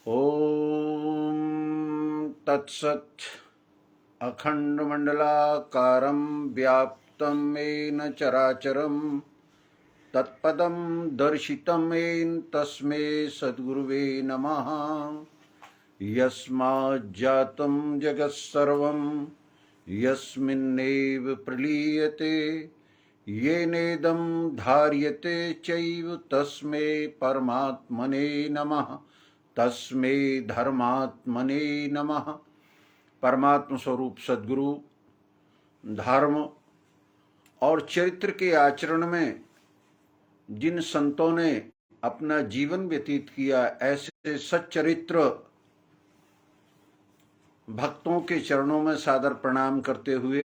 ओम तत्सत्। अखंडमंडलाकारं व्याप्तं येन चराचरं तत्पदं दर्शितं येन तस्मै सद्गुरुवे नमः। यस्माज्जातं जगत्सर्वं यस्मिन्नेव प्रलीयते येनेदं धार्यते चैव तस्मै परमात्मने नमः। तस्मै धर्मात्मने नमः। परमात्म स्वरूप सद्गुरु धर्म और चरित्र के आचरण में जिन संतों ने अपना जीवन व्यतीत किया, ऐसे सच्चरित्र भक्तों के चरणों में सादर प्रणाम करते हुए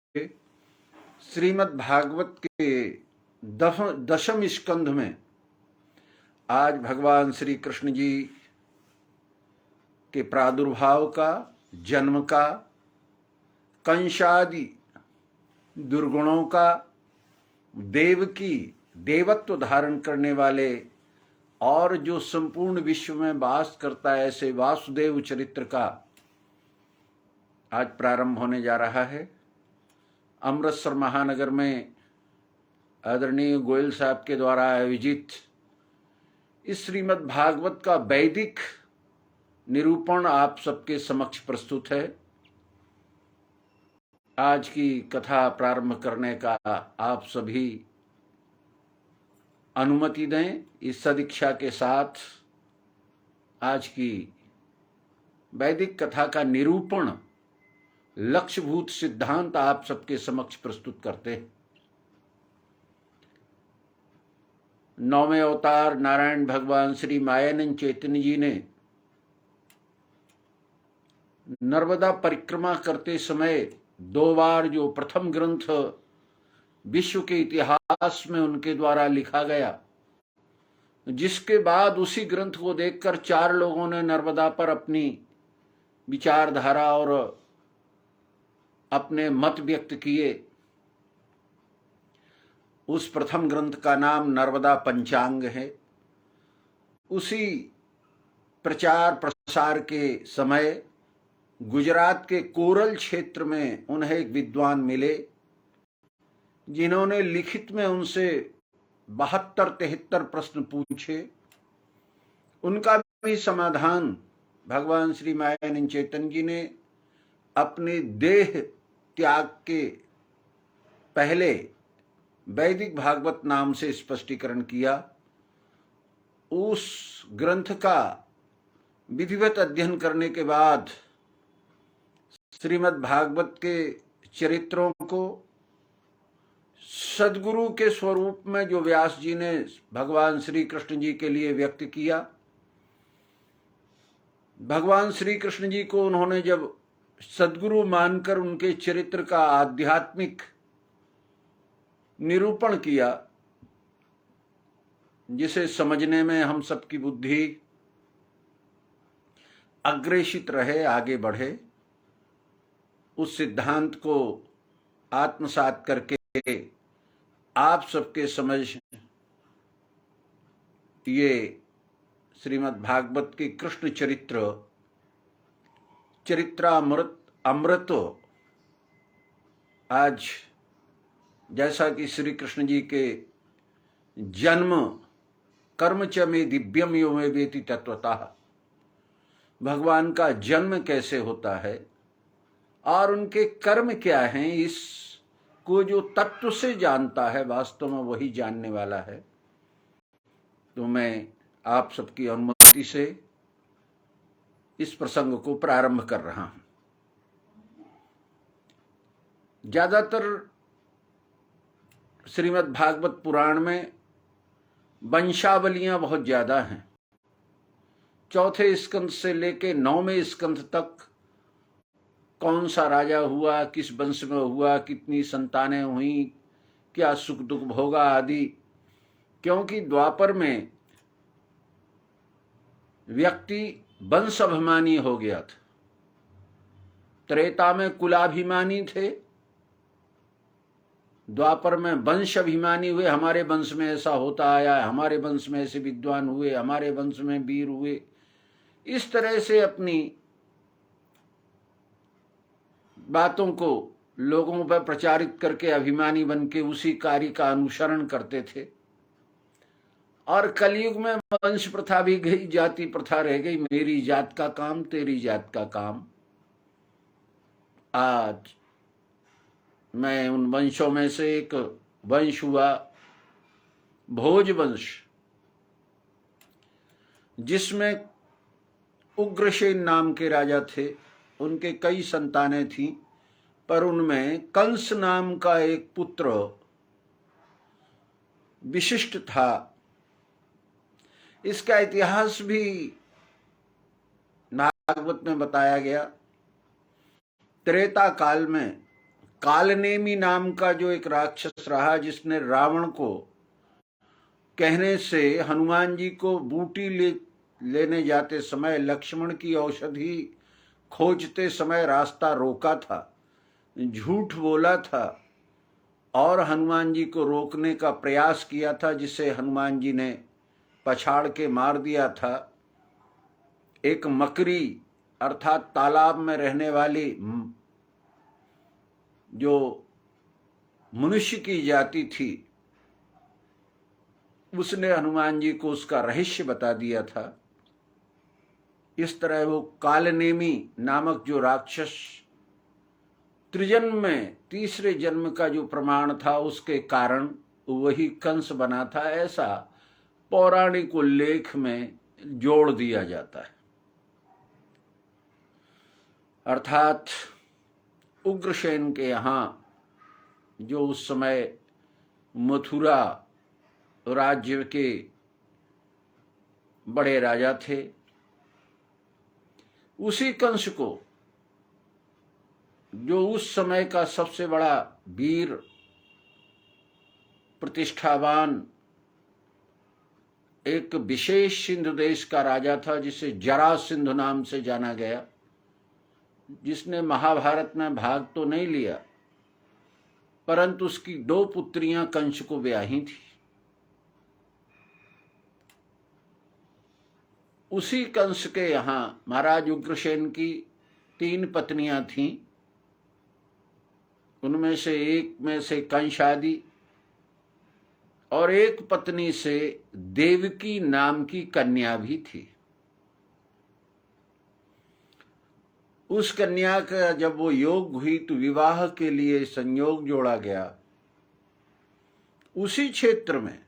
श्रीमद् भागवत के दशम स्कंध में आज भगवान श्री कृष्ण जी के प्रादुर्भाव का, जन्म का, कंशादि दुर्गुणों का, देवकी देवत्व धारण करने वाले और जो संपूर्ण विश्व में वास करता है ऐसे वासुदेव चरित्र का आज प्रारंभ होने जा रहा है। अमृतसर महानगर में आदरणीय गोयल साहब के द्वारा आयोजित इस श्रीमद् भागवत का वैदिक निरूपण आप सबके समक्ष प्रस्तुत है। आज की कथा प्रारंभ करने का आप सभी अनुमति दें। इस सदीक्षा के साथ आज की वैदिक कथा का निरूपण लक्ष्यभूत सिद्धांत आप सबके समक्ष प्रस्तुत करते हैं। नौवें अवतार नारायण भगवान श्री मायानंद चैतन्य जी ने नर्मदा परिक्रमा करते समय 2 बार जो प्रथम ग्रंथ विश्व के इतिहास में उनके द्वारा लिखा गया, जिसके बाद उसी ग्रंथ को देखकर 4 लोगों ने नर्मदा पर अपनी विचारधारा और अपने मत व्यक्त किए। उस प्रथम ग्रंथ का नाम नर्मदा पंचांग है। उसी प्रचार प्रसार के समय गुजरात के कोरल क्षेत्र में उन्हें एक विद्वान मिले, जिन्होंने लिखित में उनसे 72-73 प्रश्न पूछे। उनका भी समाधान भगवान श्री मायानंद चैतन्य जी ने अपने देह त्याग के पहले वैदिक भागवत नाम से स्पष्टीकरण किया। उस ग्रंथ का विधिवत अध्ययन करने के बाद श्रीमद् भागवत के चरित्रों को सद्गुरु के स्वरूप में जो व्यास जी ने भगवान श्री कृष्ण जी के लिए व्यक्त किया, भगवान श्री कृष्ण जी को उन्होंने जब सद्गुरु मानकर उनके चरित्र का आध्यात्मिक निरूपण किया, जिसे समझने में हम सबकी बुद्धि अग्रेषित रहे, आगे बढ़े, उस सिद्धांत को आत्मसात करके आप सबके समझ ये श्रीमद् भागवत के कृष्ण अमृत आज जैसा कि श्री कृष्ण जी के जन्म कर्म च में दिव्यम यो में वेति तत्वतः, भगवान का जन्म कैसे होता है और उनके कर्म क्या हैं, इसको जो तत्व से जानता है वास्तव में वही जानने वाला है। तो मैं आप सबकी अनुमति से इस प्रसंग को प्रारंभ कर रहा हूं। ज्यादातर श्रीमद् भागवत पुराण में वंशावलियां बहुत ज्यादा हैं। 4थे स्कंध से लेके 9वें स्कंध तक कौन सा राजा हुआ, किस वंश में हुआ, कितनी संतानें हुई, क्या सुख दुख भोगा आदि। क्योंकि द्वापर में व्यक्ति वंश अभिमानी हो गया था, त्रेता में कुलाभिमानी थे द्वापर में वंश अभिमानी हुए, हमारे वंश में ऐसा होता आया है, हमारे वंश में ऐसे विद्वान हुए, हमारे वंश में वीर हुए। इस तरह से अपनी बातों को लोगों पर प्रचारित करके अभिमानी बन के उसी कार्य का अनुसरण करते थे। और कलयुग में वंश प्रथा भी गई, जाति प्रथा रह गई, मेरी जात का काम, तेरी जात का काम। आज मैं उन वंशों में से एक वंश हुआ भोज वंश, जिसमें उग्रसेन नाम के राजा थे। उनके कई संतानें थीं, पर उनमें कंस नाम का एक पुत्र विशिष्ट था। इसका इतिहास भी भागवत में बताया गया। त्रेता काल में कालनेमी नाम का जो एक राक्षस रहा, जिसने रावण को कहने से हनुमान जी को बूटी लेने जाते समय, लक्ष्मण की औषधि खोजते समय रास्ता रोका था, झूठ बोला था और हनुमान जी को रोकने का प्रयास किया था, जिसे हनुमान जी ने पछाड़ के मार दिया था। एक मकरी अर्थात तालाब में रहने वाली जो मनुष्य की जाति थी, उसने हनुमान जी को उसका रहस्य बता दिया था। इस तरह वो कालनेमी नामक जो राक्षस त्रिजन्म में तीसरे जन्म का जो प्रमाण था, उसके कारण वही कंस बना था, ऐसा पौराणिक उल्लेख में जोड़ दिया जाता है। अर्थात उग्रसेन के यहाँ जो उस समय मथुरा राज्य के बड़े राजा थे, उसी कंस को, जो उस समय का सबसे बड़ा वीर प्रतिष्ठावान एक विशेष सिंधु देश का राजा था, जिसे जरासंध नाम से जाना गया, जिसने महाभारत में भाग तो नहीं लिया, परंतु उसकी 2 पुत्रियां कंस को ब्याही थी। उसी कंस के यहाँ महाराज उग्रसेन की 3 पत्नियां थीं। उनमें से एक में से कंसादि और एक पत्नी से देवकी नाम की कन्या भी थी। उस कन्या का जब वो योग हुई तो विवाह के लिए संयोग जोड़ा गया। उसी क्षेत्र में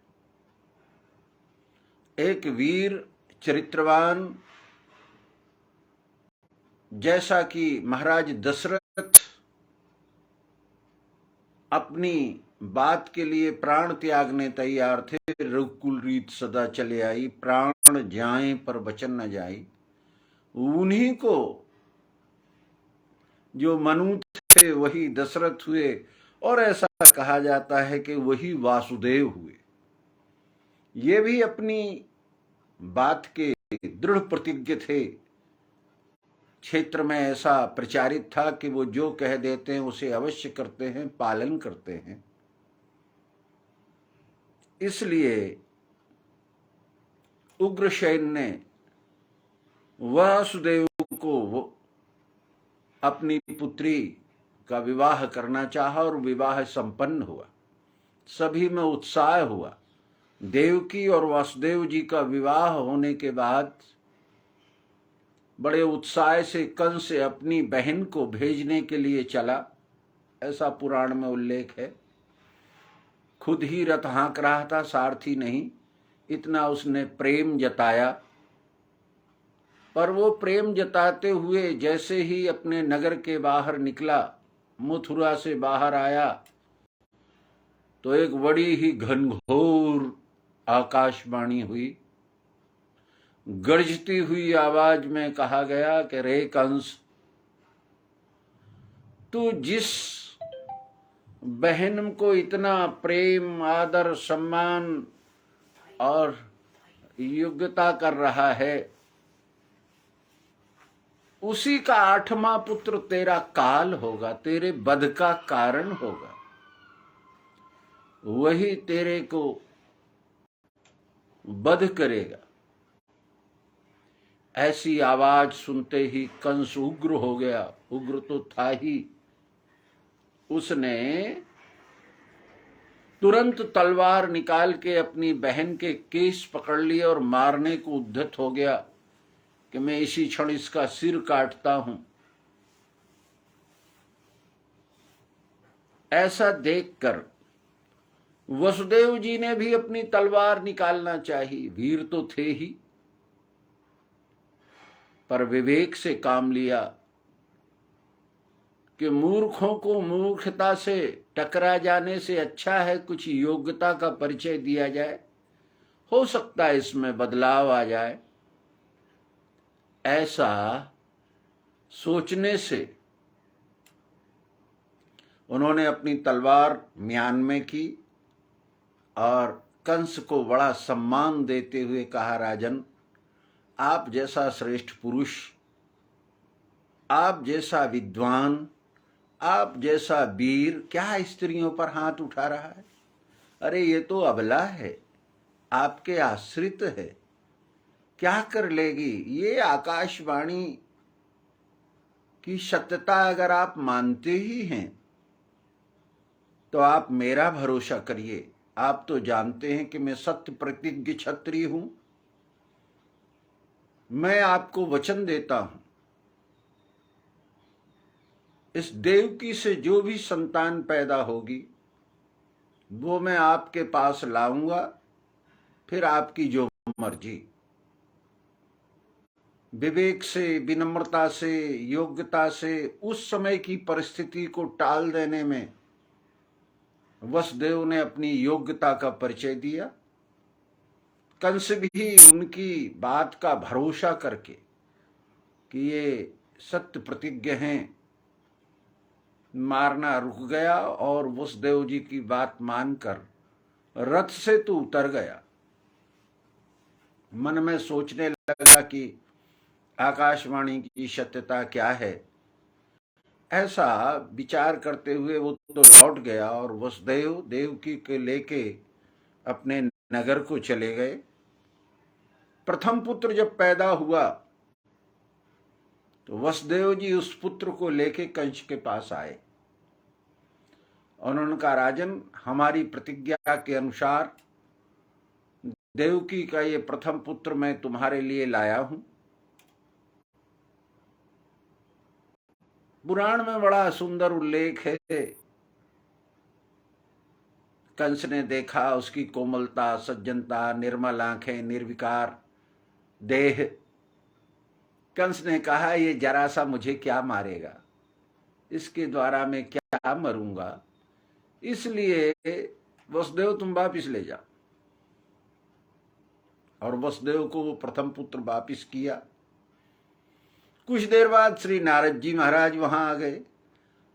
एक वीर चरित्रवान, जैसा कि महाराज दशरथ अपनी बात के लिए प्राण त्यागने तैयार थे, रघुकुल रीत सदा चले आई, प्राण जाएं पर वचन न जाई, उन्हीं को जो मनु थे वही दशरथ हुए, और ऐसा कहा जाता है कि वही वासुदेव हुए। ये भी अपनी बात के दृढ़ प्रतिज्ञ थे। क्षेत्र में ऐसा प्रचारित था कि वो जो कह देते हैं उसे अवश्य करते हैं, पालन करते हैं। इसलिए उग्रसेन ने वासुदेव को अपनी पुत्री का विवाह करना चाहा और विवाह संपन्न हुआ। सभी में उत्साह हुआ। देवकी और वासुदेव जी का विवाह होने के बाद बड़े उत्साह से कंस अपनी बहन को भेजने के लिए चला, ऐसा पुराण में उल्लेख है। खुद ही रथ हाँक रहा था, सारथी नहीं, इतना उसने प्रेम जताया। पर वो प्रेम जताते हुए जैसे ही अपने नगर के बाहर निकला, मथुरा से बाहर आया, तो एक बड़ी ही घनघोर आकाशवाणी हुई। गरजती हुई आवाज में कहा गया कि रे कंस, तू जिस बहन को इतना प्रेम, आदर, सम्मान और योग्यता कर रहा है, उसी का 8वां पुत्र तेरा काल होगा, तेरे वध का कारण होगा। वही तेरे को वध करेगा। ऐसी आवाज सुनते ही कंस उग्र हो गया। उग्र तो था ही। उसने तुरंत तलवार निकाल के अपनी बहन के केस पकड़ लिए और मारने को उद्यत हो गया कि मैं इसी क्षण इसका सिर काटता हूं। ऐसा देखकर वसुदेव जी ने भी अपनी तलवार निकालना चाहिए, वीर तो थे ही, पर विवेक से काम लिया कि मूर्खों को मूर्खता से टकरा जाने से अच्छा है कुछ योग्यता का परिचय दिया जाए, हो सकता है इसमें बदलाव आ जाए। ऐसा सोचने से उन्होंने अपनी तलवार म्यान में की और कंस को बड़ा सम्मान देते हुए कहा, राजन, आप जैसा श्रेष्ठ पुरुष, आप जैसा विद्वान, आप जैसा वीर क्या स्त्रियों पर हाथ उठा रहा है? अरे ये तो अबला है, आपके आश्रित है, क्या कर लेगी? ये आकाशवाणी की सत्यता अगर आप मानते ही हैं तो आप मेरा भरोसा करिए। आप तो जानते हैं कि मैं सत्य प्रतिज्ञ क्षत्रिय हूं। मैं आपको वचन देता हूं, इस देवकी से जो भी संतान पैदा होगी वो मैं आपके पास लाऊंगा, फिर आपकी जो मर्जी। विवेक से, विनम्रता से, योग्यता से उस समय की परिस्थिति को टाल देने में वसुदेव ने अपनी योग्यता का परिचय दिया। कंस भी उनकी बात का भरोसा करके कि ये सत्य प्रतिज्ञ हैं, मारना रुक गया और वसुदेव जी की बात मानकर रथ से तो उतर गया। मन में सोचने लगा कि आकाशवाणी की सत्यता क्या है। ऐसा विचार करते हुए वो तो लौट गया और वसुदेव देवकी के लेके अपने नगर को चले गए। प्रथम पुत्र जब पैदा हुआ तो वसुदेव जी उस पुत्र को लेके कंस के पास आए। उन्होंने कहा, राजन, हमारी प्रतिज्ञा के अनुसार देवकी का ये प्रथम पुत्र मैं तुम्हारे लिए लाया हूं। पुराण में बड़ा सुंदर उल्लेख है। कंस ने देखा उसकी कोमलता, सज्जनता, निर्मल आंखें, निर्विकार देह। कंस ने कहा, ये जरा सा मुझे क्या मारेगा, इसके द्वारा मैं क्या मरूंगा, इसलिए वसुदेव तुम वापिस ले जाओ। और वसुदेव को वो प्रथम पुत्र वापिस किया। कुछ देर बाद श्री नारद जी महाराज वहां आ गए।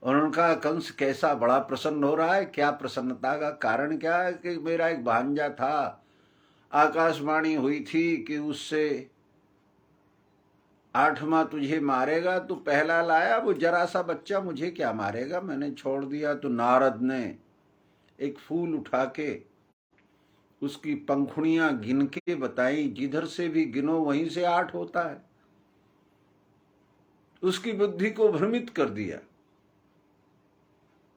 उन्होंने कहा, कंस कैसा बड़ा प्रसन्न हो रहा है, क्या प्रसन्नता का कारण क्या है? कि मेरा एक भांजा था, आकाशवाणी हुई थी कि उससे 8वां तुझे मारेगा, तो पहला लाया, वो जरा सा बच्चा मुझे क्या मारेगा, मैंने छोड़ दिया। तो नारद ने एक फूल उठा के उसकी पंखुड़ियां गिन के बताई, जिधर से भी गिनो वहीं से 8 होता है। उसकी बुद्धि को भ्रमित कर दिया।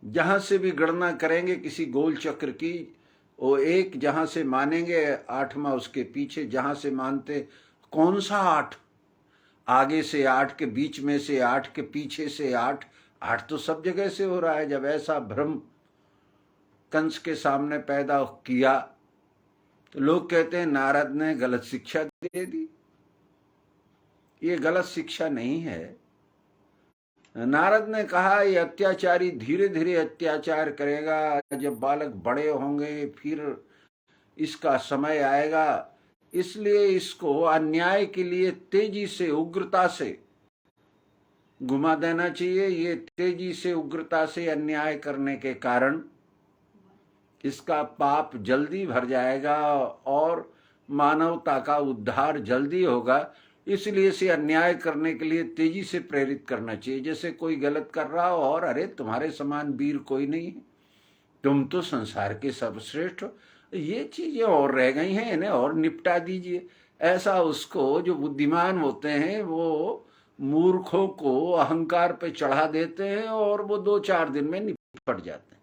जहां से भी गणना करेंगे किसी गोल चक्र की, वो 1 जहां से मानेंगे 8वां उसके पीछे, जहां से मानते कौन सा 8, आगे से 8, के बीच में से 8, के पीछे से 8, 8 तो सब जगह से हो रहा है। जब ऐसा भ्रम कंस के सामने पैदा किया तो लोग कहते हैं नारद ने गलत शिक्षा दे दी। ये गलत शिक्षा नहीं है। नारद ने कहा, ये अत्याचारी धीरे धीरे अत्याचार करेगा, जब बालक बड़े होंगे फिर इसका समय आएगा, इसलिए इसको अन्याय के लिए तेजी से, उग्रता से घुमा देना चाहिए। ये तेजी से, उग्रता से अन्याय करने के कारण इसका पाप जल्दी भर जाएगा और मानवता का उद्धार जल्दी होगा। इसलिए इसे अन्याय करने के लिए तेजी से प्रेरित करना चाहिए। जैसे कोई गलत कर रहा हो और अरे तुम्हारे समान वीर कोई नहीं है, तुम तो संसार के सर्वश्रेष्ठ हो, ये चीजें और रह गई हैं, इन्हें और निपटा दीजिए। ऐसा उसको, जो बुद्धिमान होते हैं वो मूर्खों को अहंकार पे चढ़ा देते हैं और वो 2-4 दिन में निपट जाते हैं।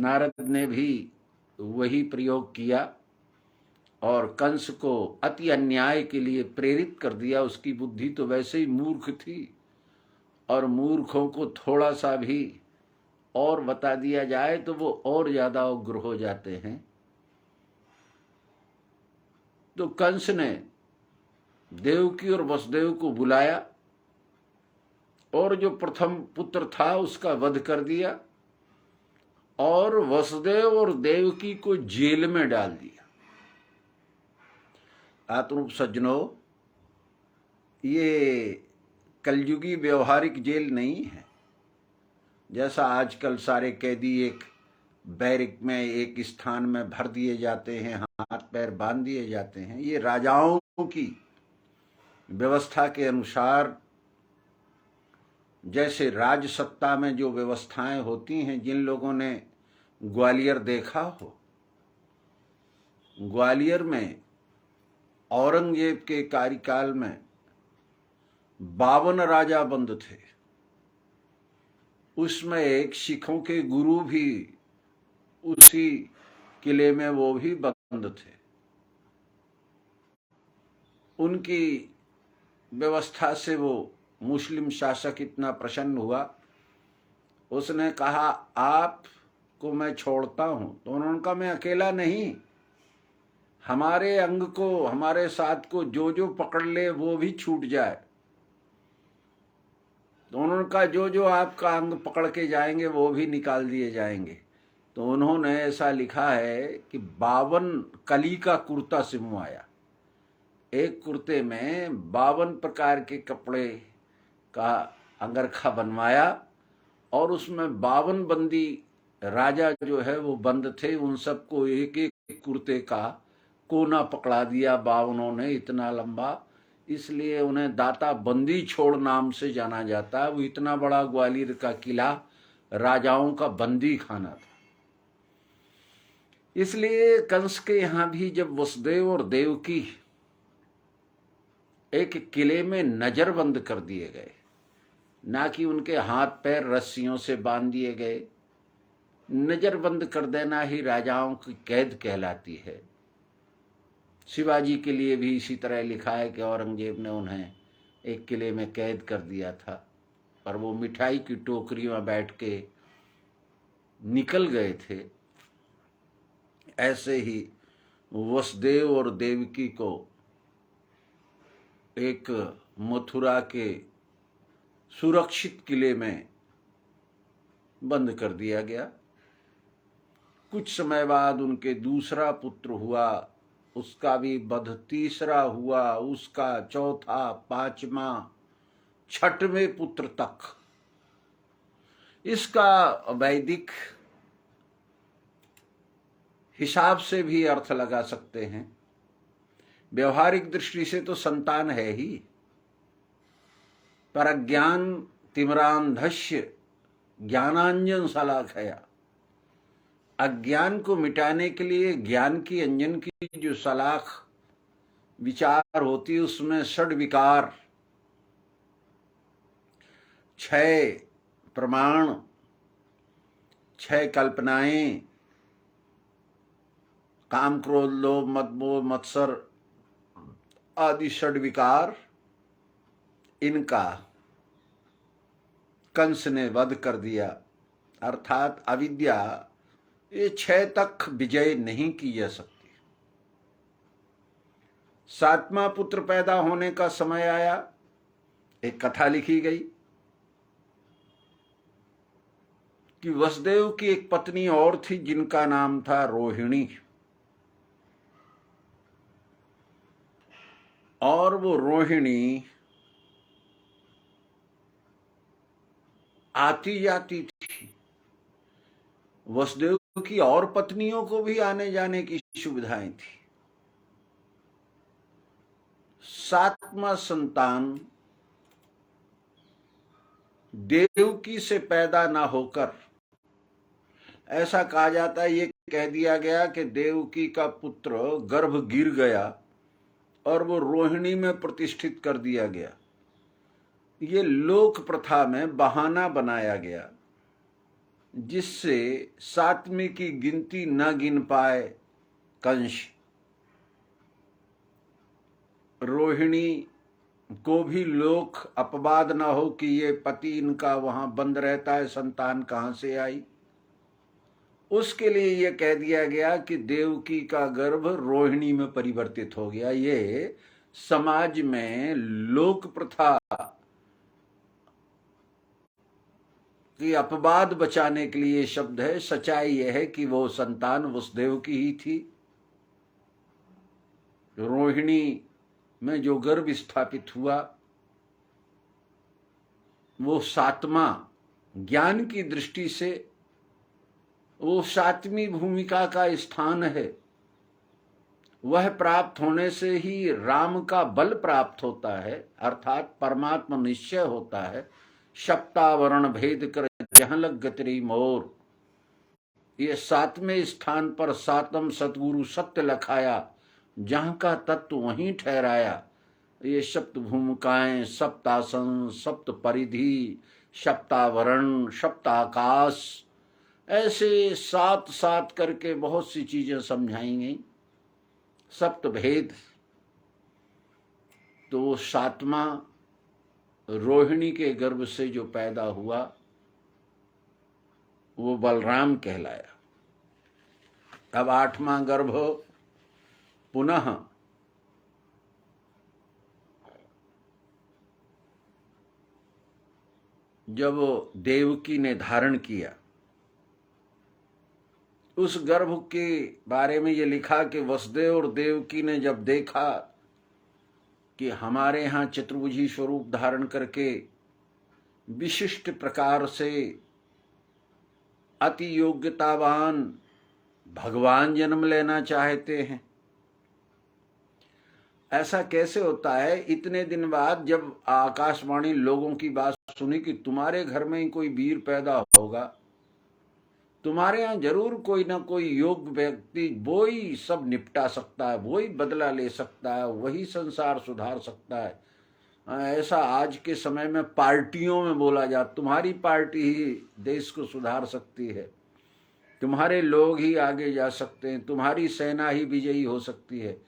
नारद ने भी वही प्रयोग किया और कंस को अति अन्याय के लिए प्रेरित कर दिया। उसकी बुद्धि तो वैसे ही मूर्ख थी, और मूर्खों को थोड़ा सा भी और बता दिया जाए तो वो और ज्यादा उग्र हो जाते हैं। तो कंस ने देवकी और वसुदेव को बुलाया और जो प्रथम पुत्र था उसका वध कर दिया और वसुदेव और देवकी को जेल में डाल दिया। आत्मरूप सज्जनों, ये कलयुगी व्यवहारिक जेल नहीं है, जैसा आजकल सारे कैदी एक बैरिक में एक स्थान में भर दिए जाते हैं, हाथ पैर बांध दिए जाते हैं। ये राजाओं की व्यवस्था के अनुसार, जैसे राज सत्ता में जो व्यवस्थाएं होती हैं, जिन लोगों ने ग्वालियर देखा हो, ग्वालियर में औरंगजेब के कार्यकाल में 52 राजा बंद थे। उसमें एक सिखों के गुरु भी उसी किले में वो भी बंद थे। उनकी व्यवस्था से वो मुस्लिम शासक इतना प्रसन्न हुआ, उसने कहा आपको मैं छोड़ता हूं। तो उन्होंने कहा मैं अकेला नहीं, हमारे अंग को, हमारे साथ को जो जो पकड़ ले वो भी छूट जाए। तो उन्होंने कहा जो जो आपका अंग पकड़ के जाएंगे वो भी निकाल दिए जाएंगे। तो उन्होंने ऐसा लिखा है कि 52 कली का कुर्ता सिमवाया, एक कुर्ते में 52 प्रकार के कपड़े का अंगरखा बनवाया और उसमें 52 बंदी राजा जो है वो बंद थे, उन सबको एक एक कुर्ते का कोना पकड़ा दिया 52 ने, इतना लंबा। इसलिए उन्हें दाता बंदी छोड़ नाम से जाना जाता है। वो इतना बड़ा ग्वालियर का किला राजाओं का बंदी खाना था। इसलिए कंस के यहां भी जब वसुदेव और देवकी एक किले में नजरबंद कर दिए गए, ना कि उनके हाथ पैर रस्सियों से बांध दिए गए, नजरबंद कर देना ही राजाओं की कैद कहलाती है। शिवाजी के लिए भी इसी तरह लिखा है कि औरंगजेब ने उन्हें एक किले में कैद कर दिया था, पर वो मिठाई की टोकरी में बैठ के निकल गए थे। ऐसे ही वसुदेव और देवकी को एक मथुरा के सुरक्षित किले में बंद कर दिया गया। कुछ समय बाद उनके दूसरा पुत्र हुआ, उसका भी वध, तीसरा हुआ, उसका चौथा, पांचवा, छठवें पुत्र तक। इसका वैदिक हिसाब से भी अर्थ लगा सकते हैं। व्यवहारिक दृष्टि से तो संतान है ही, पर अज्ञान तिमिरांधस्य ज्ञानांजन सलाखया, अज्ञान को मिटाने के लिए ज्ञान की अंजन की जो सलाख विचार होती है, उसमें षड विकार, 6 प्रमाण, 6 कल्पनाएं, काम क्रोध लोभ मद मोह मत्सर आदि षड विकार, इनका कंस ने वध कर दिया। अर्थात अविद्या, ये 6 तक विजय नहीं की जा सकती। 7वां पुत्र पैदा होने का समय आया, एक कथा लिखी गई कि वसुदेव की एक पत्नी और थी जिनका नाम था रोहिणी, और वो रोहिणी आती जाती थी। वसुदेव की और पत्नियों को भी आने जाने की सुविधाएं थी। 7वां संतान देवकी से पैदा ना होकर ऐसा कहा जाता है, ये कह दिया गया कि देवकी का पुत्र गर्भ गिर गया और वो रोहिणी में प्रतिष्ठित कर दिया गया। ये लोक प्रथा में बहाना बनाया गया जिससे सातवीं की गिनती न गिन पाए कंस। रोहिणी को भी लोक अपवाद न हो कि ये पति इनका वहां बंद रहता है, संतान कहां से आई। उसके लिए ये कह दिया गया कि देवकी का गर्भ रोहिणी में परिवर्तित हो गया। ये समाज में लोक प्रथा की अपवाद बचाने के लिए शब्द है। सच्चाई यह है कि वो संतान वसुदेव की ही थी। रोहिणी में जो गर्भ स्थापित हुआ वो सातवां, ज्ञान की दृष्टि से वो सातवीं भूमिका का स्थान है। वह प्राप्त होने से ही राम का बल प्राप्त होता है, अर्थात परमात्मा निश्चय होता है। सप्तावरण भेद कर जहां लग गतरी मोर, ये सातवें स्थान पर सातम सतगुरु सत्य लखाया, जहां का तत्व वहीं ठहराया। ये सप्त भूमिकाएं, सप्तासन, सप्त परिधि, सप्तावरण, सप्ताकाश, ऐसे सात सात करके बहुत सी चीजें समझाई गई। सप्त भेद, तो सातवां रोहिणी के गर्भ से जो पैदा हुआ वो बलराम कहलाया। अब आठवां गर्भ पुनः जब देवकी ने धारण किया, उस गर्भ के बारे में ये लिखा कि वसुदेव और देवकी ने जब देखा कि हमारे यहाँ चतुर्भुजी स्वरूप धारण करके विशिष्ट प्रकार से अति योग्यतावान भगवान जन्म लेना चाहते हैं, ऐसा कैसे होता है। इतने दिन बाद जब आकाशवाणी लोगों की बात सुनी कि तुम्हारे घर में ही कोई वीर पैदा होगा, तुम्हारे यहाँ जरूर कोई ना कोई योग्य व्यक्ति, वो ही सब निपटा सकता है, वो ही बदला ले सकता है, वही संसार सुधार सकता है। ऐसा आज के समय में पार्टियों में बोला जाता, तुम्हारी पार्टी ही देश को सुधार सकती है, तुम्हारे लोग ही आगे जा सकते हैं, तुम्हारी सेना ही विजयी हो सकती है।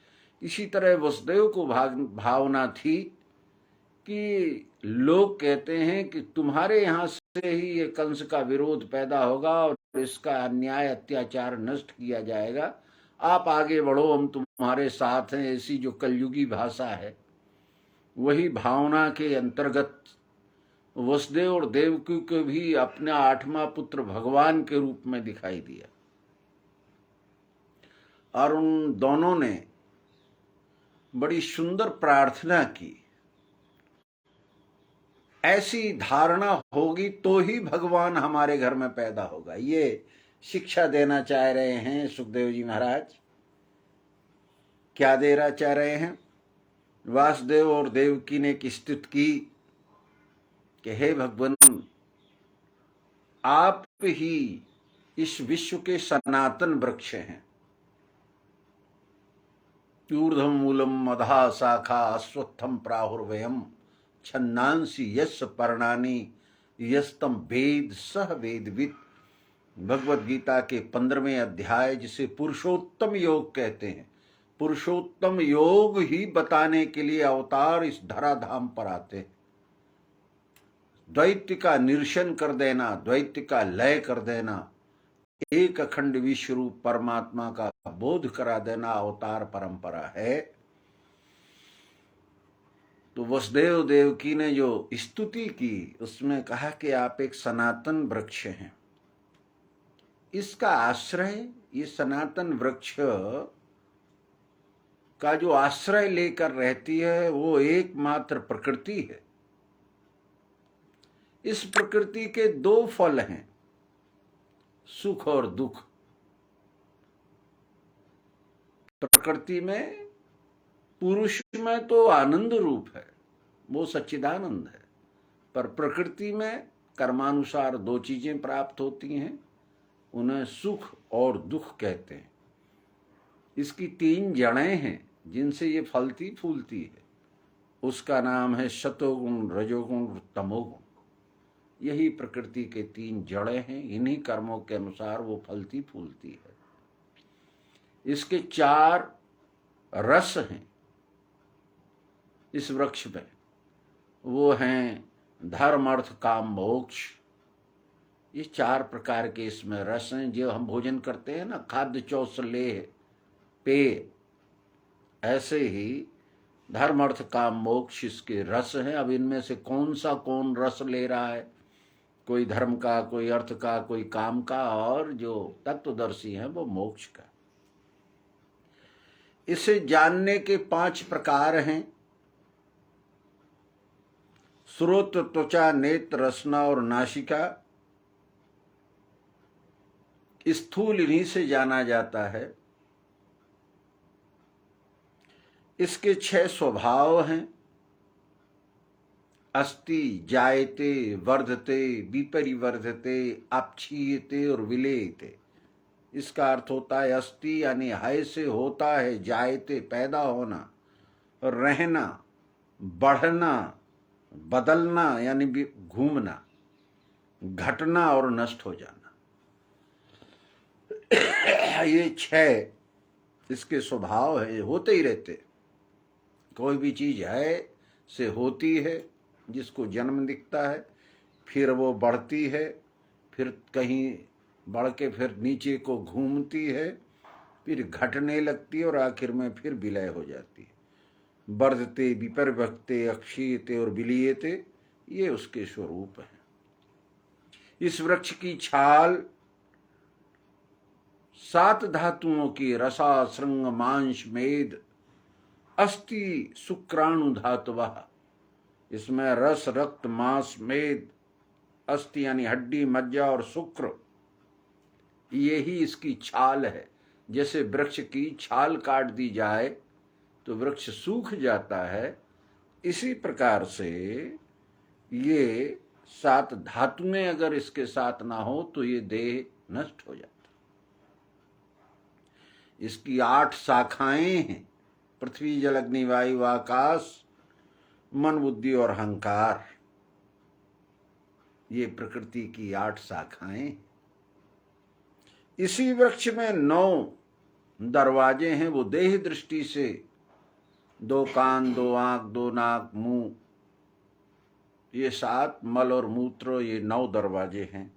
इसी तरह वसुदेव को भावना थी कि लोग कहते हैं कि तुम्हारे यहाँ से ही ये कंस का विरोध पैदा होगा और इसका अन्याय अत्याचार नष्ट किया जाएगा, आप आगे बढ़ो, हम तुम्हारे साथ हैं। ऐसी जो कलयुगी भाषा है, वही भावना के अंतर्गत वसुदेव और देवकी को भी अपना आठवां पुत्र भगवान के रूप में दिखाई दिया और उन दोनों ने बड़ी सुंदर प्रार्थना की। ऐसी धारणा होगी तो ही भगवान हमारे घर में पैदा होगा। ये शिक्षा देना चाह रहे हैं सुखदेव जी महाराज। क्या देना चाह रहे हैं? वासुदेव और देवकी ने एक स्तुति की कि हे भगवान, आप ही इस विश्व के सनातन वृक्ष हैं। ऊर्ध्वं मूलम अधः शाखा अश्वत्थम प्राहुर्वयम् छन्नांसि यस्य पर्णानि यस्तम वेद सह वेदविद। भगवत गीता के 15वें अध्याय, जिसे पुरुषोत्तम योग कहते हैं, पुरुषोत्तम योग ही बताने के लिए अवतार इस धराधाम पर आते हैं। द्वैत का निरसन कर देना, द्वैत का लय कर देना, एक अखंड विश्व रूप परमात्मा का बोध करा देना अवतार परंपरा है। तो वसुदेव देवकी ने जो स्तुति की, उसमें कहा कि आप एक सनातन वृक्ष हैं। इसका आश्रय, ये सनातन वृक्ष का जो आश्रय लेकर रहती है वो एकमात्र प्रकृति है। इस प्रकृति के दो फल हैं, सुख और दुख। प्रकृति में, पुरुष में तो आनंद रूप है, वो सच्चिदानंद है, पर प्रकृति में कर्मानुसार दो चीजें प्राप्त होती हैं, उन्हें सुख और दुख कहते हैं। इसकी 3 जड़ें हैं जिनसे ये फलती फूलती है। उसका नाम है सतोगुण, रजोगुण, तमोगुण। यही प्रकृति के 3 जड़ें हैं। इन्हीं कर्मों के अनुसार वो फलती फूलती है। इसके 4 रस हैं इस वृक्ष में। वो हैं धर्म, अर्थ, काम, मोक्ष। ये 4 प्रकार के इसमें रस हैं। जो हम भोजन करते हैं ना, खाद्य, चौसलेह, पेय, ऐसे ही धर्म, अर्थ, काम, मोक्ष इसके रस हैं। अब इनमें से कौन रस ले रहा है? कोई धर्म का, कोई अर्थ का, कोई काम का, और जो तत्वदर्शी हैं वो मोक्ष का। इसे जानने के 5 प्रकार हैं। श्रोत्र, त्वचा, नेत्र, रसना और नासिका। स्थूल इन्हीं से जाना जाता है। इसके 6 स्वभाव हैं। अस्ति, जायते, वर्धते, विपरिवर्धते, अपक्षीयते और विलेयते। इसका अर्थ होता है अस्ति यानी है से होता है, जायते पैदा होना, रहना, बढ़ना, बदलना यानी घूमना, घटना और नष्ट हो जाना। ये 6 इसके स्वभाव है, होते ही रहते। कोई भी चीज है से होती है, जिसको जन्म दिखता है, फिर वो बढ़ती है, फिर कहीं बढ़ के फिर नीचे को घूमती है, फिर घटने लगती है और आखिर में फिर विलय हो जाती है। वर्धते, विपरिवर्तते, अक्षीयते और विलीयते, ये उसके स्वरूप हैं। इस वृक्ष की छाल 7 धातुओं की रसा, श्रृंग, मांस, मेद, अस्थि, शुक्राणु धातुवः। इसमें रस, रक्त, मांस, मेद, अस्थि यानी हड्डी, मज्जा और शुक्र, ये ही इसकी छाल है। जैसे वृक्ष की छाल काट दी जाए तो वृक्ष सूख जाता है, इसी प्रकार से ये 7 धातुएं अगर इसके साथ ना हो तो ये देह नष्ट हो जाता। इसकी 8 शाखाएं हैं। पृथ्वी, जल, अग्नि, वायु, आकाश, मन, बुद्धि और अहंकार। ये प्रकृति की 8 शाखाएं। इसी वृक्ष में 9 दरवाजे हैं। वो देह दृष्टि से 2 कान, 2 आंख, 2 नाक, मुंह, ये 7 मल और मूत्र, ये 9 दरवाजे हैं।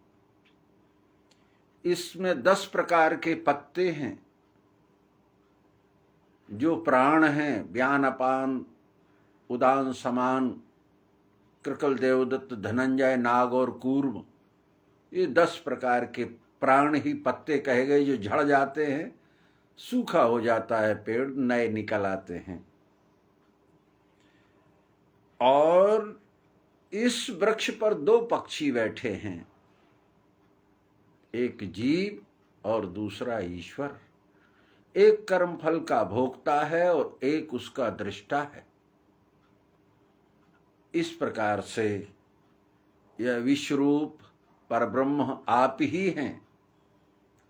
इसमें 10 प्रकार के पत्ते हैं जो प्राण हैं। व्यान, अपान, उदान, समान, कृकल, देवदत्त, धनंजय, नाग और कूर्म, ये 10 प्रकार के प्राण ही पत्ते कहे गए, जो झड़ जाते हैं, सूखा हो जाता है पेड़, नए निकल आते हैं। और इस वृक्ष पर 2 पक्षी बैठे हैं, एक जीव और दूसरा ईश्वर। एक कर्म फल का भोक्ता है और एक उसका दृष्टा है। इस प्रकार से यह विश्वरूप परब्रह्म आप ही हैं,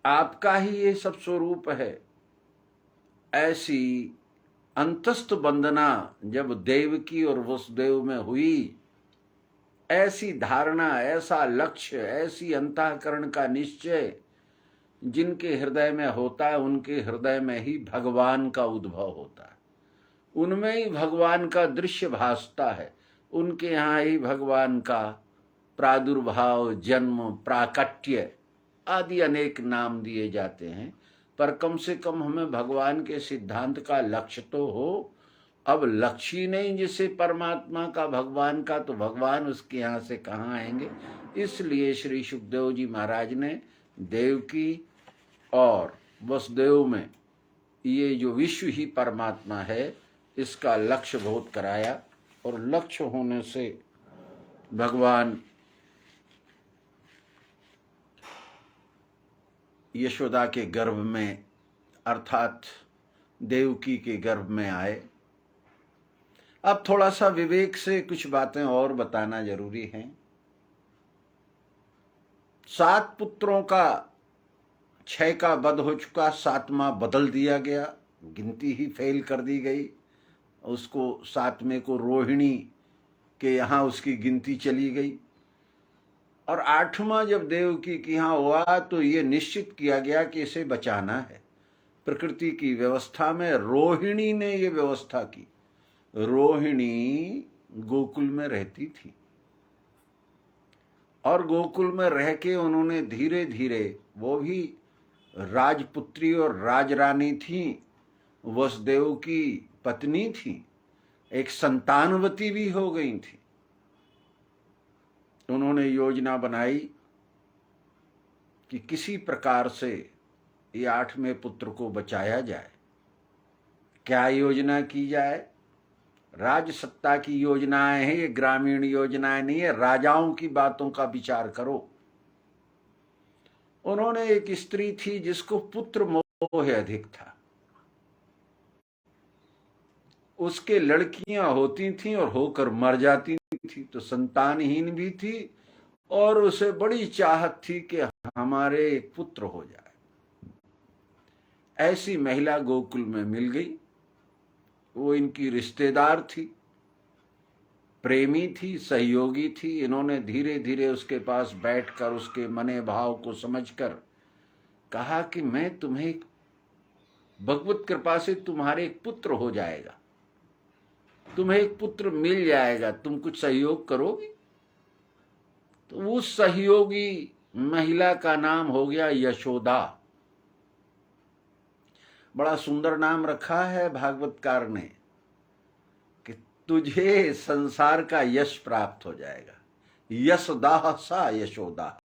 आपका ही ये सब स्वरूप है। ऐसी अंतस्थ वंदना जब देवकी और वसुदेव में हुई, ऐसी धारणा, ऐसा लक्ष्य, ऐसी अंतःकरण का निश्चय जिनके हृदय में होता है, उनके हृदय में ही भगवान का उद्भव होता है, उनमें ही भगवान का दृश्य भासता है, उनके यहाँ ही भगवान का प्रादुर्भाव, जन्म, प्राकट्य आदि अनेक नाम दिए जाते हैं। पर कम से कम हमें भगवान के सिद्धांत का लक्ष्य तो हो। अब लक्ष्य ही नहीं जिसे परमात्मा का, भगवान का, तो भगवान उसके यहाँ से कहाँ आएंगे। इसलिए श्री सुखदेव जी महाराज ने देवकी और वसुदेव में ये जो विश्व ही परमात्मा है, इसका लक्ष्य बोध कराया। और लक्ष्य होने से भगवान यशोदा के गर्भ में अर्थात देवकी के गर्भ में आए। अब थोड़ा सा विवेक से कुछ बातें और बताना जरूरी है। 7 पुत्रों का 6 का वध हो चुका, 7वां बदल दिया गया, गिनती ही फेल कर दी गई। उसको 7वें को रोहिणी के यहाँ उसकी गिनती चली गई। और 8वां जब देवकी के यहाँ हुआ तो ये निश्चित किया गया कि इसे बचाना है। प्रकृति की व्यवस्था में रोहिणी ने ये व्यवस्था की। रोहिणी गोकुल में रहती थी और गोकुल में रह के उन्होंने धीरे धीरे, वो भी राजपुत्री और राजरानी थी, वसुदेव की पत्नी थी, एक संतानवती भी हो गई थी। उन्होंने योजना बनाई कि किसी प्रकार से ये 8वें पुत्र को बचाया जाए। क्या योजना की जाए? राज सत्ता की योजनाएं हैं, ये ग्रामीण योजनाएं नहीं है। राजाओं की बातों का विचार करो। उन्होंने, एक स्त्री थी जिसको पुत्र मोह अधिक था, उसके लड़कियां होती थीं और होकर मर जाती थी, तो संतानहीन भी थी और उसे बड़ी चाहत थी कि हमारे एक पुत्र हो जाए। ऐसी महिला गोकुल में मिल गई। वो इनकी रिश्तेदार थी, प्रेमी थी, सहयोगी थी। इन्होंने धीरे धीरे उसके पास बैठकर उसके मने भाव को समझकर कहा कि मैं तुम्हें, भगवत कृपा से तुम्हारे एक पुत्र हो जाएगा, तुम्हें एक पुत्र मिल जाएगा, तुम कुछ सहयोग करोगे? तो उस सहयोगी महिला का नाम हो गया यशोदा। बड़ा सुंदर नाम रखा है भागवतकार ने कि तुझे संसार का यश प्राप्त हो जाएगा। यशदाह सा यशोदा।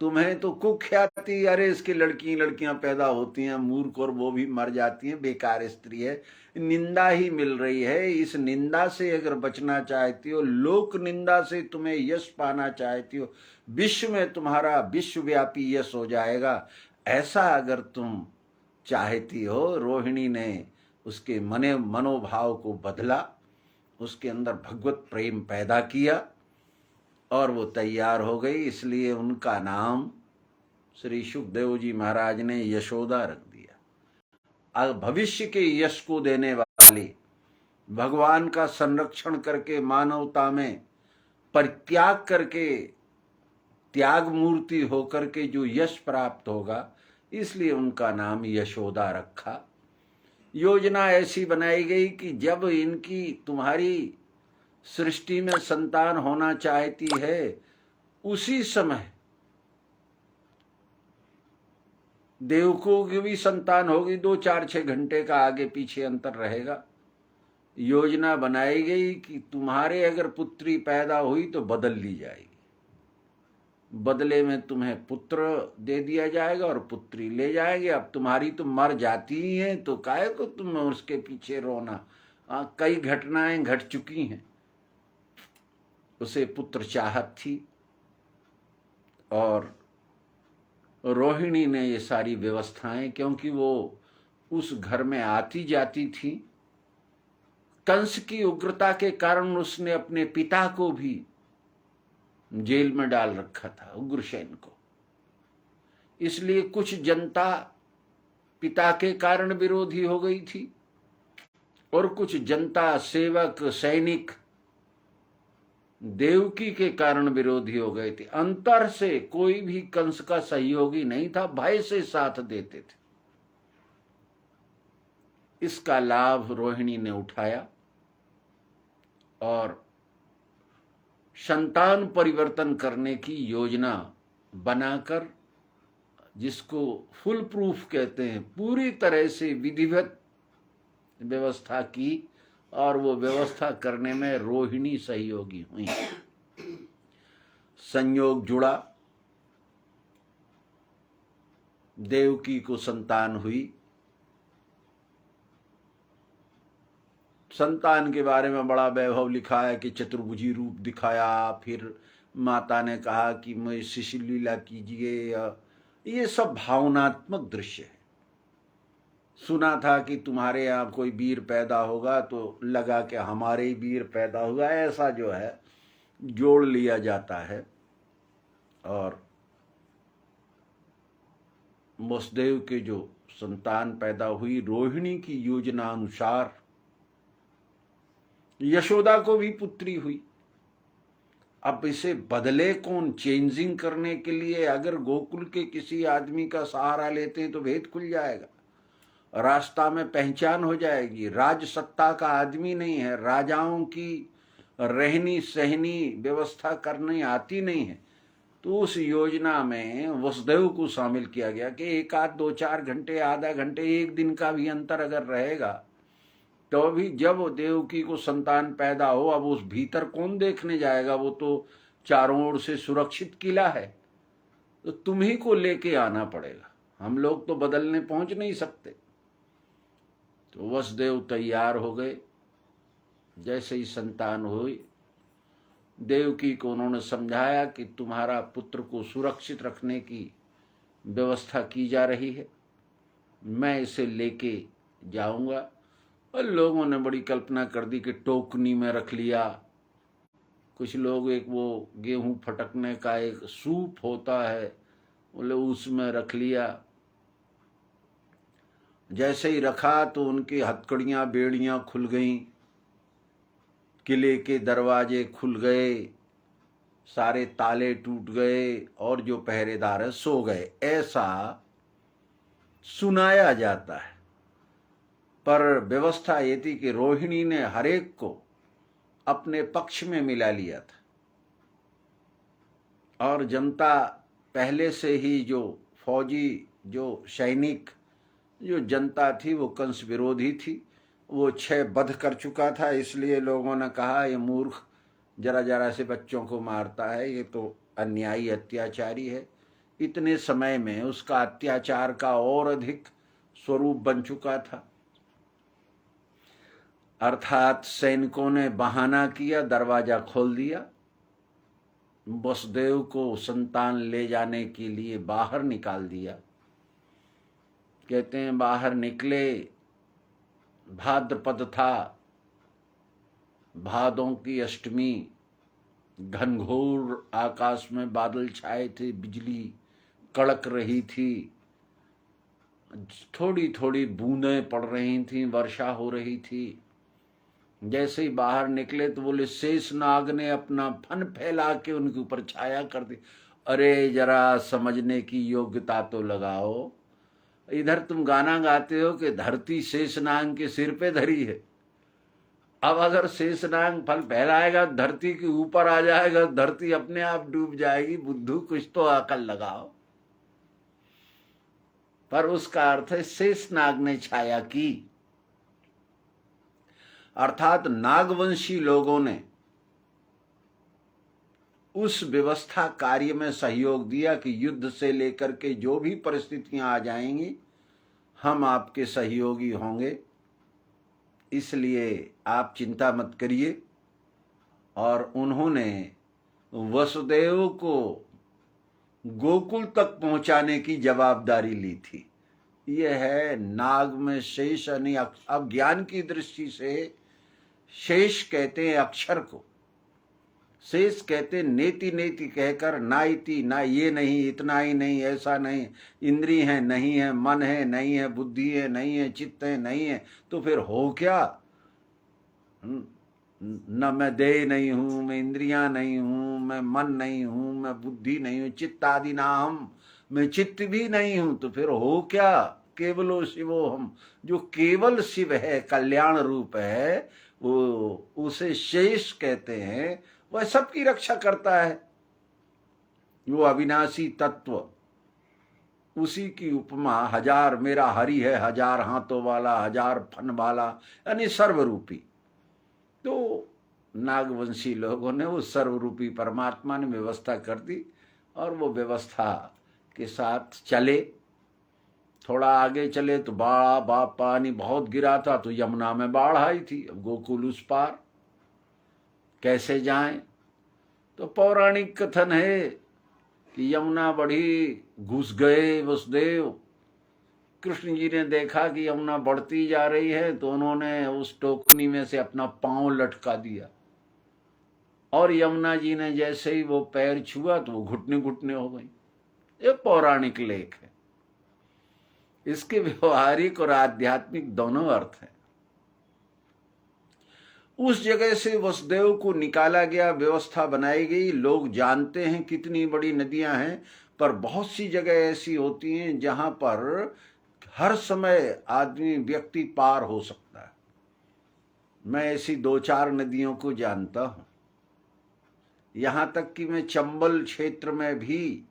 तुम्हें तो कुख्याति, अरे इसकी लड़कियां पैदा होती हैं मूर्ख और वो भी मर जाती हैं, बेकार स्त्री है, निंदा ही मिल रही है। इस निंदा से अगर बचना चाहती हो, लोक निंदा से तुम्हें यश पाना चाहती हो, विश्व में तुम्हारा विश्वव्यापी यश हो जाएगा, ऐसा अगर तुम चाहती हो। रोहिणी ने उसके मनोभाव को बदला, उसके अंदर भगवत प्रेम पैदा किया और वो तैयार हो गई। इसलिए उनका नाम श्री सुखदेव जी महाराज ने यशोदा रख दिया। अब भविष्य के यश को देने वाली, भगवान का संरक्षण करके मानवता में परित्याग करके, त्याग मूर्ति होकर के जो यश प्राप्त होगा, इसलिए उनका नाम यशोदा रखा। योजना ऐसी बनाई गई कि जब इनकी, तुम्हारी सृष्टि में संतान होना चाहती है, उसी समय देवकों की भी संतान होगी। 2-4-6 घंटे का आगे पीछे अंतर रहेगा। योजना बनाई गई कि तुम्हारे अगर पुत्री पैदा हुई तो बदल ली जाएगी, बदले में तुम्हें पुत्र दे दिया जाएगा और पुत्री ले जाएंगे। अब तुम्हारी तो मर जाती ही है, तो काहे को तुम उसके पीछे रोना। कई घटनाएं घट चुकी हैं। उसे पुत्र चाहत थी और रोहिणी ने ये सारी व्यवस्थाएं, क्योंकि वो उस घर में आती जाती थी, कंस की उग्रता के कारण उसने अपने पिता को भी जेल में डाल रखा था, उग्रसेन को। इसलिए कुछ जनता पिता के कारण विरोधी हो गई थी और कुछ जनता, सेवक, सैनिक देवकी के कारण विरोधी हो गए थे। अंतर से कोई भी कंस का सहयोगी नहीं था, भय से साथ देते थे। इसका लाभ रोहिणी ने उठाया और संतान परिवर्तन करने की योजना बनाकर, जिसको फुल प्रूफ कहते हैं, पूरी तरह से विधिवत व्यवस्था की। और वो व्यवस्था करने में रोहिणी सहयोगी हुई। संयोग जुड़ा, देवकी को संतान हुई। संतान के बारे में बड़ा वैभव लिखा है कि चतुर्भुजी रूप दिखाया, फिर माता ने कहा कि मैं शिशु लीला कीजिए। ये सब भावनात्मक दृश्य है। सुना था कि तुम्हारे यहाँ कोई वीर पैदा होगा, तो लगा कि हमारे ही वीर पैदा हुआ, ऐसा जो है जोड़ लिया जाता है। और वसुदेव के जो संतान पैदा हुई, रोहिणी की योजना अनुसार यशोदा को भी पुत्री हुई। अब इसे बदले कौन? चेंजिंग करने के लिए अगर गोकुल के किसी आदमी का सहारा लेते हैं तो भेद खुल जाएगा, रास्ता में पहचान हो जाएगी। राज सत्ता का आदमी नहीं है, राजाओं की रहनी सहनी व्यवस्था करनी आती नहीं है। तो उस योजना में वसुदेव को शामिल किया गया कि एक आध 2-4 घंटे, आधा घंटे, एक दिन का भी अंतर अगर रहेगा तो भी जब देवकी को संतान पैदा हो, अब उस भीतर कौन देखने जाएगा? वो तो चारों ओर से सुरक्षित किला है, तो तुम्ही को लेके आना पड़ेगा, हम लोग तो बदलने पहुंच नहीं सकते। तो वसुदेव तैयार हो गए। जैसे ही संतान हुई, देवकी को उन्होंने समझाया कि तुम्हारा पुत्र को सुरक्षित रखने की व्यवस्था की जा रही है, मैं इसे लेके जाऊंगा। और लोगों ने बड़ी कल्पना कर दी कि टोकनी में रख लिया। कुछ लोग एक वो गेहूं फटकने का एक सूप होता है, बोले उसमें रख लिया। जैसे ही रखा तो उनकी हथकड़ियां बेड़ियां खुल गईं, किले के दरवाजे खुल गए, सारे ताले टूट गए और जो पहरेदार है सो गए, ऐसा सुनाया जाता है। पर व्यवस्था ये थी कि रोहिणी ने हरेक को अपने पक्ष में मिला लिया था, और जनता पहले से ही जो फौजी, जो सैनिक, जो जनता थी वो कंस विरोधी थी। वो 6 वध कर चुका था, इसलिए लोगों ने कहा ये मूर्ख जरा जरा से बच्चों को मारता है, ये तो अन्यायी अत्याचारी है। इतने समय में उसका अत्याचार का और अधिक स्वरूप बन चुका था। अर्थात सैनिकों ने बहाना किया, दरवाजा खोल दिया, वसुदेव को संतान ले जाने के लिए बाहर निकाल दिया। कहते हैं बाहर निकले, भाद्रपद था, भादों की अष्टमी, घनघोर आकाश में बादल छाए थे, बिजली कड़क रही थी, थोड़ी थोड़ी बूंदें पड़ रही थी, वर्षा हो रही थी। जैसे ही बाहर निकले तो बोले शेषनाग ने अपना फन फैला के उनके ऊपर छाया कर दी। अरे जरा समझने की योग्यता तो लगाओ, इधर तुम गाना गाते हो कि धरती शेषनाग के सिर पे धरी है। अब अगर शेषनाग फल फैलाएगा, धरती के ऊपर आ जाएगा, धरती अपने आप डूब जाएगी। बुद्धू कुछ तो अकल लगाओ। पर उसका अर्थ है शेषनाग ने छाया की, अर्थात नागवंशी लोगों ने उस व्यवस्था कार्य में सहयोग दिया कि युद्ध से लेकर के जो भी परिस्थितियां आ जाएंगी हम आपके सहयोगी होंगे, इसलिए आप चिंता मत करिए। और उन्होंने वसुदेव को गोकुल तक पहुंचाने की जवाबदारी ली थी। यह है नाग में शेष, यानी अब ज्ञान की दृष्टि से शेष कहते हैं अक्षर को, शेष कहते नेति नेति कहकर, ना इति, ना ये नहीं, इतना ही नहीं, ऐसा नहीं, इंद्री है नहीं है, मन है नहीं है, बुद्धि है नहीं है, चित्त है नहीं है, तो फिर हो क्या? न मैं देह नहीं हूं, मैं इंद्रियां नहीं हूं, मैं मन नहीं हूं, मैं बुद्धि नहीं हूं, चित्त आदि नाम, मैं चित्त भी नहीं हूं, तो फिर हो क्या? केवलो शिवो हम, जो केवल शिव है, कल्याण रूप है, वो उसे शेष कहते हैं। वह सबकी रक्षा करता है, वो अविनाशी तत्व, उसी की उपमा हजार, मेरा हरि है हजार हाथों वाला, हजार फन वाला, यानी सर्वरूपी। तो नागवंशी लोगों ने उस सर्वरूपी परमात्मा ने व्यवस्था कर दी, और वो व्यवस्था के साथ चले। थोड़ा आगे चले तो पानी बहुत गिरा था, तो यमुना में बाढ़ आई थी। अब गोकुल उस पार कैसे जाएं? तो पौराणिक कथन है कि यमुना बढ़ी, घुस गए वसुदेव। कृष्ण जी ने देखा कि यमुना बढ़ती जा रही है, तो उन्होंने उस टोकनी में से अपना पांव लटका दिया, और यमुना जी ने जैसे ही वो पैर छुआ तो वो घुटने घुटने हो गई। ये पौराणिक लेख है। इसके व्यवहारिक और आध्यात्मिक दोनों अर्थ हैं। उस जगह से वसुदेव को निकाला गया, व्यवस्था बनाई गई। लोग जानते हैं कितनी बड़ी नदियां हैं, पर बहुत सी जगह ऐसी होती हैं जहां पर हर समय आदमी व्यक्ति पार हो सकता है। मैं ऐसी 2-4 नदियों को जानता हूं। यहां तक कि मैं चंबल क्षेत्र में भी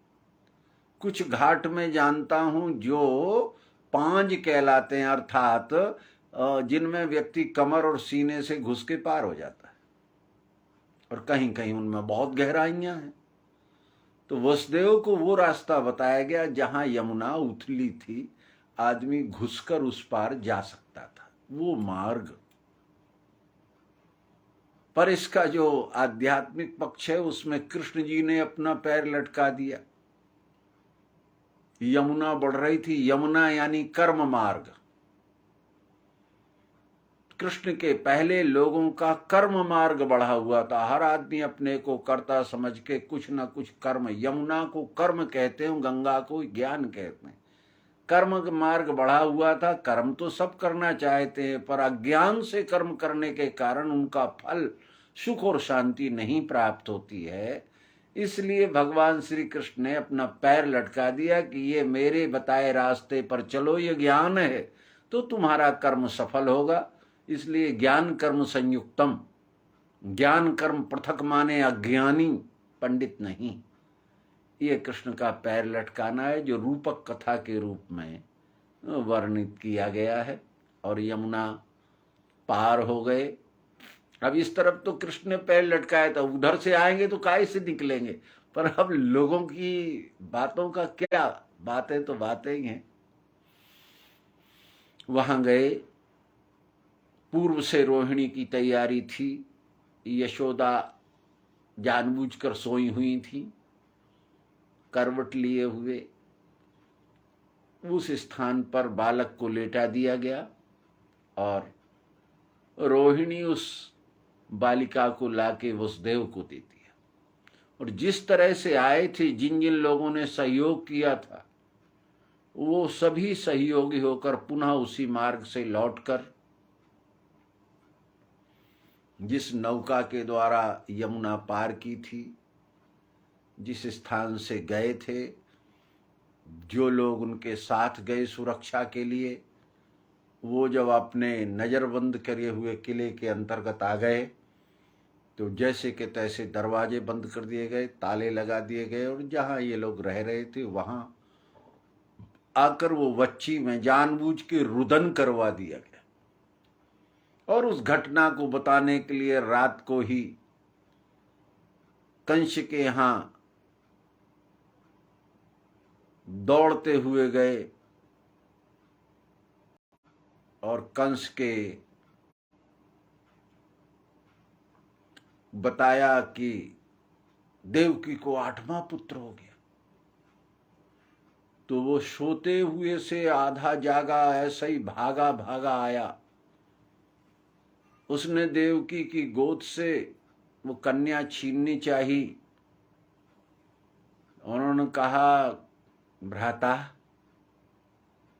कुछ घाट में जानता हूं जो पांज कहलाते हैं, अर्थात जिनमें व्यक्ति कमर और सीने से घुस के पार हो जाता है, और कहीं कहीं उनमें बहुत गहराइयां हैं। तो वसुदेव को वो रास्ता बताया गया जहां यमुना उथली थी, आदमी घुसकर उस पार जा सकता था, वो मार्ग। पर इसका जो आध्यात्मिक पक्ष है उसमें कृष्ण जी ने अपना पैर लटका दिया। यमुना बढ़ रही थी, यमुना यानी कर्म मार्ग। कृष्ण के पहले लोगों का कर्म मार्ग बढ़ा हुआ था। हर आदमी अपने को कर्ता समझ के कुछ ना कुछ कर्म, यमुना को कर्म कहते हैं, गंगा को ज्ञान कहते हैं। कर्म मार्ग बढ़ा हुआ था। कर्म तो सब करना चाहते हैं, पर अज्ञान से कर्म करने के कारण उनका फल सुख और शांति नहीं प्राप्त होती है। इसलिए भगवान श्री कृष्ण ने अपना पैर लटका दिया कि ये मेरे बताए रास्ते पर चलो, ये ज्ञान है तो तुम्हारा कर्म सफल होगा। इसलिए ज्ञान कर्म संयुक्तम, ज्ञान कर्म पृथक माने अज्ञानी पंडित नहीं। ये कृष्ण का पैर लटकाना है जो रूपक कथा के रूप में वर्णित किया गया है। और यमुना पार हो गए। अब इस तरफ तो कृष्ण ने पैर लटकाया था, उधर से आएंगे तो काहे से निकलेंगे। पर अब लोगों की बातों का क्या, बातें तो बातें ही हैं। वहां गए, पूर्व से रोहिणी की तैयारी थी। यशोदा जानबूझकर सोई हुई थी, करवट लिए हुए। उस स्थान पर बालक को लेटा दिया गया और रोहिणी उस बालिका को लाके वसुदेव को दे दिया। और जिस तरह से आए थे, जिन जिन लोगों ने सहयोग किया था, वो सभी सहयोगी होकर पुनः उसी मार्ग से लौटकर जिस नौका के द्वारा यमुना पार की थी, जिस स्थान से गए थे, जो लोग उनके साथ गए सुरक्षा के लिए, वो जब अपने नजरबंद करे हुए किले के अंतर्गत आ गए तो जैसे के तैसे दरवाजे बंद कर दिए गए, ताले लगा दिए गए, और जहां ये लोग रह रहे थे वहां आकर वो बच्ची में जानबूझ के रुदन करवा दिया गया। और उस घटना को बताने के लिए रात को ही कंस के यहां दौड़ते हुए गए और कंस के बताया कि देवकी को 8वां पुत्र हो गया। तो वो सोते हुए से आधा जागा ऐसा ही भागा भागा आया। उसने देवकी की गोद से वो कन्या छीननी चाहिए। उन्होंने कहा, भ्राता,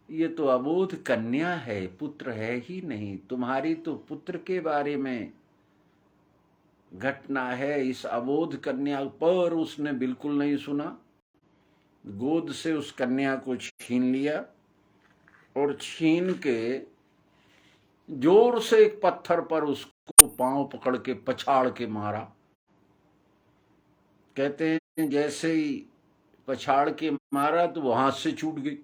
ये तो अबोध कन्या है, पुत्र है ही नहीं। तुम्हारी तो पुत्र के बारे में घटना है, इस अबोध कन्या पर उसने बिल्कुल नहीं सुना। गोद से उस कन्या को छीन लिया और छीन के जोर से एक पत्थर पर उसको पांव पकड़ के पछाड़ के मारा। कहते हैं जैसे ही पछाड़ के मारा तो वो हाथ से छूट गई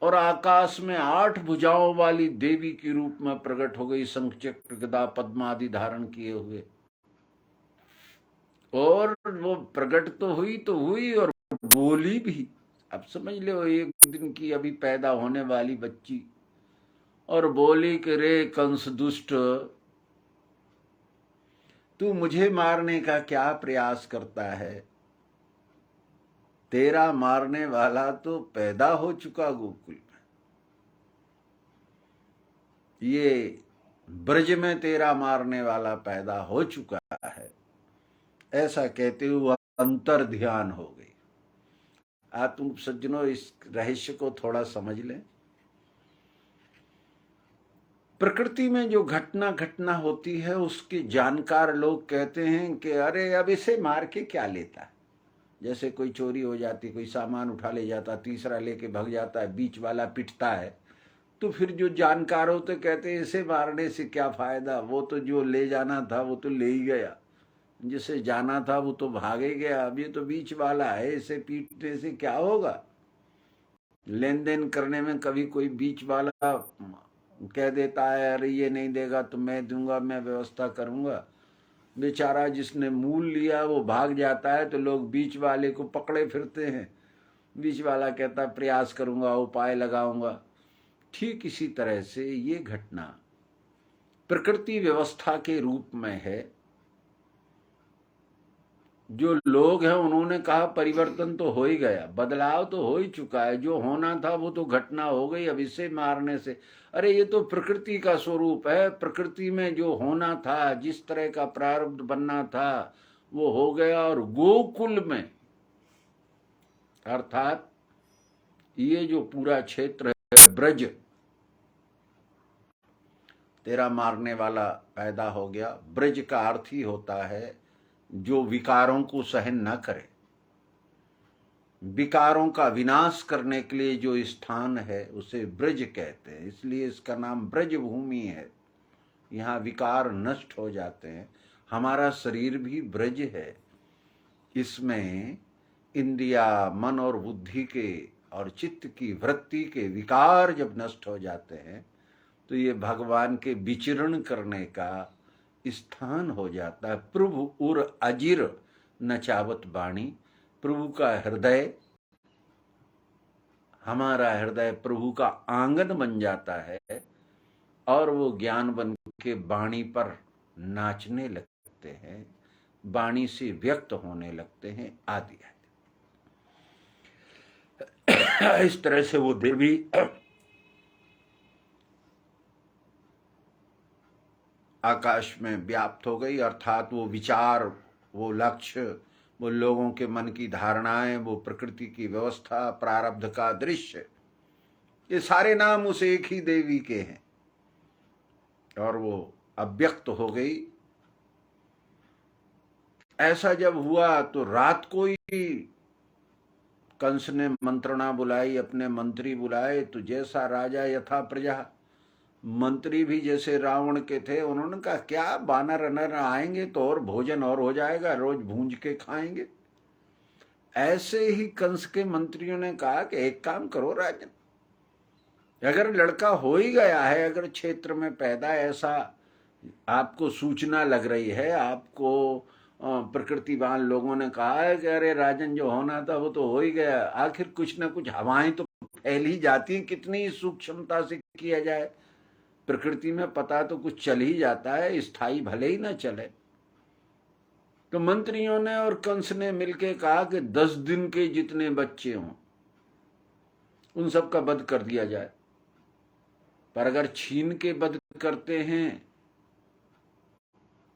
और आकाश में 8 भुजाओं वाली देवी के रूप में प्रकट हो गई, शंख चक्र गदा पद्म आदि धारण किए हुए। और वो प्रकट तो हुई और बोली भी। अब समझ लो, एक दिन की अभी पैदा होने वाली बच्ची, और बोली कि रे कंस दुष्ट, तू मुझे मारने का क्या प्रयास करता है? तेरा मारने वाला तो पैदा हो चुका गोकुल में, ये ब्रज में तेरा मारने वाला पैदा हो चुका है। ऐसा कहते हुए अंतर ध्यान हो गई। आप तुम सज्जनों इस रहस्य को थोड़ा समझ लें। प्रकृति में जो घटना होती है उसके जानकार लोग कहते हैं कि अरे अब इसे मार के क्या लेता। जैसे कोई चोरी हो जाती, कोई सामान उठा ले जाता, तीसरा लेके भाग जाता है, बीच वाला पिटता है, तो फिर जो जानकार होते कहते हैं इसे मारने से क्या फायदा, वो तो जो ले जाना था वो तो ले ही गया, जिसे जाना था वो तो भाग ही गया, अब ये तो बीच वाला है, इसे पीटने से क्या होगा। लेन देन करने में कभी कोई बीच वाला कह देता है अरे ये नहीं देगा तो मैं दूंगा, मैं व्यवस्था करूंगा, बेचारा जिसने मूल लिया वो भाग जाता है तो लोग बीच वाले को पकड़े फिरते हैं। बीच वाला कहता है प्रयास करूंगा, उपाय लगाऊंगा। ठीक इसी तरह से ये घटना प्रकृति व्यवस्था के रूप में है। जो लोग हैं उन्होंने कहा परिवर्तन तो हो ही गया, बदलाव तो हो ही चुका है, जो होना था वो तो घटना हो गई, अब इसे मारने से, अरे ये तो प्रकृति का स्वरूप है, प्रकृति में जो होना था, जिस तरह का प्रारब्ध बनना था वो हो गया। और गोकुल में अर्थात ये जो पूरा क्षेत्र है ब्रज, तेरा मारने वाला पैदा हो गया। ब्रज का अर्थ ही होता है जो विकारों को सहन न करे, विकारों का विनाश करने के लिए जो स्थान है उसे ब्रज कहते हैं, इसलिए इसका नाम ब्रज भूमि है। यहाँ विकार नष्ट हो जाते हैं। हमारा शरीर भी ब्रज है, इसमें इंद्रिया, मन और बुद्धि के और चित्त की वृत्ति के विकार जब नष्ट हो जाते हैं तो ये भगवान के विचरण करने का स्थान हो जाता है। प्रभु उर अजिर नचावत बाणी, प्रभु का हृदय, हमारा हृदय प्रभु का आंगन बन जाता है और वो ज्ञान बन के वाणी पर नाचने लगते हैं, वाणी से व्यक्त होने लगते हैं, आदि आदि। इस तरह से वो देवी आकाश में व्याप्त हो गई, अर्थात वो विचार, वो लक्ष्य, वो लोगों के मन की धारणाएं, वो प्रकृति की व्यवस्था, प्रारब्ध का दृश्य, ये सारे नाम उस एक ही देवी के हैं और वो अव्यक्त हो गई। ऐसा जब हुआ तो रात को ही कंस ने मंत्रणा बुलाई, अपने मंत्री बुलाए, तो जैसा राजा यथा प्रजा, मंत्री भी जैसे रावण के थे, उन्होंने कहा क्या बानर अनर आएंगे तो और भोजन और हो जाएगा, रोज भूंज के खाएंगे। ऐसे ही कंस के मंत्रियों ने कहा कि एक काम करो राजन, अगर लड़का हो ही गया है, अगर क्षेत्र में पैदा ऐसा आपको सूचना लग रही है, आपको प्रकृतिवान लोगों ने कहा है कि अरे राजन जो होना था वो तो हो ही गया, आखिर कुछ ना कुछ हवाएं तो फैल ही जाती हैं, कितनी सूक्ष्मता से किया जाए, प्रकृति में पता तो कुछ चल ही जाता है, स्थायी भले ही ना चले। तो मंत्रियों ने और कंस ने मिलकर कहा कि 10 दिन के जितने बच्चे हों उन सब का वध कर दिया जाए, पर अगर छीन के वध करते हैं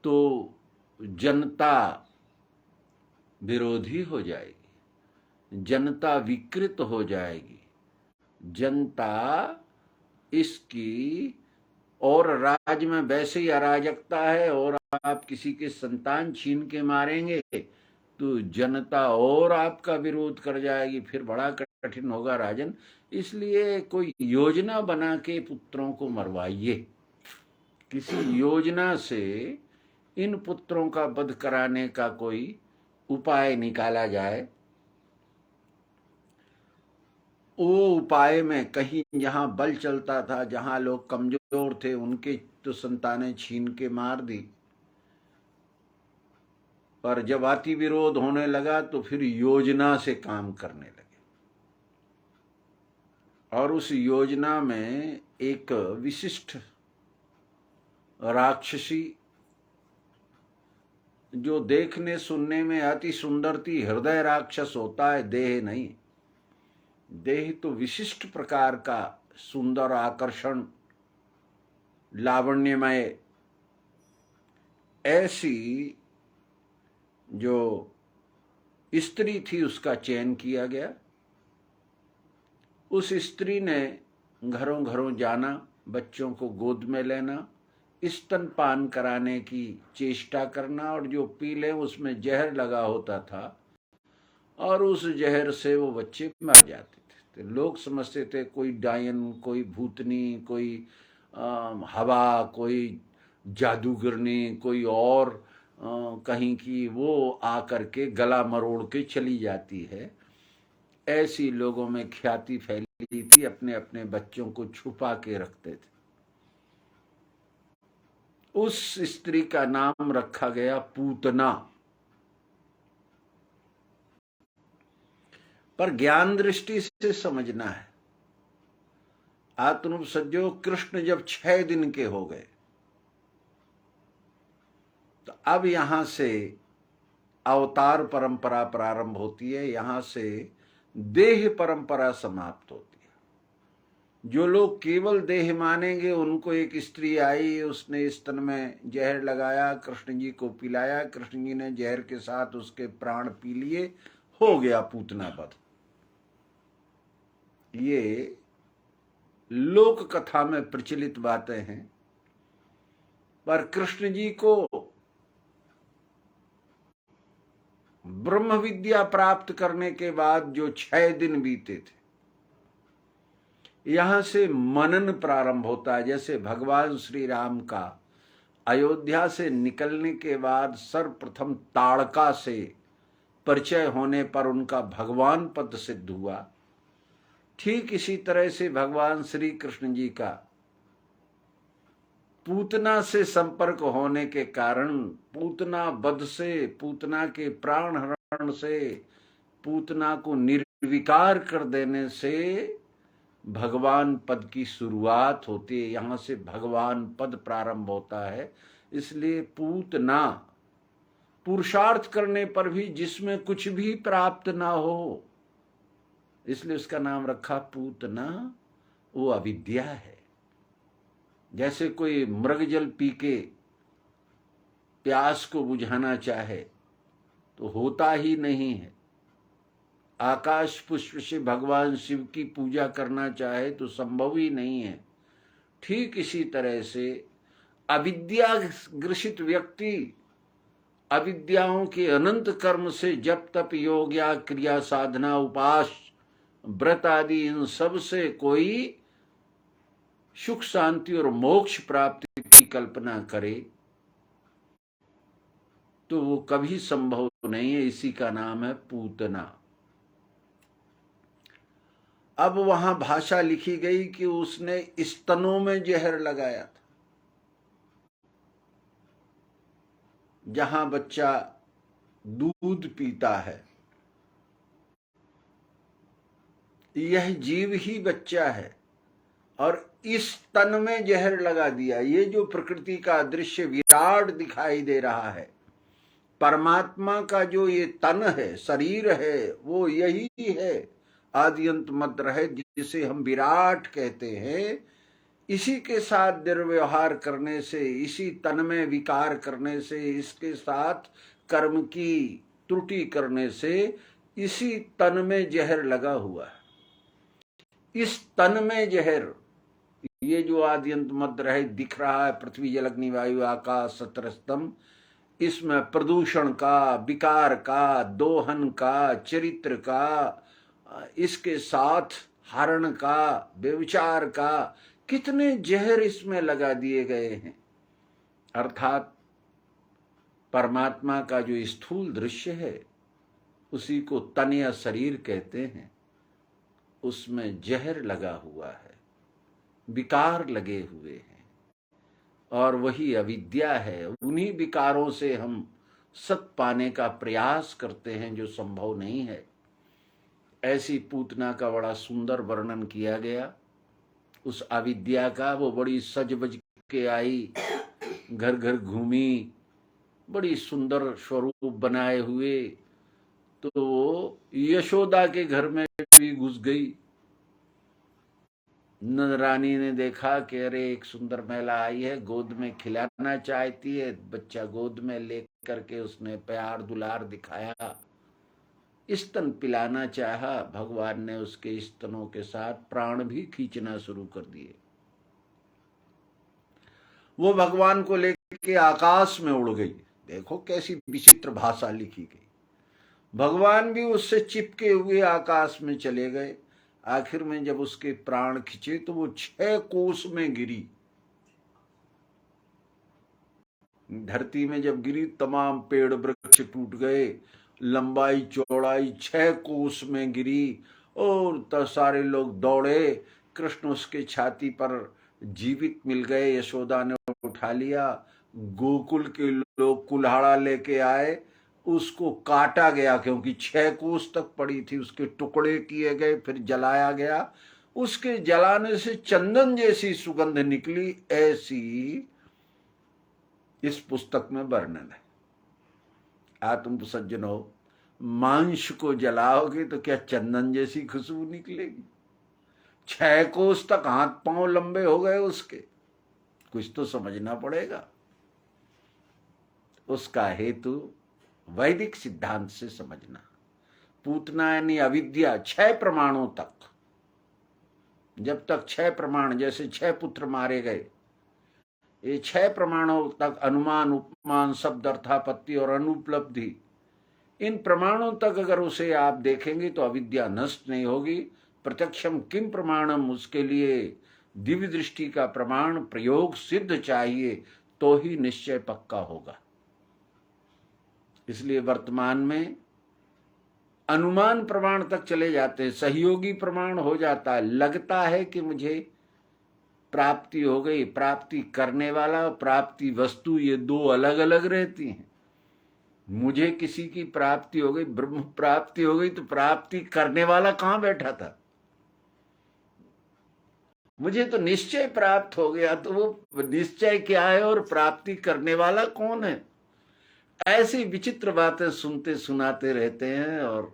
तो जनता विरोधी हो जाएगी, जनता विकृत हो जाएगी, जनता इसकी, और राज्य में वैसे ही अराजकता है और आप किसी के संतान छीन के मारेंगे तो जनता और आपका विरोध कर जाएगी, फिर बड़ा कठिन होगा राजन। इसलिए कोई योजना बना के पुत्रों को मरवाइए, किसी योजना से इन पुत्रों का वध कराने का कोई उपाय निकाला जाए। वो उपाय में कहीं जहां बल चलता था, जहां लोग कमजोर थे, उनके तो संतानें छीन के मार दी, पर जब अति विरोध होने लगा तो फिर योजना से काम करने लगे। और उस योजना में एक विशिष्ट राक्षसी, जो देखने सुनने में अति सुंदर थी, हृदय राक्षस होता है, देह नहीं। देह तो विशिष्ट प्रकार का सुंदर, आकर्षण, लावण्यमय, ऐसी जो स्त्री थी उसका चयन किया गया उस स्त्री ने घरों घरों जाना, बच्चों को गोद में लेना, स्तनपान कराने की चेष्टा करना, और जो पी ले उसमें जहर लगा होता था और उस जहर से वो बच्चे मर जाते थे। तो लोग समझते थे कोई डायन, कोई भूतनी, कोई हवा, कोई जादूगरनी, कोई और कहीं की, वो आकर के गला मरोड़ के चली जाती है। ऐसी लोगों में ख्याति फैली थी, अपने अपने बच्चों को छुपा के रखते थे। उस स्त्री का नाम रखा गया पूतना। पर ज्ञान दृष्टि से समझना है। आत्म सज्जो, कृष्ण जब 6 दिन के हो गए तो अब यहां से अवतार परंपरा प्रारंभ होती है, यहां से देह परंपरा समाप्त होती है। जो लोग केवल देह मानेंगे, उनको एक स्त्री आई, उसने स्तन में जहर लगाया, कृष्ण जी को पिलाया, कृष्ण जी ने जहर के साथ उसके प्राण पी लिए, हो गया पूतना वध। ये लोक कथा में प्रचलित बातें हैं। पर कृष्ण जी को ब्रह्म विद्या प्राप्त करने के बाद जो 6 दिन बीते थे, यहां से मनन प्रारंभ होता है। जैसे भगवान श्री राम का अयोध्या से निकलने के बाद सर्वप्रथम ताड़का से परिचय होने पर उनका भगवान पद सिद्ध हुआ, ठीक इसी तरह से भगवान श्री कृष्ण जी का पूतना से संपर्क होने के कारण, पूतना वध से, पूतना के प्राण हरण से, पूतना को निर्विकार कर देने से भगवान पद की शुरुआत होती है। यहां से भगवान पद प्रारंभ होता है। इसलिए पूतना, पुरुषार्थ करने पर भी जिसमें कुछ भी प्राप्त ना हो, इसलिए उसका नाम रखा पूतना। वो अविद्या है। जैसे कोई मृग जल पी के प्यास को बुझाना चाहे तो होता ही नहीं है। आकाश पुष्प से भगवान शिव की पूजा करना चाहे तो संभव ही नहीं है। ठीक इसी तरह से अविद्या ग्रसित व्यक्ति अविद्याओं के अनंत कर्म से जप तप योग या क्रिया साधना उपास व्रत आदि इन सब से कोई सुख शांति और मोक्ष प्राप्ति की कल्पना करे तो वो कभी संभव नहीं है। इसी का नाम है पूतना। अब वहां भाषा लिखी गई कि उसने स्तनों में जहर लगाया था। जहां बच्चा दूध पीता है, यह जीव ही बच्चा है, और इस तन में जहर लगा दिया। ये जो प्रकृति का दृश्य विराट दिखाई दे रहा है, परमात्मा का जो ये तन है, शरीर है, वो यही है, आदि अंत मध्य है, जिसे हम विराट कहते हैं। इसी के साथ दुर्व्यवहार करने से, इसी तन में विकार करने से, इसके साथ कर्म की त्रुटि करने से इसी तन में जहर लगा हुआ है। इस तन में जहर, ये जो आदि अंत मध्य है दिख रहा है, पृथ्वी जल अग्नि वायु आकाश सत्र स्तंभ, इसमें प्रदूषण का, विकार का, दोहन का, चरित्र का, इसके साथ हरण का, व्यभिचार का, कितने जहर इसमें लगा दिए गए हैं। अर्थात परमात्मा का जो स्थूल दृश्य है, उसी को तन या शरीर कहते हैं, उसमें जहर लगा हुआ है, विकार लगे हुए हैं, और वही अविद्या है। उन्हीं विकारों से हम सत पाने का प्रयास करते हैं, जो संभव नहीं है। ऐसी पूतना का बड़ा सुंदर वर्णन किया गया। उस अविद्या का, वो बड़ी सज बज के आई, घर घर घूमी, बड़ी सुंदर स्वरूप बनाए हुए, तो यशोदा के घर में भी घुस गई। रानी ने देखा कि अरे एक सुंदर महिला आई है, गोद में खिलाना चाहती है, बच्चा गोद में लेकर के उसने प्यार दुलार दिखाया। स्तन पिलाना चाहा, भगवान ने उसके स्तनों के साथ प्राण भी खींचना शुरू कर दिए। वो भगवान को लेके आकाश में उड़ गई। देखो कैसी विचित्र भाषा लिखी गई। भगवान भी उससे चिपके हुए आकाश में चले गए। आखिर में जब उसके प्राण खिंचे तो वो 6 कोस में गिरी। धरती में जब गिरी तमाम पेड़ वृक्ष टूट गए, लंबाई चौड़ाई 6 कोस में गिरी और सारे लोग दौड़े। कृष्ण उसके छाती पर जीवित मिल गए। यशोदा ने उठा लिया। गोकुल के लोग कुल्हाड़ा लेके आए, उसको काटा गया क्योंकि 6 कोस तक पड़ी थी। उसके टुकड़े किए गए, फिर जलाया गया। उसके जलाने से चंदन जैसी सुगंध निकली, ऐसी इस पुस्तक में वर्णन है। तुम सज्जनों, मांस को जलाओगे तो क्या चंदन जैसी खुशबू निकलेगी? 6 कोस तक हाथ पांव लंबे हो गए उसके। कुछ तो समझना पड़ेगा। उसका हेतु वैदिक सिद्धांत से समझना। पूतना यानी अविद्या 6 प्रमाणों तक, जब तक 6 प्रमाण, जैसे 6 पुत्र मारे गए, ये 6 प्रमाणों तक, अनुमान, उपमान, शब्द, अर्थापत्ति और अनुपलब्धि, इन प्रमाणों तक अगर उसे आप देखेंगे तो अविद्या नष्ट नहीं होगी। प्रत्यक्षम किम प्रमाणम, उसके लिए दिव्य दृष्टि का प्रमाण प्रयोग सिद्ध चाहिए तो ही निश्चय पक्का होगा। इसलिए वर्तमान में अनुमान प्रमाण तक चले जाते हैं, सहयोगी प्रमाण हो जाता है। लगता है कि मुझे प्राप्ति हो गई। प्राप्ति करने वाला और प्राप्ति वस्तु, ये 2 अलग अलग रहती हैं। मुझे किसी की प्राप्ति हो गई, ब्रह्म प्राप्ति हो गई, तो प्राप्ति करने वाला कहां बैठा था? मुझे तो निश्चय प्राप्त हो गया, तो वो निश्चय क्या है और प्राप्ति करने वाला कौन है? ऐसी विचित्र बातें सुनते सुनाते रहते हैं और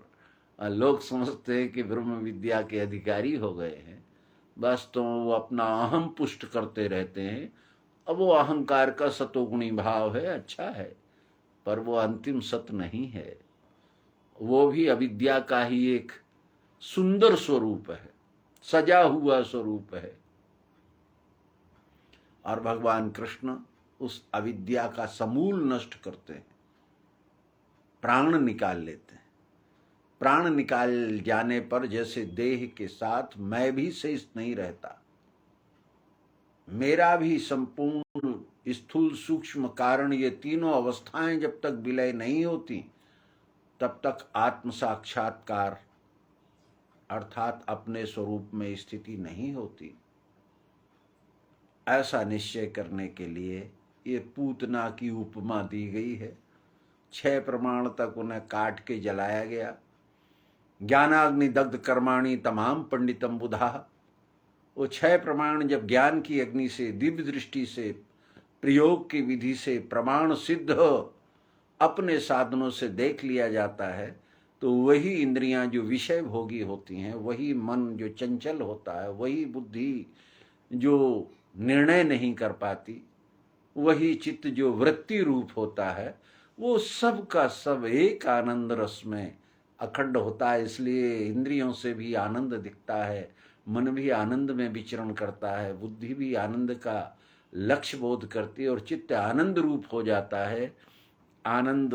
लोग समझते हैं कि ब्रह्म विद्या के अधिकारी हो गए हैं। बस तो वो अपना अहम पुष्ट करते रहते हैं। अब वो अहंकार का सतोगुणी भाव है, अच्छा है, पर वो अंतिम सत्य नहीं है। वो भी अविद्या का ही एक सुंदर स्वरूप है, सजा हुआ स्वरूप है। और भगवान कृष्ण उस अविद्या का समूल नष्ट करते हैं, प्राण निकाल लेते हैं। प्राण निकाल जाने पर जैसे देह के साथ मैं भी शेष नहीं रहता, मेरा भी संपूर्ण स्थूल सूक्ष्म कारण, ये तीनों अवस्थाएं जब तक विलय नहीं होती तब तक आत्म साक्षात्कार अर्थात अपने स्वरूप में स्थिति नहीं होती। ऐसा निश्चय करने के लिए ये पूतना की उपमा दी गई है। 6 प्रमाण तक उन्हें काट के जलाया गया। ज्ञानाग्नि दग्ध कर्माणि तमाम पंडितम बुधा। वो 6 प्रमाण जब ज्ञान की अग्नि से, दिव्य दृष्टि से, प्रयोग की विधि से प्रमाण सिद्ध अपने साधनों से देख लिया जाता है, तो वही इंद्रियां जो विषय भोगी होती हैं, वही मन जो चंचल होता है, वही बुद्धि जो निर्णय नहीं कर पाती, वही चित्त जो वृत्ति रूप होता है, वो सब का सब एक आनंद रस में अखंड होता है। इसलिए इंद्रियों से भी आनंद दिखता है, मन भी आनंद में विचरण करता है, बुद्धि भी आनंद का लक्ष्य बोध करती है और चित्त आनंद रूप हो जाता है। आनंद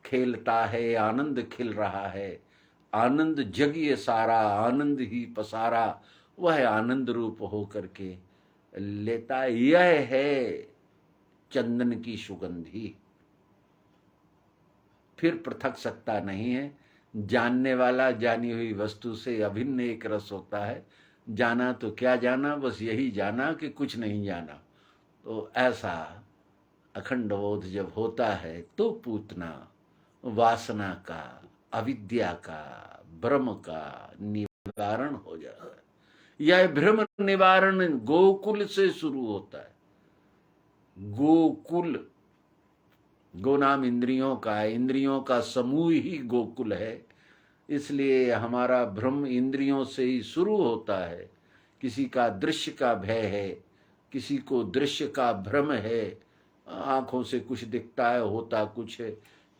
खेलता है, आनंद खिल रहा है, आनंद जगिए सारा, आनंद ही पसारा, वह आनंद रूप हो करके लेता। यह है चंदन की सुगंधी। फिर पृथक सत्ता नहीं है। जानने वाला जानी हुई वस्तु से अभिन्न एक रस होता है। जाना तो क्या जाना, बस यही जाना कि कुछ नहीं जाना। तो ऐसा अखंड बोध जब होता है तो पूतना वासना का, अविद्या का, भ्रम का निवारण हो जाता है। यह भ्रम निवारण गोकुल से शुरू होता है। गोकुल, गो नाम इंद्रियों का है, इंद्रियों का समूह ही गोकुल है। इसलिए हमारा भ्रम इंद्रियों से ही शुरू होता है। किसी का दृश्य का भय है, किसी को दृश्य का भ्रम है, आंखों से कुछ दिखता है, होता कुछ है।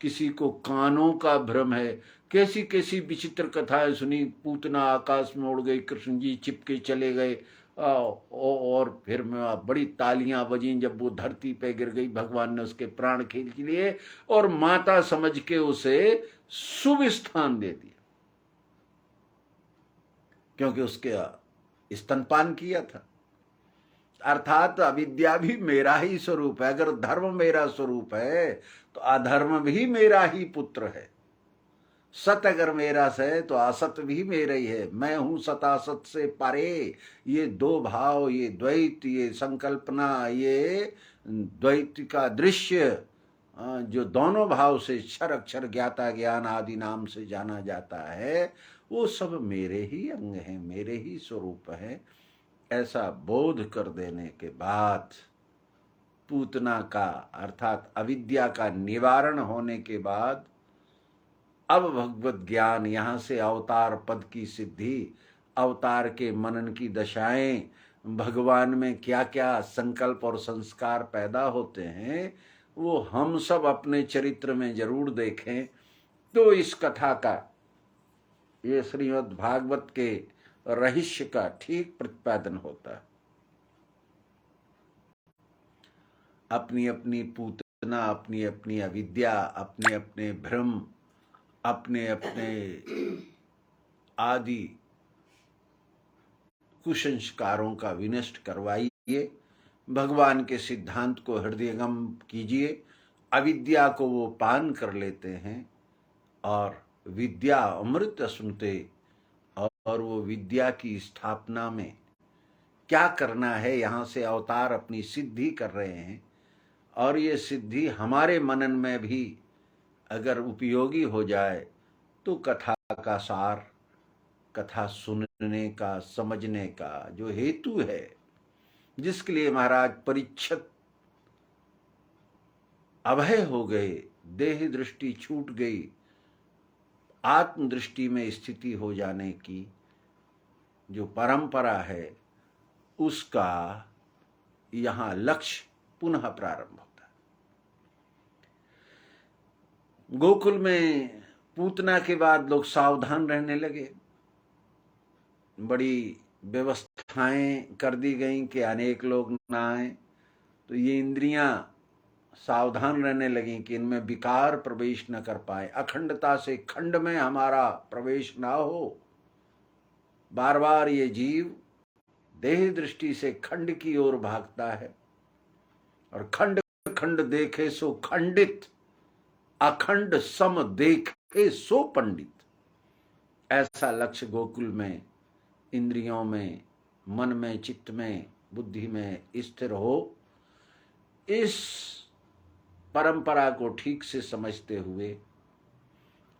किसी को कानों का भ्रम है। कैसी कैसी विचित्र कथाएं सुनी, पूतना आकाश में उड़ गई, कृष्ण जी चिपके चले गए, और फिर बड़ी तालियां बजी जब वो धरती पे गिर गई, भगवान ने उसके प्राण खींच लिए और माता समझ के उसे शुभ स्थान दे दिया, क्योंकि उसके स्तनपान किया था। अर्थात अविद्या भी मेरा ही स्वरूप है। अगर धर्म मेरा स्वरूप है तो अधर्म भी मेरा ही पुत्र है। सत अगर मेरा है तो असत भी मेरा ही है। मैं हूं सतासत से परे। ये दो भाव, ये द्वैत, ये संकल्पना, ये द्वैत का दृश्य, जो दोनों भाव से क्षर अक्षर ज्ञाता ज्ञान आदि नाम से जाना जाता है, वो सब मेरे ही अंग हैं, मेरे ही स्वरूप है। ऐसा बोध कर देने के बाद पूतना का अर्थात अविद्या का निवारण होने के बाद अब भगवत ज्ञान, यहां से अवतार पद की सिद्धि, अवतार के मनन की दशाएं, भगवान में क्या क्या संकल्प और संस्कार पैदा होते हैं, वो हम सब अपने चरित्र में जरूर देखें तो इस कथा का, ये श्रीमद् भागवत के रहस्य का ठीक प्रतिपादन होता है। अपनी अपनी पूतना, अपनी अपनी अविद्या, अपने अपने भ्रम, अपने अपने आदि कुसंस्कारों का विनष्ट करवाइए, भगवान के सिद्धांत को हृदयंगम कीजिए। अविद्या को वो पान कर लेते हैं और विद्या अमृत सुनते, और वो विद्या की स्थापना में क्या करना है, यहाँ से अवतार अपनी सिद्धि कर रहे हैं, और ये सिद्धि हमारे मनन में भी अगर उपयोगी हो जाए तो कथा का सार, कथा सुनने का, समझने का जो हेतु है, जिसके लिए महाराज परीक्षित अभय हो गए, देह दृष्टि छूट गई, आत्म दृष्टि में स्थिति हो जाने की जो परंपरा है, उसका यहां लक्ष्य पुनः प्रारंभ होता है। गोकुल में पूतना के बाद लोग सावधान रहने लगे। बड़ी व्यवस्थाएं कर दी गई कि अनेक लोग ना आए, तो ये इंद्रियां सावधान रहने लगी कि इनमें विकार प्रवेश न कर पाए, अखंडता से खंड में हमारा प्रवेश ना हो। बार बार ये जीव देह दृष्टि से खंड की ओर भागता है, और खंड खंड देखे सो खंडित, अखंड सम देखे सो पंडित। ऐसा लक्ष्य गोकुल में, इंद्रियों में, मन में, चित्त में, बुद्धि में स्थिर हो। इस परंपरा को ठीक से समझते हुए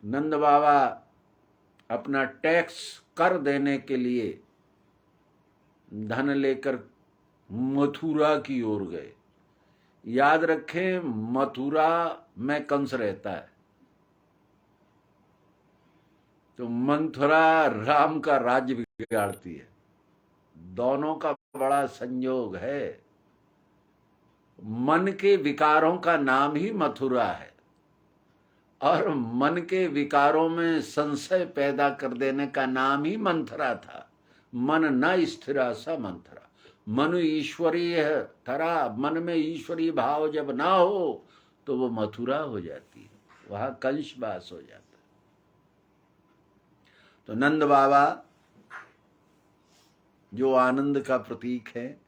नंद बाबा अपना टैक्स कर देने के लिए धन लेकर मथुरा की ओर गए। याद रखें, मथुरा में कंस रहता है, तो मथुरा राम का राज्य बिगाड़ती है। दोनों का बड़ा संयोग है। मन के विकारों का नाम ही मथुरा है, और मन के विकारों में संशय पैदा कर देने का नाम ही मंथरा था। मन न स्थिरा स मंथरा। मन ईश्वरीय थरा, मन में ईश्वरीय भाव जब ना हो तो वो मथुरा हो जाती है, वहां कंस वास हो जाता है। तो नंद बाबा जो आनंद का प्रतीक है,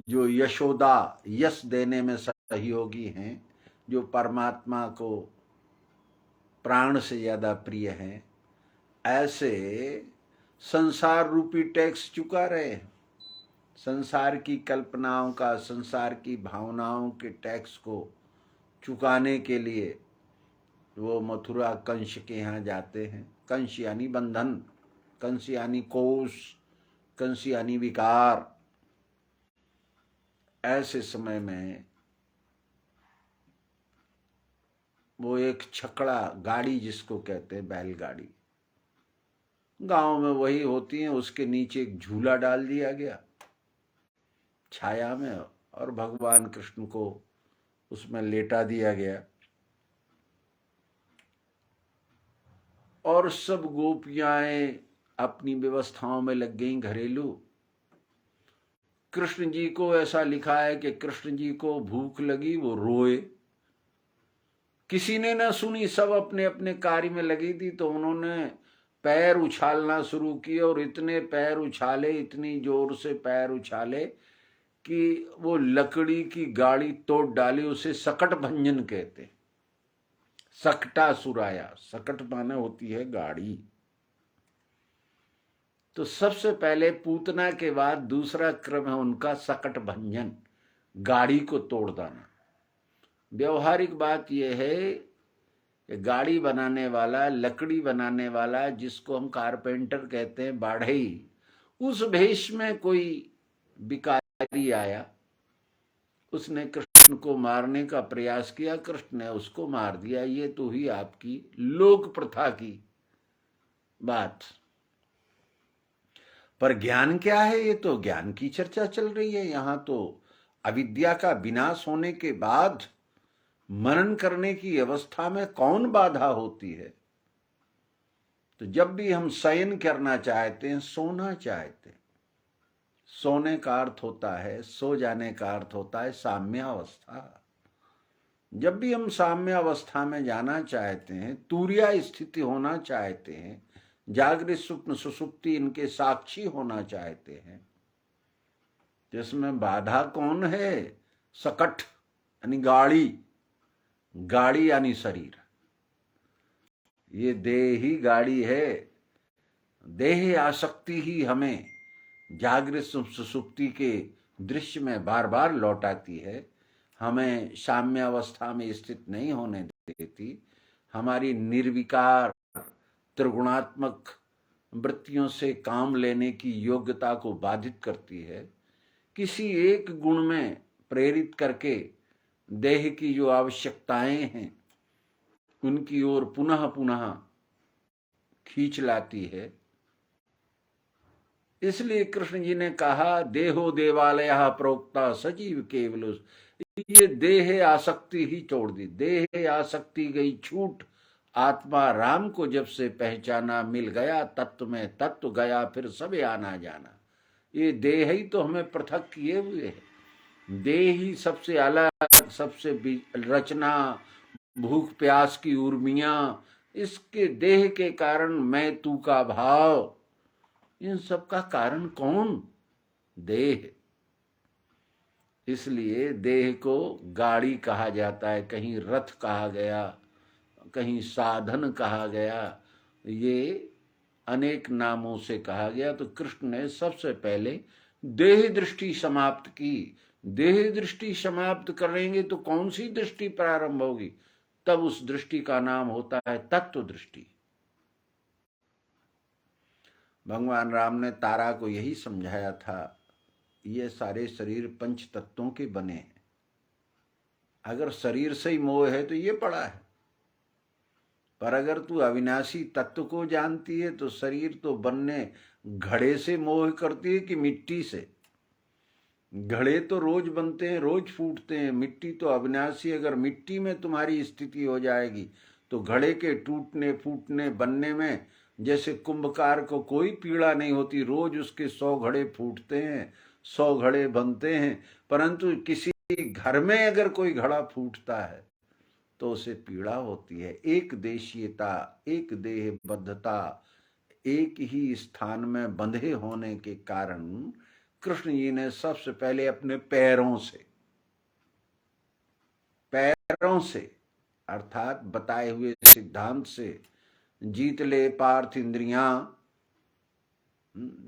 जो यशोदा यश देने में सहयोगी हैं, जो परमात्मा को प्राण से ज्यादा प्रिय हैं, ऐसे संसार रूपी टैक्स चुका रहे हैं। संसार की कल्पनाओं का, संसार की भावनाओं के टैक्स को चुकाने के लिए वो मथुरा कंस के यहाँ जाते हैं। कंस यानी बंधन, कंस यानी कोष, कंस यानी विकार। ऐसे समय में वो एक छकड़ा गाड़ी, जिसको कहते हैं बैलगाड़ी, गांव में वही होती है, उसके नीचे एक झूला डाल दिया गया छाया में, और भगवान कृष्ण को उसमें लेटा दिया गया। और सब गोपियाएं अपनी व्यवस्थाओं में लग गईं घरेलू। कृष्ण जी को ऐसा लिखा है कि कृष्ण जी को भूख लगी, वो रोए। किसी ने ना सुनी, सब अपने अपने कार्य में लगी थी। तो उन्होंने पैर उछालना शुरू किए और इतने पैर उछाले, इतनी जोर से पैर उछाले कि वो लकड़ी की गाड़ी तोड़ डाली। उसे सकट भंजन कहते। सकटा सुराया, सकट माने होती है गाड़ी। तो सबसे पहले पूतना के बाद दूसरा क्रम है उनका सकट भंजन, गाड़ी को तोड़ देना। व्यवहारिक बात यह है कि गाड़ी बनाने वाला, लकड़ी बनाने वाला, जिसको हम कारपेंटर कहते हैं, बाढ़ई, उस भेष में कोई भिखारी आया। उसने कृष्ण को मारने का प्रयास किया, कृष्ण ने उसको मार दिया। ये तो ही आपकी लोक प्रथा की बात। पर ज्ञान क्या है? ये तो ज्ञान की चर्चा चल रही है। यहां तो अविद्या का विनाश होने के बाद मनन करने की अवस्था में कौन बाधा होती है? तो जब भी हम शयन करना चाहते हैं, सोना चाहते हैं, सोने का अर्थ होता है, सो जाने का अर्थ होता है साम्यावस्था। जब भी हम साम्यावस्था में जाना चाहते हैं, तुर्या स्थिति होना चाहते हैं, जागृत स्वप्न सुषुप्ति इनके साक्षी होना चाहते हैं, जिसमें बाधा कौन है? सकट यानी गाड़ी, गाड़ी यानी शरीर। ये देह ही गाड़ी है। देह आसक्ति ही हमें जागृत सुषुप्ति के दृश्य में बार बार लौटाती है, हमें साम्यावस्था में स्थित नहीं होने देती, हमारी निर्विकार त्रिगुणात्मक वृत्तियों से काम लेने की योग्यता को बाधित करती है। किसी एक गुण में प्रेरित करके देह की जो आवश्यकताएं हैं उनकी ओर पुनः पुनः खींच लाती है। इसलिए कृष्ण जी ने कहा, देहो देवालय प्रोक्ता सजीव केवल। ये देह आसक्ति ही छोड़ दी, देह आसक्ति गई छूट। आत्मा राम को जब से पहचाना, मिल गया तत्व में तत्व गया, फिर सब आना जाना। ये देह ही तो हमें पृथक किए हुए है। देह ही सबसे अलग, सबसे रचना, भूख प्यास की उर्मियां, इसके देह के कारण मैं तू का भाव, इन सब का कारण कौन? देह। इसलिए देह को गाड़ी कहा जाता है, कहीं रथ कहा गया, कहीं साधन कहा गया, ये अनेक नामों से कहा गया। तो कृष्ण ने सबसे पहले देह दृष्टि समाप्त की। देह दृष्टि समाप्त करेंगे तो कौन सी दृष्टि प्रारंभ होगी? तब उस दृष्टि का नाम होता है तत्व दृष्टि। भगवान राम ने तारा को यही समझाया था, ये सारे शरीर पंच तत्वों के बने हैं। अगर शरीर से ही मोह है तो ये पड़ा है, पर अगर तू अविनाशी तत्व को जानती है तो शरीर तो बनने घड़े से मोह करती है कि मिट्टी से? घड़े तो रोज बनते हैं, रोज फूटते हैं। मिट्टी तो अविनाशी। अगर मिट्टी में तुम्हारी स्थिति हो जाएगी तो घड़े के टूटने फूटने बनने में जैसे कुंभकार को कोई पीड़ा नहीं होती। रोज उसके 100 घड़े फूटते हैं, 100 घड़े बनते हैं, परंतु किसी घर में अगर कोई घड़ा फूटता है तो उसे पीड़ा होती है। एक देशीयता, एक देहबद्धता, एक ही स्थान में बंधे होने के कारण कृष्ण जी ने सबसे पहले अपने पैरों से अर्थात बताए हुए सिद्धांत से जीत ले पार्थ इंद्रियां।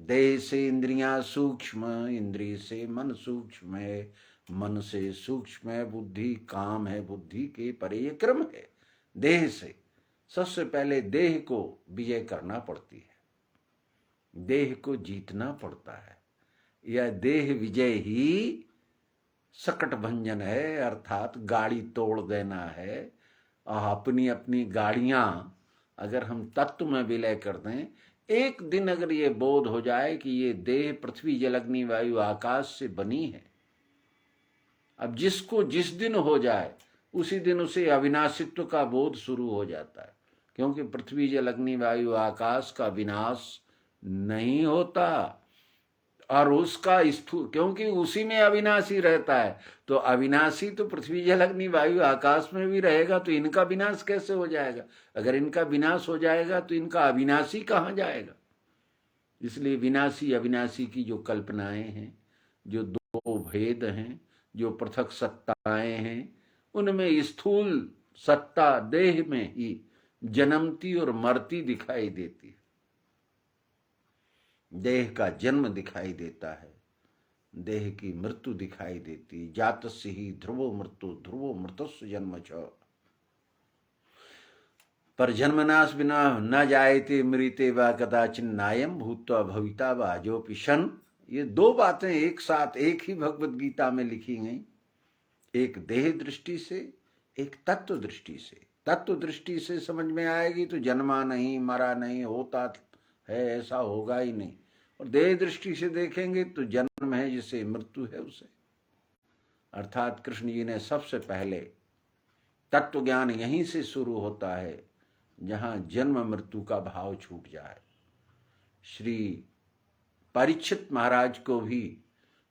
देह से इंद्रियां सूक्ष्म, इंद्रिय से मन सूक्ष्म है, मन से सूक्ष्म है बुद्धि, काम है बुद्धि के परे। ये क्रम है। देह से सबसे पहले देह को विजय करना पड़ती है, देह को जीतना पड़ता है। यह देह विजय ही सकट भंजन है, अर्थात गाड़ी तोड़ देना है। और अपनी अपनी गाड़ियां अगर हम तत्व में विलय कर दें, एक दिन अगर ये बोध हो जाए कि ये देह पृथ्वी जल अग्नि वायु आकाश से बनी है, अब जिसको जिस दिन हो जाए उसी दिन उसे अविनाशित्व का बोध शुरू हो जाता है क्योंकि पृथ्वी जल अग्नि वायु आकाश का विनाश नहीं होता, और उसका स्थूल, क्योंकि उसी में अविनाशी रहता है, तो अविनाशी तो पृथ्वी जल अग्नि वायु आकाश में भी रहेगा, तो इनका विनाश कैसे हो जाएगा? अगर इनका विनाश हो जाएगा तो इनका अविनाशी कहाँ जाएगा? इसलिए विनाशी अविनाशी की जो कल्पनाएं हैं, जो दो भेद हैं, जो पृथक सत्ताएं हैं, उनमें स्थूल सत्ता देह में ही जन्मती और मरती दिखाई देती है। देह का जन्म दिखाई देता है, देह की मृत्यु दिखाई देती। जातस्य ही ध्रुवो मृत्यु ध्रुवो मृतस्य जन्म च, पर जन्मनाश बिना न जायते मृते वा कदाचिन नायम भूत्वा भविता वा जोपि शन। ये दो बातें एक साथ एक ही भगवत गीता में लिखी गई, एक देह दृष्टि से, एक तत्व दृष्टि से। तत्व दृष्टि से समझ में आएगी तो जन्मा नहीं, मरा नहीं, होता है ऐसा होगा ही नहीं। और देह दृष्टि से देखेंगे तो जन्म है जिसे मृत्यु है उसे। अर्थात कृष्ण जी ने सबसे पहले तत्व ज्ञान यहीं से शुरू होता है जहां जन्म मृत्यु का भाव छूट जाए। श्री परीक्षित महाराज को भी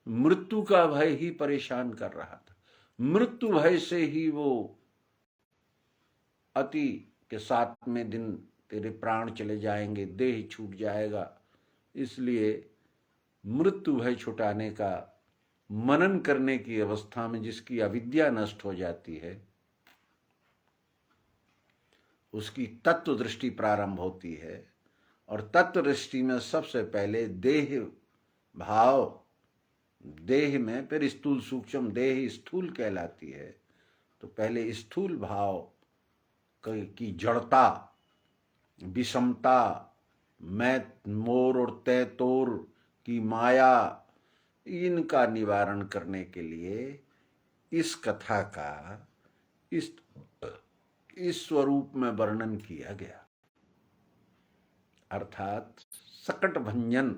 मृत्यु का भय ही परेशान कर रहा था। मृत्यु भय से ही वो अति के 7वें दिन तेरे प्राण चले जाएंगे, देह छूट जाएगा, इसलिए मृत्यु भय छुटाने का मनन करने की अवस्था में जिसकी अविद्या नष्ट हो जाती है, उसकी तत्व दृष्टि प्रारंभ होती है। और तत्व दृष्टि में सबसे पहले देह भाव, देह में फिर स्थूल सूक्ष्म, देह स्थूल कहलाती है, तो पहले स्थूल भाव की जड़ता, विषमता, मैं मोर और तै तोर की माया, इनका निवारण करने के लिए इस कथा का इस स्वरूप में वर्णन किया गया। अर्थात सकट भंजन,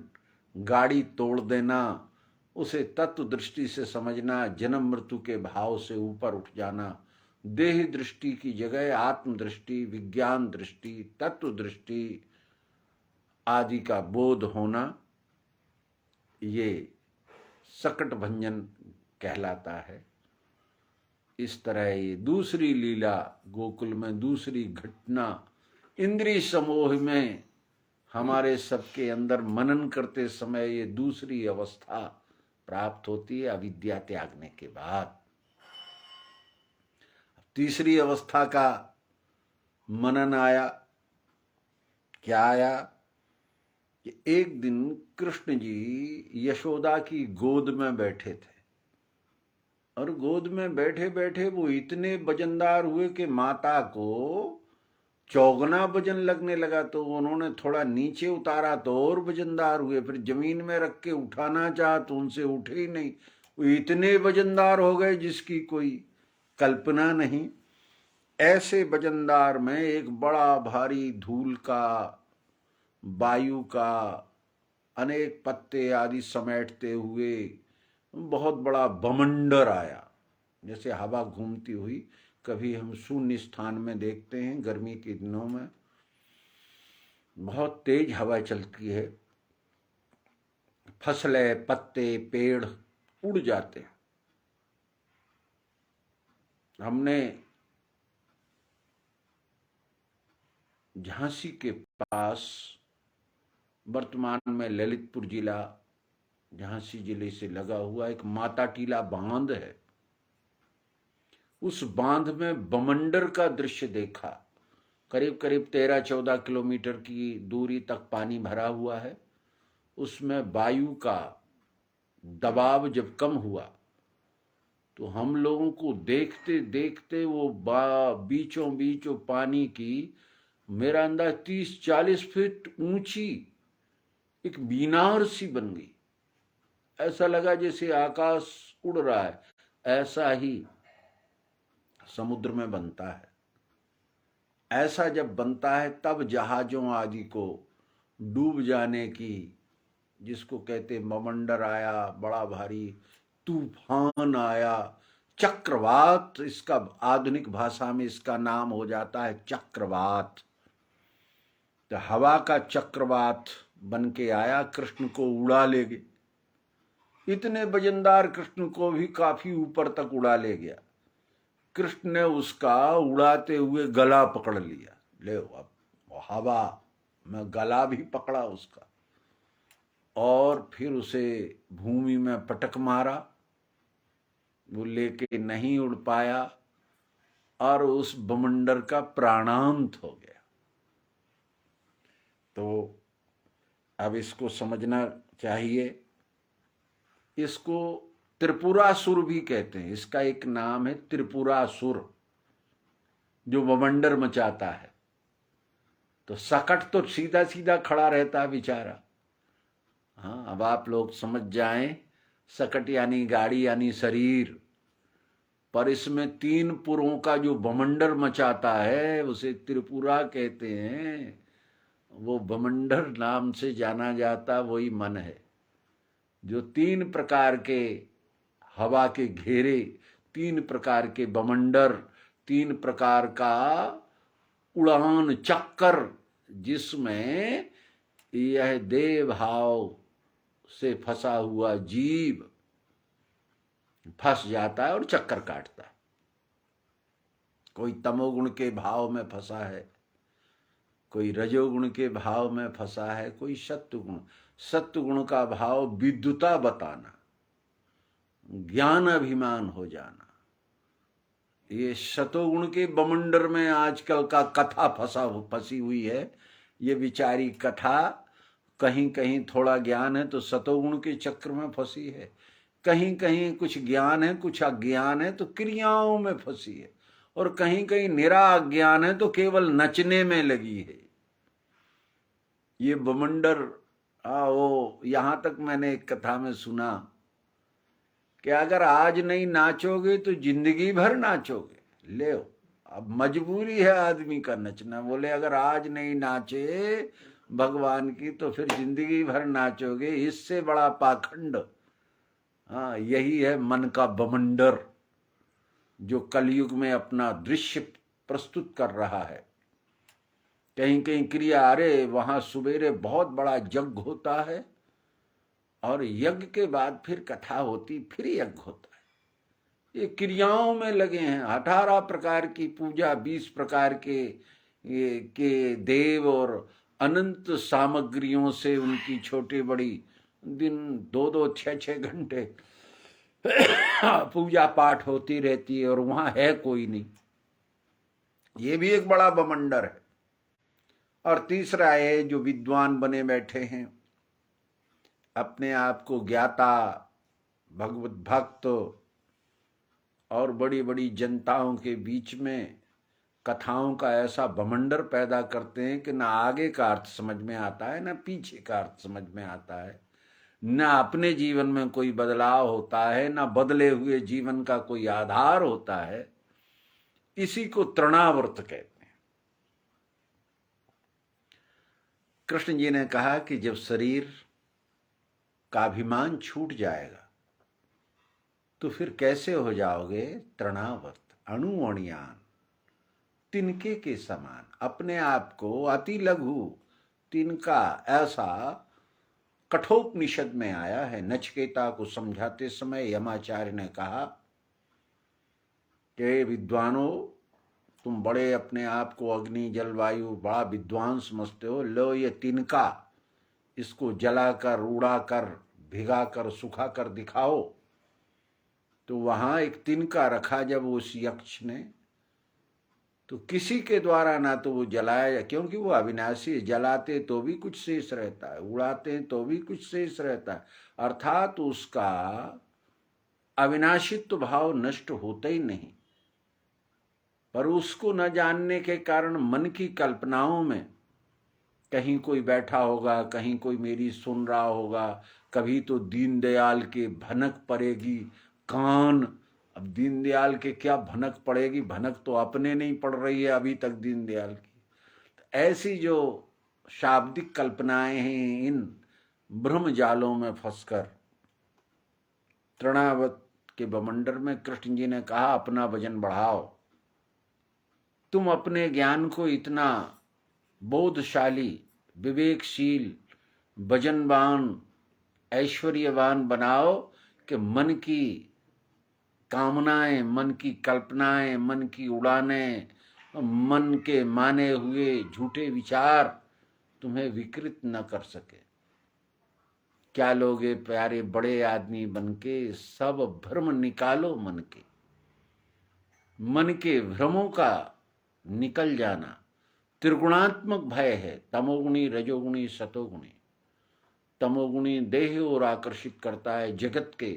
गाड़ी तोड़ देना, उसे तत्व दृष्टि से समझना, जन्म मृत्यु के भाव से ऊपर उठ जाना, देह दृष्टि की जगह आत्म दृष्टि, विज्ञान दृष्टि, तत्व दृष्टि आदि का बोध होना, ये सकट भंजन कहलाता है। इस तरह ये दूसरी लीला गोकुल में, दूसरी घटना इंद्रिय समूह में हमारे सबके अंदर मनन करते समय ये दूसरी अवस्था प्राप्त होती है अविद्या त्यागने के बाद। तीसरी अवस्था का मनन आया। क्या आया कि एक दिन कृष्ण जी यशोदा की गोद में बैठे थे, और गोद में बैठे बैठे वो इतने वजनदार हुए कि माता को चौगना वजन लगने लगा, तो उन्होंने थोड़ा नीचे उतारा तो और वजनदार हुए, फिर जमीन में रख के उठाना चाहा तो उनसे उठे ही नहीं, वो इतने वजनदार हो गए जिसकी कोई कल्पना नहीं। ऐसे वजनदार में एक बड़ा भारी धूल का, वायु का, अनेक पत्ते आदि समेटते हुए बहुत बड़ा बमंडर आया, जैसे हवा घूमती हुई कभी हम शून्य स्थान में देखते हैं। गर्मी के दिनों में बहुत तेज हवा चलती है, फसलें, पत्ते, पेड़ उड़ जाते हैं। हमने झांसी के पास, वर्तमान में ललितपुर जिला झांसी जिले से लगा हुआ एक माता टीला बांध है, उस बांध में बमंडर का दृश्य देखा। करीब करीब 13-14 किलोमीटर की दूरी तक पानी भरा हुआ है। उसमें वायु का दबाव जब कम हुआ तो हम लोगों को देखते देखते वो बीचों बीच पानी की, मेरा अंदाज 30-40 फीट ऊंची एक मीनार सी बन गई। ऐसा लगा जैसे आकाश उड़ रहा है। ऐसा ही समुद्र में बनता है। ऐसा जब बनता है तब जहाजों आदि को डूब जाने की, जिसको कहते बमंडर आया, बड़ा भारी तूफान आया, चक्रवात, इसका आधुनिक भाषा में इसका नाम हो जाता है चक्रवात। तो हवा का चक्रवात बन के आया, कृष्ण को उड़ा ले गए। इतने वजनदार कृष्ण को भी काफी ऊपर तक उड़ा ले गया। कृष्ण ने उसका उड़ाते हुए गला पकड़ लिया। ले अब हवा में गला भी पकड़ा उसका, और फिर उसे भूमि में पटक मारा। वो लेके नहीं उड़ पाया और उस बमंडर का प्राणांत हो गया। तो अब इसको समझना चाहिए। इसको त्रिपुरासुर भी कहते हैं। इसका एक नाम है त्रिपुरासुर, जो बमंडर मचाता है। तो सकट तो सीधा सीधा खड़ा रहता है बेचारा। हाँ, अब आप लोग समझ जाएं, सकट यानी गाड़ी यानी शरीर, पर इसमें 3 पुरों का जो बमंडर मचाता है उसे त्रिपुरा कहते हैं। वो बमंडर नाम से जाना जाता वही मन है, जो 3 प्रकार के हवा के घेरे, 3 प्रकार के बमंडर, 3 प्रकार का उड़ान चक्कर, जिसमें यह देव भाव से फंसा हुआ जीव फंस जाता है और चक्कर काटता है। कोई तमोगुण के भाव में फंसा है, कोई रजोगुण के भाव में फंसा है, कोई सत्वगुण। सत्वगुण का भाव विद्युता बताना, ज्ञान अभिमान हो जाना। ये शतोगुण के बमंडर में आजकल का कथा फंसी हुई है। ये विचारी कथा, कहीं कहीं थोड़ा ज्ञान है तो सतोगुण के चक्र में फंसी है, कहीं कहीं कुछ ज्ञान है कुछ अज्ञान है तो क्रियाओं में फंसी है, और कहीं कहीं निरा अज्ञान है तो केवल नचने में लगी है। ये बमंडर वो यहां तक मैंने एक कथा में सुना कि अगर आज नहीं नाचोगे तो जिंदगी भर नाचोगे। ले अब मजबूरी है आदमी का नचना। बोले अगर आज नहीं नाचे भगवान की तो फिर जिंदगी भर नाचोगे। इससे बड़ा पाखंड, हाँ, यही है मन का बमंडर, जो कलयुग में अपना दृश्य प्रस्तुत कर रहा है। कहीं कहीं क्रिया, अरे वहां सवेरे बहुत बड़ा यज्ञ होता है और यज्ञ के बाद फिर कथा होती, फिर यज्ञ होता है। ये क्रियाओं में लगे हैं। 18 प्रकार की पूजा, 20 प्रकार के देव और अनंत सामग्रियों से उनकी छोटी बड़ी, दिन 2-2 6-6 घंटे पूजा पाठ होती रहती है और वहां है कोई नहीं। ये भी एक बड़ा बमंडर है। और तीसरा है जो विद्वान बने बैठे हैं, अपने आप को ज्ञाता, भगवत भक्त, और बड़ी बड़ी जनताओं के बीच में कथाओं का ऐसा बमंडर पैदा करते हैं कि ना आगे का अर्थ समझ में आता है, ना पीछे का अर्थ समझ में आता है, ना अपने जीवन में कोई बदलाव होता है, ना बदले हुए जीवन का कोई आधार होता है। इसी को तृणावर्त कहते हैं। कृष्ण जी ने कहा कि जब शरीर का अभिमान छूट जाएगा तो फिर कैसे हो जाओगे तृणावर्त, अणुअणियान, तिनके के समान। अपने आप को अति लघु, तिनका, ऐसा कठोपनिषद में आया है। नचिकेता को समझाते समय यमाचार्य ने कहा कि विद्वानों, तुम बड़े अपने आप को अग्नि जलवायु बड़ा विद्वान समझते हो, लो ये तिनका, इसको जलाकर, उड़ाकर, भिगाकर, सुखाकर दिखाओ। तो वहां एक तिनका रखा जब उस यक्ष ने, तो किसी के द्वारा ना तो वो जलाया, क्योंकि वो अविनाशी है। जलाते तो भी कुछ शेष रहता है, उड़ाते तो भी कुछ शेष रहता है, अर्थात उसका अविनाशित्व भाव नष्ट होता ही नहीं। पर उसको न जानने के कारण मन की कल्पनाओं में कहीं कोई बैठा होगा, कहीं कोई मेरी सुन रहा होगा, कभी तो दीनदयाल के भनक पड़ेगी कान। अब दीनदयाल के क्या भनक पड़ेगी, भनक तो अपने नहीं पड़ रही है अभी तक दीनदयाल की। तो ऐसी जो शाब्दिक कल्पनाएं हैं, इन ब्रह्म जालों में फंसकर तृणावत के बमंडर में कृष्ण जी ने कहा अपना वजन बढ़ाओ। तुम अपने ज्ञान को इतना बोधशाली, विवेकशील, वजनवान, ऐश्वर्यवान बनाओ कि मन की कामनाएं, मन की कल्पनाएं, मन की उड़ानें, मन के माने हुए झूठे विचार तुम्हें विकृत न कर सके। क्या लोगे प्यारे बड़े आदमी बनके, सब भ्रम निकालो मन के। मन के भ्रमों का निकल जाना त्रिगुणात्मक भय है, तमोगुणी, रजोगुणी, सतोगुणी। तमोगुणी देह और आकर्षित करता है, जगत के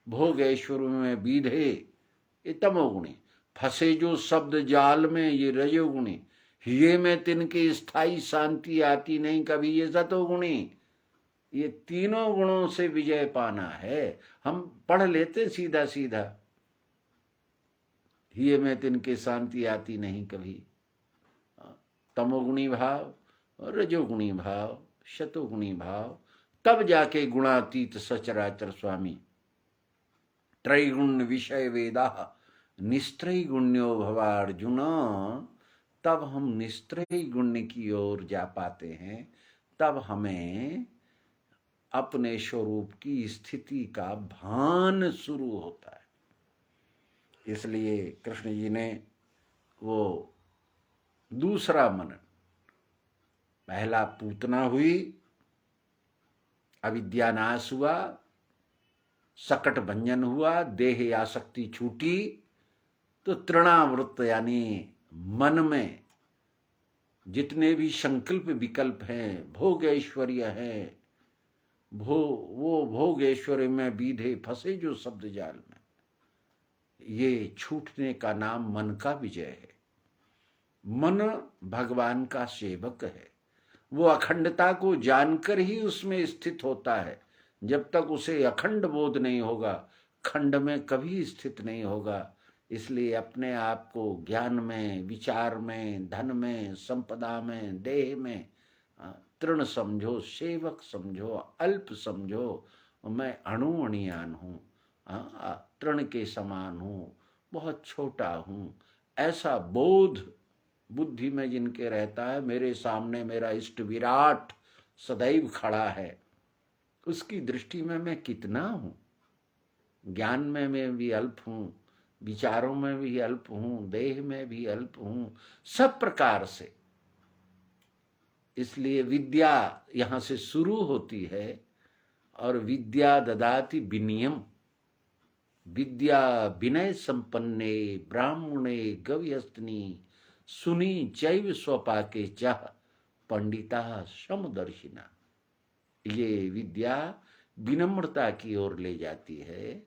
भोग ऐश्वर्य में बीधे ये तमोगुणी। फंसे जो शब्द जाल में ये रजोगुणी। हिये में तिनके स्थायी शांति आती नहीं कभी ये सतोगुणी। ये तीनों गुणों से विजय पाना है। हम पढ़ लेते सीधा सीधा, हिये में तिनके शांति आती नहीं कभी। तमोगुणी भाव, रजोगुणी भाव, शतोगुणी भाव, तब जाके गुणातीत सचराचर स्वामी। त्रैगुण्य विषय वेदा निस्त्रय गुण्यो भवार्जुन। तब हम निस्त्रय गुण्य की ओर जा पाते हैं, तब हमें अपने स्वरूप की स्थिति का भान शुरू होता है। इसलिए कृष्ण जी ने वो दूसरा मनन, पहला पूतना हुई, अविद्या नाश हुआ, सकट भंजन हुआ, देह आसक्ति छूटी, तो तृणावृत्त यानी मन में जितने भी संकल्प विकल्प हैं, भोग ऐश्वर्य हैं, वो भोग ऐश्वर्य में बीधे फंसे जो शब्द जाल में, ये छूटने का नाम मन का विजय है। मन भगवान का सेवक है, वो अखंडता को जानकर ही उसमें स्थित होता है। जब तक उसे अखंड बोध नहीं होगा, खंड में कभी स्थित नहीं होगा। इसलिए अपने आप को ज्ञान में, विचार में, धन में, संपदा में, देह में तृण समझो, सेवक समझो, अल्प समझो। मैं अणुअणियान हूँ, तृण के समान हूँ, बहुत छोटा हूँ, ऐसा बोध बुद्धि में जिनके रहता है, मेरे सामने मेरा इष्ट विराट सदैव खड़ा है, उसकी दृष्टि में मैं कितना हूँ। ज्ञान में मैं भी अल्प हूँ, विचारों में भी अल्प हूँ, देह में भी अल्प हूँ, सब प्रकार से। इसलिए विद्या यहाँ से शुरू होती है, और विद्या ददाति विनयम। विद्या विनय संपन्ने ब्राह्मणे गव्यस्तिनी सुनी चैव स्वपाके चाह पंडिता समदर्शिना। ये विद्या विनम्रता की ओर ले जाती है।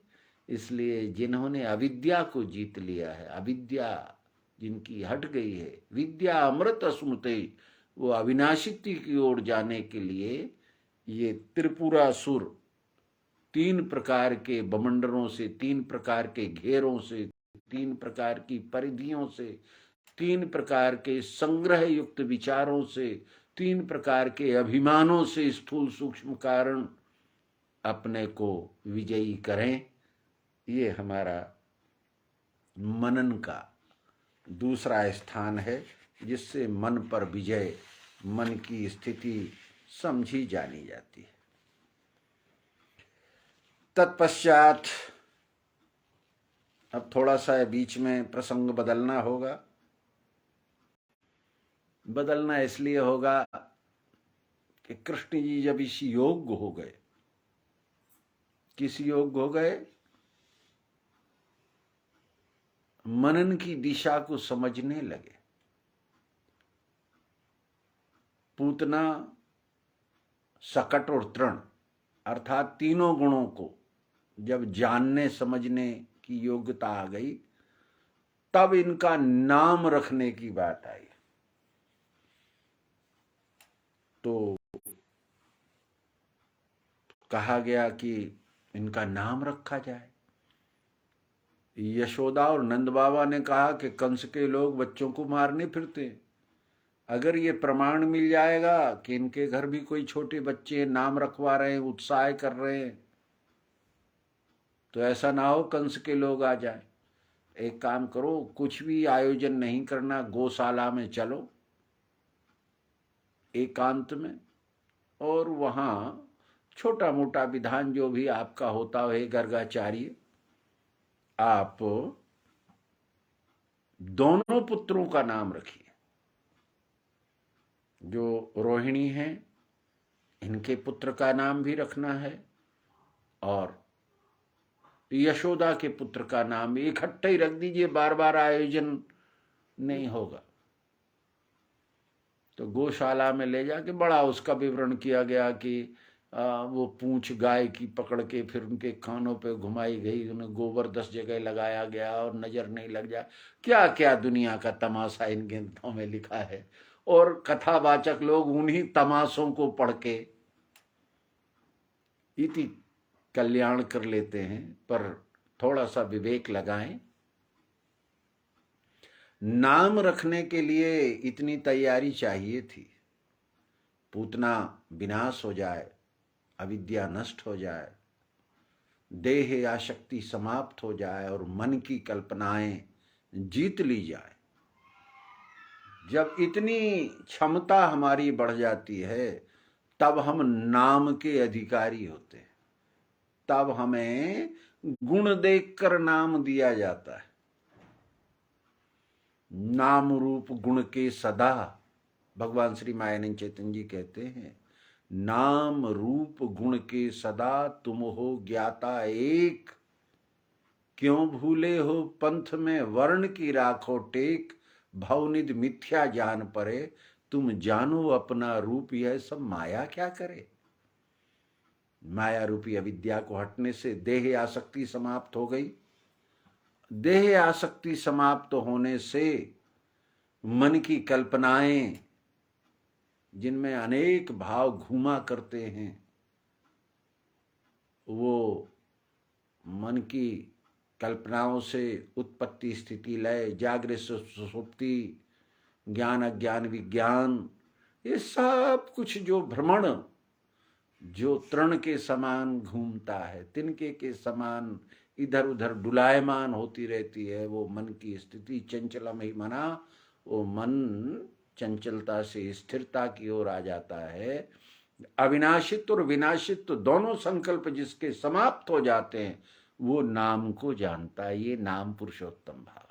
इसलिए जिन्होंने अविद्या को जीत लिया है, अविद्या जिनकी हट गई है, विद्या अमृत स्मृति, वो अविनाशित्व की ओर जाने के लिए ये त्रिपुरासुर, 3 प्रकार के बमंडरों से, 3 प्रकार के घेरों से, 3 प्रकार की परिधियों से, 3 प्रकार के संग्रह युक्त विचारों से, 3 प्रकार के अभिमानों से स्थूल सूक्ष्म कारण अपने को विजयी करें। ये हमारा मनन का दूसरा स्थान है, जिससे मन पर विजय, मन की स्थिति समझी जानी जाती है। तत्पश्चात अब थोड़ा सा बीच में प्रसंग बदलना होगा। बदलना इसलिए होगा कि कृष्ण जी जब इस योग्य हो गए, किस योग्य हो गए? मनन की दिशा को समझने लगे। पूतना, सकट और तृण अर्थात तीनों गुणों को जब जानने समझने की योग्यता आ गई, तब इनका नाम रखने की बात आई। तो कहा गया कि इनका नाम रखा जाए। यशोदा और नंद बाबा ने कहा कि कंस के लोग बच्चों को मारने फिरते, अगर ये प्रमाण मिल जाएगा कि इनके घर भी कोई छोटे बच्चे नाम रखवा रहे हैं, उत्साह कर रहे हैं, तो ऐसा ना हो कंस के लोग आ जाए। एक काम करो, कुछ भी आयोजन नहीं करना, गौशाला में चलो, एकांत में, और वहाँ छोटा मोटा विधान जो भी आपका होता है गर्गाचार्य, आप दोनों पुत्रों का नाम रखिए। जो रोहिणी हैं इनके पुत्र का नाम भी रखना है, और यशोदा के पुत्र का नाम इकट्ठे ही रख दीजिए, बार बार आयोजन नहीं होगा। तो गौशाला में ले जाके बड़ा उसका विवरण किया गया कि वो पूंछ गाय की पकड़ के फिर उनके कानों पे घुमाई गई, उन्हें गोबर 10 जगह लगाया गया और नजर नहीं लग जाए। क्या क्या दुनिया का तमाशा इन ग्रंथों में लिखा है, और कथावाचक लोग उन्हीं तमाशों को पढ़ के इति कल्याण कर लेते हैं। पर थोड़ा सा विवेक लगाएं। नाम रखने के लिए इतनी तैयारी चाहिए थी। पूतना विनाश हो जाए, अविद्या नष्ट हो जाए, देह आसक्ति समाप्त हो जाए और मन की कल्पनाएं जीत ली जाए। जब इतनी क्षमता हमारी बढ़ जाती है तब हम नाम के अधिकारी होते हैं। तब हमें गुण देखकर नाम दिया जाता है। नाम रूप गुण के सदा, भगवान श्री मायानंद चैतन्य जी कहते हैं, नाम रूप गुण के सदा तुम हो ज्ञाता एक, क्यों भूले हो पंथ में वर्ण की राखो टेक, भवनिध मिथ्या जान परे, तुम जानो अपना रूप यह सब माया क्या करे। माया रूपी अविद्या को हटने से देह आसक्ति समाप्त हो गई। देह आसक्ति समाप्त होने से मन की कल्पनाएं जिनमें अनेक भाव घूमा करते हैं, वो मन की कल्पनाओं से उत्पत्ति स्थिति लय, जागृत सुषुप्ति, ज्ञान अज्ञान विज्ञान, ये सब कुछ जो भ्रमण जो तृण के समान घूमता है, तिनके के समान इधर उधर डुलायमान होती रहती है, वो मन की स्थिति। चंचलम ही मना, वो मन चंचलता से स्थिरता की ओर आ जाता है। अविनाशित्व और विनाशित्व दोनों संकल्प जिसके समाप्त हो जाते हैं वो नाम को जानता है। ये नाम पुरुषोत्तम भाव,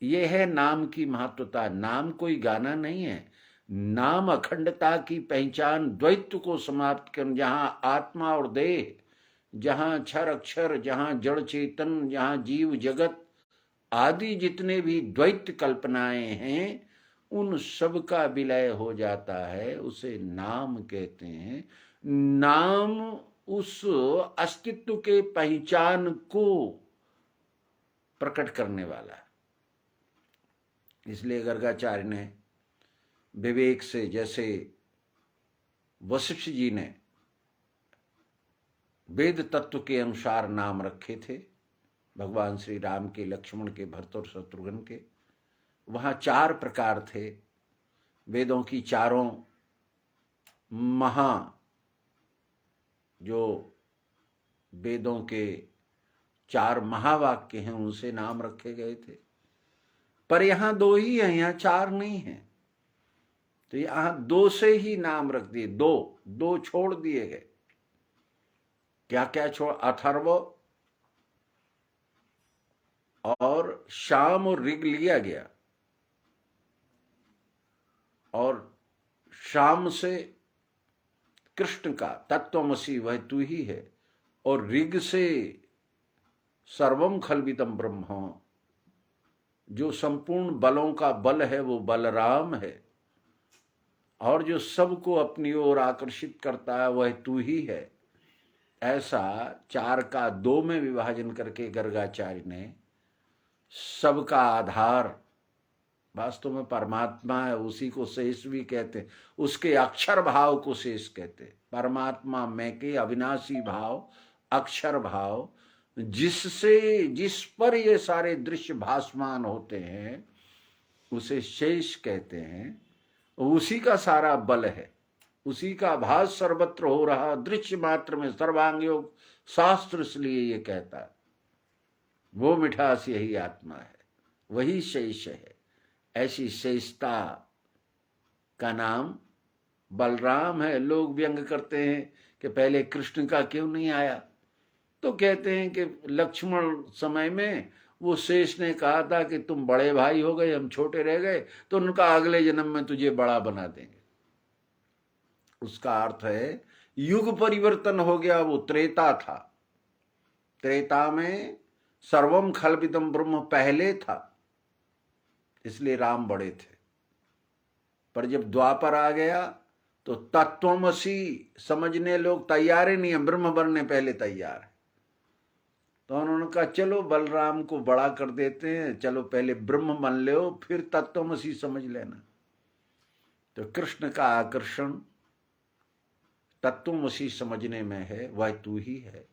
ये है नाम की महत्वता। नाम कोई गाना नहीं है, नाम अखंडता की पहचान, द्वैत्व को समाप्त कर, जहां आत्मा और देह, जहां क्षर अक्षर, जहां जड़ चेतन, जहां जीव जगत आदि जितने भी द्वैत कल्पनाएं हैं उन सब का विलय हो जाता है, उसे नाम कहते हैं। नाम उस अस्तित्व के पहचान को प्रकट करने वाला है। इसलिए गर्गाचार्य ने विवेक से, जैसे वशिष्ठ जी ने वेद तत्व के अनुसार नाम रखे थे, भगवान श्री राम के, लक्ष्मण के, भरत और शत्रुघ्न के, वहां 4 प्रकार थे। वेदों की चारों जो वेदों के 4 महावाक्य हैं उनसे नाम रखे गए थे। पर यहां 2 ही हैं, यहां 4 नहीं हैं। तो यहां 2 से ही नाम रख दिए, 2 छोड़ दिए गए। क्या क्या छोड़? अथर्व और शाम और ऋग लिया गया, और शाम से कृष्ण का तत्वमसि वह तू ही है, और ऋग से सर्वम खलविदम ब्रह्म, जो संपूर्ण बलों का बल है वो बलराम है, और जो सबको अपनी ओर आकर्षित करता है वह तू ही है। ऐसा 4 का 2 में विभाजन करके गर्गाचार्य ने सबका आधार वास्तव में परमात्मा है, उसी को शेष भी कहते हैं, उसके अक्षर भाव को शेष कहते हैं। परमात्मा में के अविनाशी भाव, अक्षर भाव, जिस पर ये सारे दृश्य भासमान होते हैं उसे शेष कहते हैं। उसी का सारा बल है, उसी का भास सर्वत्र हो रहा, दृश्य मात्र में सर्वांग योग शास्त्र इसलिए ये कहता है। वो मिठास यही आत्मा है, वही शेष है। ऐसी शेषता का नाम बलराम है। लोग व्यंग करते हैं कि पहले कृष्ण का क्यों नहीं आया, तो कहते हैं कि लक्ष्मण समय में वो शेष ने कहा था कि तुम बड़े भाई हो गए, हम छोटे रह गए, तो उनका अगले जन्म में तुझे बड़ा बना देंगे। उसका अर्थ है युग परिवर्तन हो गया। वो त्रेता था, त्रेता में सर्वम खलविदम ब्रह्म पहले था, इसलिए राम बड़े थे। पर जब द्वापर आ गया तो तत्वमसी समझने लोग तैयार ही नहीं है, ब्रह्म बनने पहले तैयार है। तो उन्होंने कहा चलो बलराम को बड़ा कर देते हैं, चलो पहले ब्रह्म बन लो फिर तत्वमसी समझ लेना। तो कृष्ण का आकर्षण तत्वमसी समझने में है, वह तू ही है।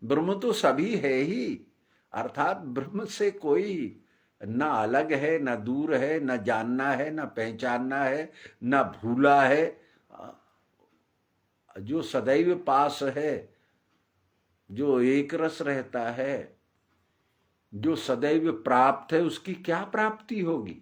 ब्रह्म तो सभी है ही, अर्थात ब्रह्म से कोई ना अलग है, ना दूर है, ना जानना है, ना पहचानना है, ना भूला है। जो सदैव पास है, जो एक रस रहता है, जो सदैव प्राप्त है, उसकी क्या प्राप्ति होगी?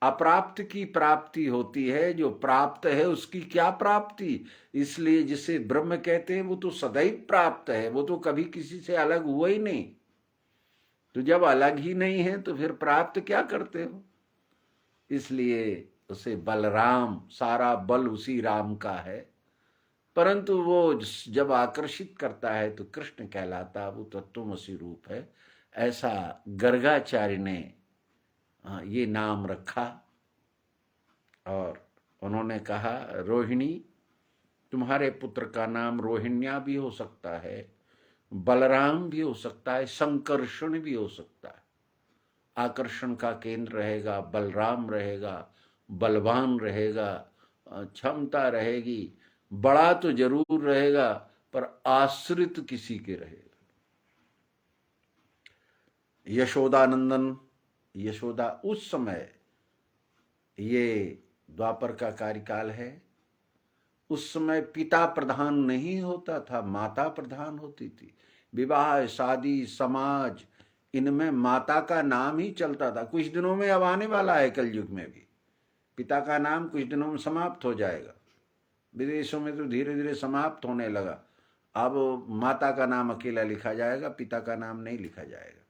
अप्राप्त की प्राप्ति होती है, जो प्राप्त है उसकी क्या प्राप्ति? इसलिए जिसे ब्रह्म कहते हैं वो तो सदैव प्राप्त है, वो तो कभी किसी से अलग हुआ ही नहीं। तो जब अलग ही नहीं है तो फिर प्राप्त क्या करते हो? इसलिए उसे बलराम, सारा बल उसी राम का है, परंतु वो जब आकर्षित करता है तो कृष्ण कहलाता, वो तत्वमसी रूप है। ऐसा गर्गाचार्य ने ये नाम रखा। और उन्होंने कहा रोहिणी, तुम्हारे पुत्र का नाम रोहिण्या भी हो सकता है, बलराम भी हो सकता है, संकर्षण भी हो सकता है। आकर्षण का केंद्र रहेगा, बलराम रहेगा, बलवान रहेगा, क्षमता रहेगी, बड़ा तो जरूर रहेगा पर आश्रित किसी के रहेगा। यशोदानंदन, यशोदा उस समय, ये द्वापर का कार्यकाल है, उस समय पिता प्रधान नहीं होता था, माता प्रधान होती थी। विवाह, शादी, समाज, इनमें माता का नाम ही चलता था। कुछ दिनों में अब आने वाला है कलयुग में भी पिता का नाम कुछ दिनों में समाप्त हो जाएगा। विदेशों में तो धीरे धीरे समाप्त होने लगा। अब माता का नाम अकेला लिखा जाएगा, पिता का नाम नहीं लिखा जाएगा।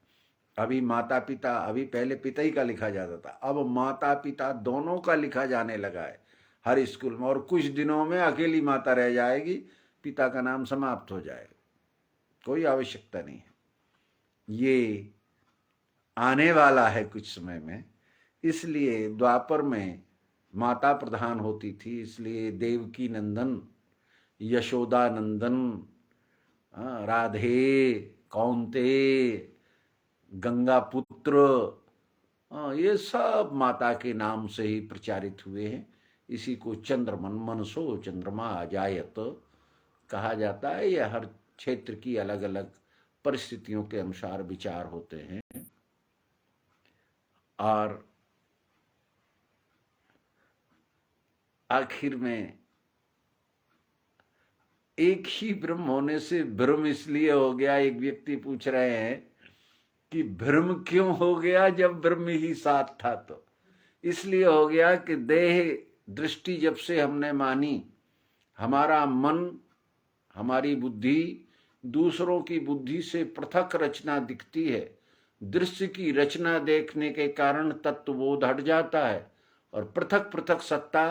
अभी माता पिता, अभी पहले पिता ही का लिखा जाता था, अब माता पिता दोनों का लिखा जाने लगा है हर स्कूल में। और कुछ दिनों में अकेली माता रह जाएगी, पिता का नाम समाप्त हो जाएगा, कोई आवश्यकता नहीं है। ये आने वाला है कुछ समय में। इसलिए द्वापर में माता प्रधान होती थी, इसलिए देवकी नंदन, यशोदा नंदन, राधे, कौंते, गंगा पुत्र, ये सब माता के नाम से ही प्रचारित हुए हैं। इसी को चंद्रमन, मनसो चंद्रमा अजायत कहा जाता है। यह हर क्षेत्र की अलग अलग परिस्थितियों के अनुसार विचार होते हैं। और आखिर में एक ही ब्रह्म होने से भ्रम इसलिए हो गया। एक व्यक्ति पूछ रहे हैं कि भ्रम क्यों हो गया जब ब्रह्म ही साथ था? तो इसलिए हो गया कि देह दृष्टि जब से हमने मानी, हमारा मन, हमारी बुद्धि दूसरों की बुद्धि से पृथक रचना दिखती है। दृश्य की रचना देखने के कारण तत्वबोध हट जाता है और पृथक पृथक सत्ता,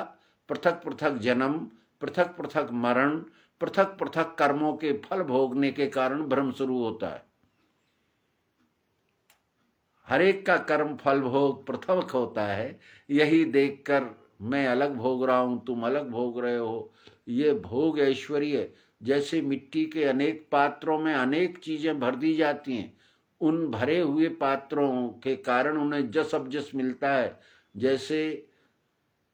पृथक पृथक जन्म, पृथक पृथक मरण, पृथक पृथक कर्मों के फल भोगने के कारण भ्रम शुरू होता है। हर एक का कर्म फल भोग पृथक होता है। यही देखकर मैं अलग भोग रहा हूं, तुम अलग भोग रहे हो। ये भोग ऐश्वर्य, जैसे मिट्टी के अनेक पात्रों में अनेक चीजें भर दी जाती हैं, उन भरे हुए पात्रों के कारण उन्हें जस अबजस मिलता है। जैसे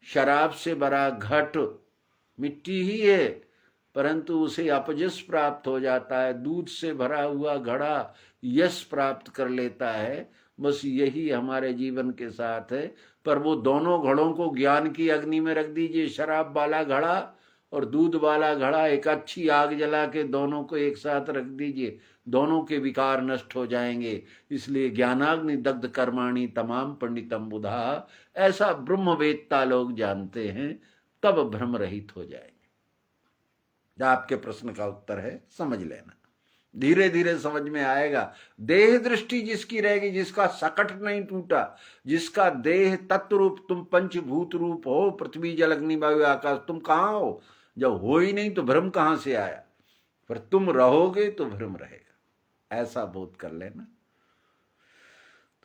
शराब से भरा घट मिट्टी ही है, परंतु उसे अपजस प्राप्त हो जाता है। दूध से भरा हुआ घड़ा यश प्राप्त कर लेता है। बस यही हमारे जीवन के साथ है। पर वो दोनों घड़ों को ज्ञान की अग्नि में रख दीजिए, शराब वाला घड़ा और दूध वाला घड़ा, एक अच्छी आग जला के दोनों को एक साथ रख दीजिए, दोनों के विकार नष्ट हो जाएंगे। इसलिए ज्ञानाग्नि दग्ध कर्माणि तमाम पंडितम बुधा, ऐसा ब्रह्मवेत्ता लोग जानते हैं, तब भ्रम रहित हो जाएंगे। आपके प्रश्न का उत्तर है, समझ लेना, धीरे धीरे समझ में आएगा। देह दृष्टि जिसकी रहेगी, जिसका सकट नहीं टूटा, जिसका देह तत्व रूप, तुम पंचभूत रूप हो, पृथ्वी जल अग्नि वायु आकाश, तुम कहाँ हो? जब हो ही नहीं तो भ्रम कहां से आया? पर तुम रहोगे तो भ्रम रहेगा, ऐसा बोध कर लेना।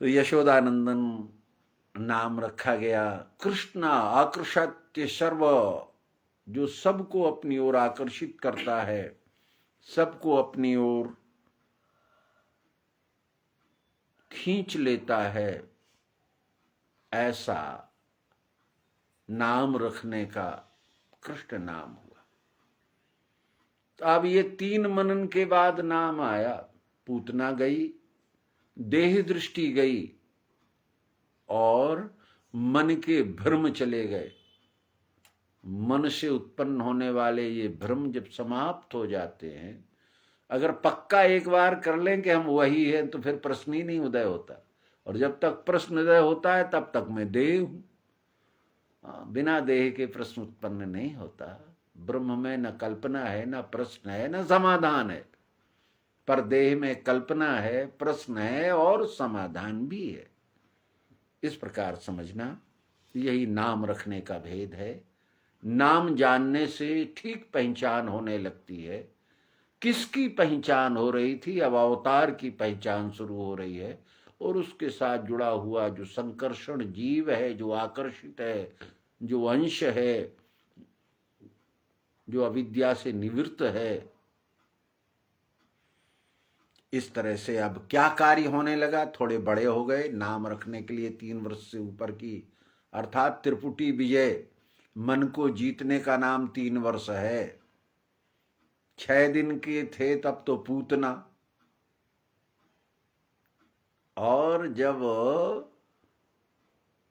तो यशोदानंदन नाम रखा गया। कृष्णा आकर्षत्य सर्व, जो सबको अपनी ओर आकर्षित करता है, सबको अपनी ओर खींच लेता है, ऐसा नाम रखने का कृष्ण नाम हुआ। तो अब ये 3 मनन के बाद नाम आया। पूतना गई, देह दृष्टि गई, और मन के भ्रम चले गए। मन से उत्पन्न होने वाले ये भ्रम जब समाप्त हो जाते हैं, अगर पक्का एक बार कर लें कि हम वही हैं, तो फिर प्रश्न ही नहीं उदय होता। और जब तक प्रश्न उदय होता है तब तक मैं देह हूं। बिना देह के प्रश्न उत्पन्न नहीं होता। ब्रह्म में न कल्पना है, न प्रश्न है, न समाधान है। पर देह में कल्पना है, प्रश्न है और समाधान भी है। इस प्रकार समझना, यही नाम रखने का भेद है। नाम जानने से ठीक पहचान होने लगती है। किसकी पहचान हो रही थी? अब अवतार की पहचान शुरू हो रही है। और उसके साथ जुड़ा हुआ जो संकर्षण जीव है, जो आकर्षित है, जो अंश है, जो अविद्या से निवृत्त है, इस तरह से अब क्या कार्य होने लगा? थोड़े बड़े हो गए, नाम रखने के लिए 3 वर्ष से ऊपर की, अर्थात त्रिपुटी विजय, मन को जीतने का नाम 3 वर्ष है। 6 दिन के थे तब तो पूतना, और जब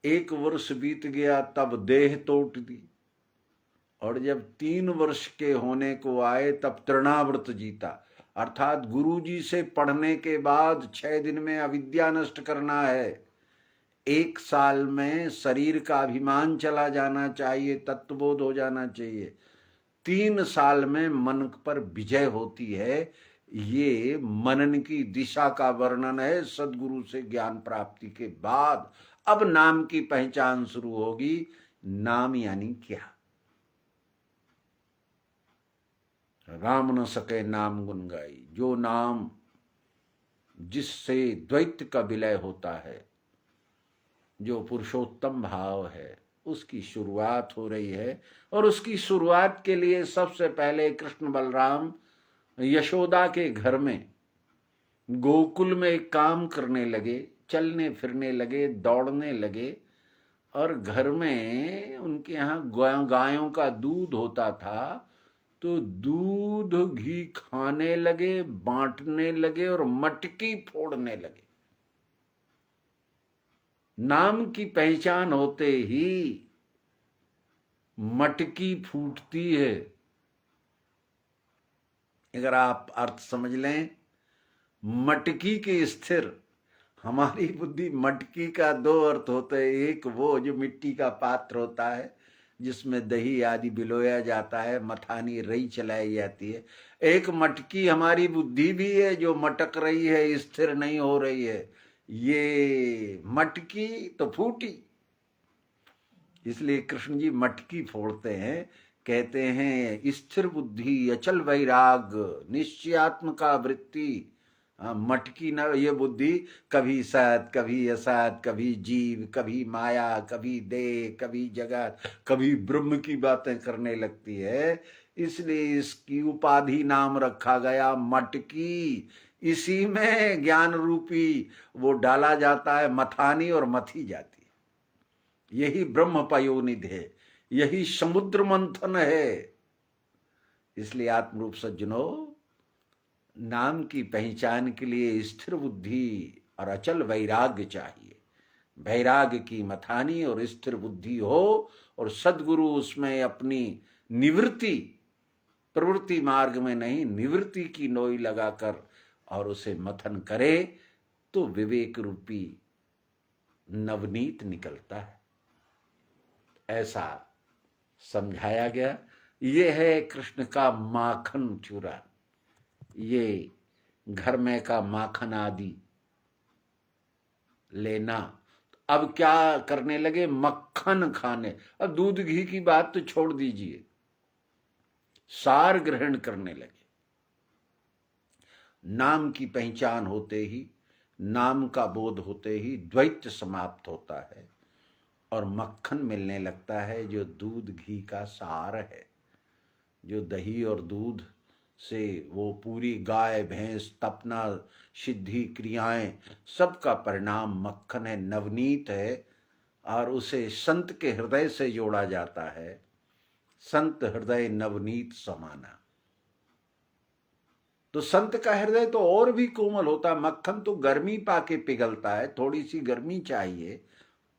1 वर्ष बीत गया तब देह तोड़ दी, और जब 3 वर्ष के होने को आए तब तृणाव्रत जीता, अर्थात गुरुजी से पढ़ने के बाद 6 दिन में अविद्या नष्ट करना है। 1 साल में शरीर का अभिमान चला जाना चाहिए, तत्वबोध हो जाना चाहिए। 3 साल में मन पर विजय होती है। ये मनन की दिशा का वर्णन है सदगुरु से ज्ञान प्राप्ति के बाद। अब नाम की पहचान शुरू होगी। नाम यानी क्या? राम न सके नाम गुन गाई, जो नाम जिससे द्वैत का विलय होता है, जो पुरुषोत्तम भाव है, उसकी शुरुआत हो रही है। और उसकी शुरुआत के लिए सबसे पहले कृष्ण बलराम यशोदा के घर में गोकुल में काम करने लगे, चलने फिरने लगे, दौड़ने लगे। और घर में उनके यहाँ गायों का दूध होता था, तो दूध घी खाने लगे, बांटने लगे और मटकी फोड़ने लगे। नाम की पहचान होते ही मटकी फूटती है। अगर आप अर्थ समझ लें, मटकी के स्थिर, हमारी बुद्धि मटकी का 2 अर्थ होते हैं। एक वो जो मिट्टी का पात्र होता है जिसमें दही आदि बिलोया जाता है, मथानी रई चलाई जाती है। एक मटकी हमारी बुद्धि भी है जो मटक रही है, स्थिर नहीं हो रही है। ये मटकी तो फूटी, इसलिए कृष्ण जी मटकी फोड़ते हैं। कहते हैं स्थिर बुद्धि, अचल वैराग, निश्चयात्म का वृत्ति। मटकी न, ये बुद्धि कभी सत, कभी असत, कभी जीव, कभी माया, कभी देह, कभी जगत, कभी ब्रह्म की बातें करने लगती है। इसलिए इसकी उपाधि नाम रखा गया मटकी। इसी में ज्ञान रूपी वो डाला जाता है, मथानी, और मथी जाती है। यही ब्रह्म पयोनिधि है, यही समुद्र मंथन है। इसलिए आत्मरूप सज्जनों, नाम की पहचान के लिए स्थिर बुद्धि और अचल वैराग्य चाहिए। वैराग्य की मथानी और स्थिर बुद्धि हो, और सदगुरु उसमें अपनी निवृत्ति, प्रवृत्ति मार्ग में नहीं, निवृत्ति की नोई लगाकर और उसे मथन करे तो विवेक रूपी नवनीत निकलता है, ऐसा समझाया गया। ये है कृष्ण का माखन चूरा, ये घर में का माखन आदि लेना। अब क्या करने लगे, मक्खन खाने। अब दूध घी की बात तो छोड़ दीजिए, सार ग्रहण करने लगे। नाम की पहचान होते ही, नाम का बोध होते ही द्वैत समाप्त होता है और मक्खन मिलने लगता है, जो दूध घी का सार है, जो दही और दूध से वो पूरी गाय भैंस तपना सिद्धि क्रियाएं सबका परिणाम मक्खन है, नवनीत है। और उसे संत के हृदय से जोड़ा जाता है। संत हृदय नवनीत समाना। तो संत का हृदय तो और भी कोमल होता है। मक्खन तो गर्मी पाके पिघलता है, थोड़ी सी गर्मी चाहिए,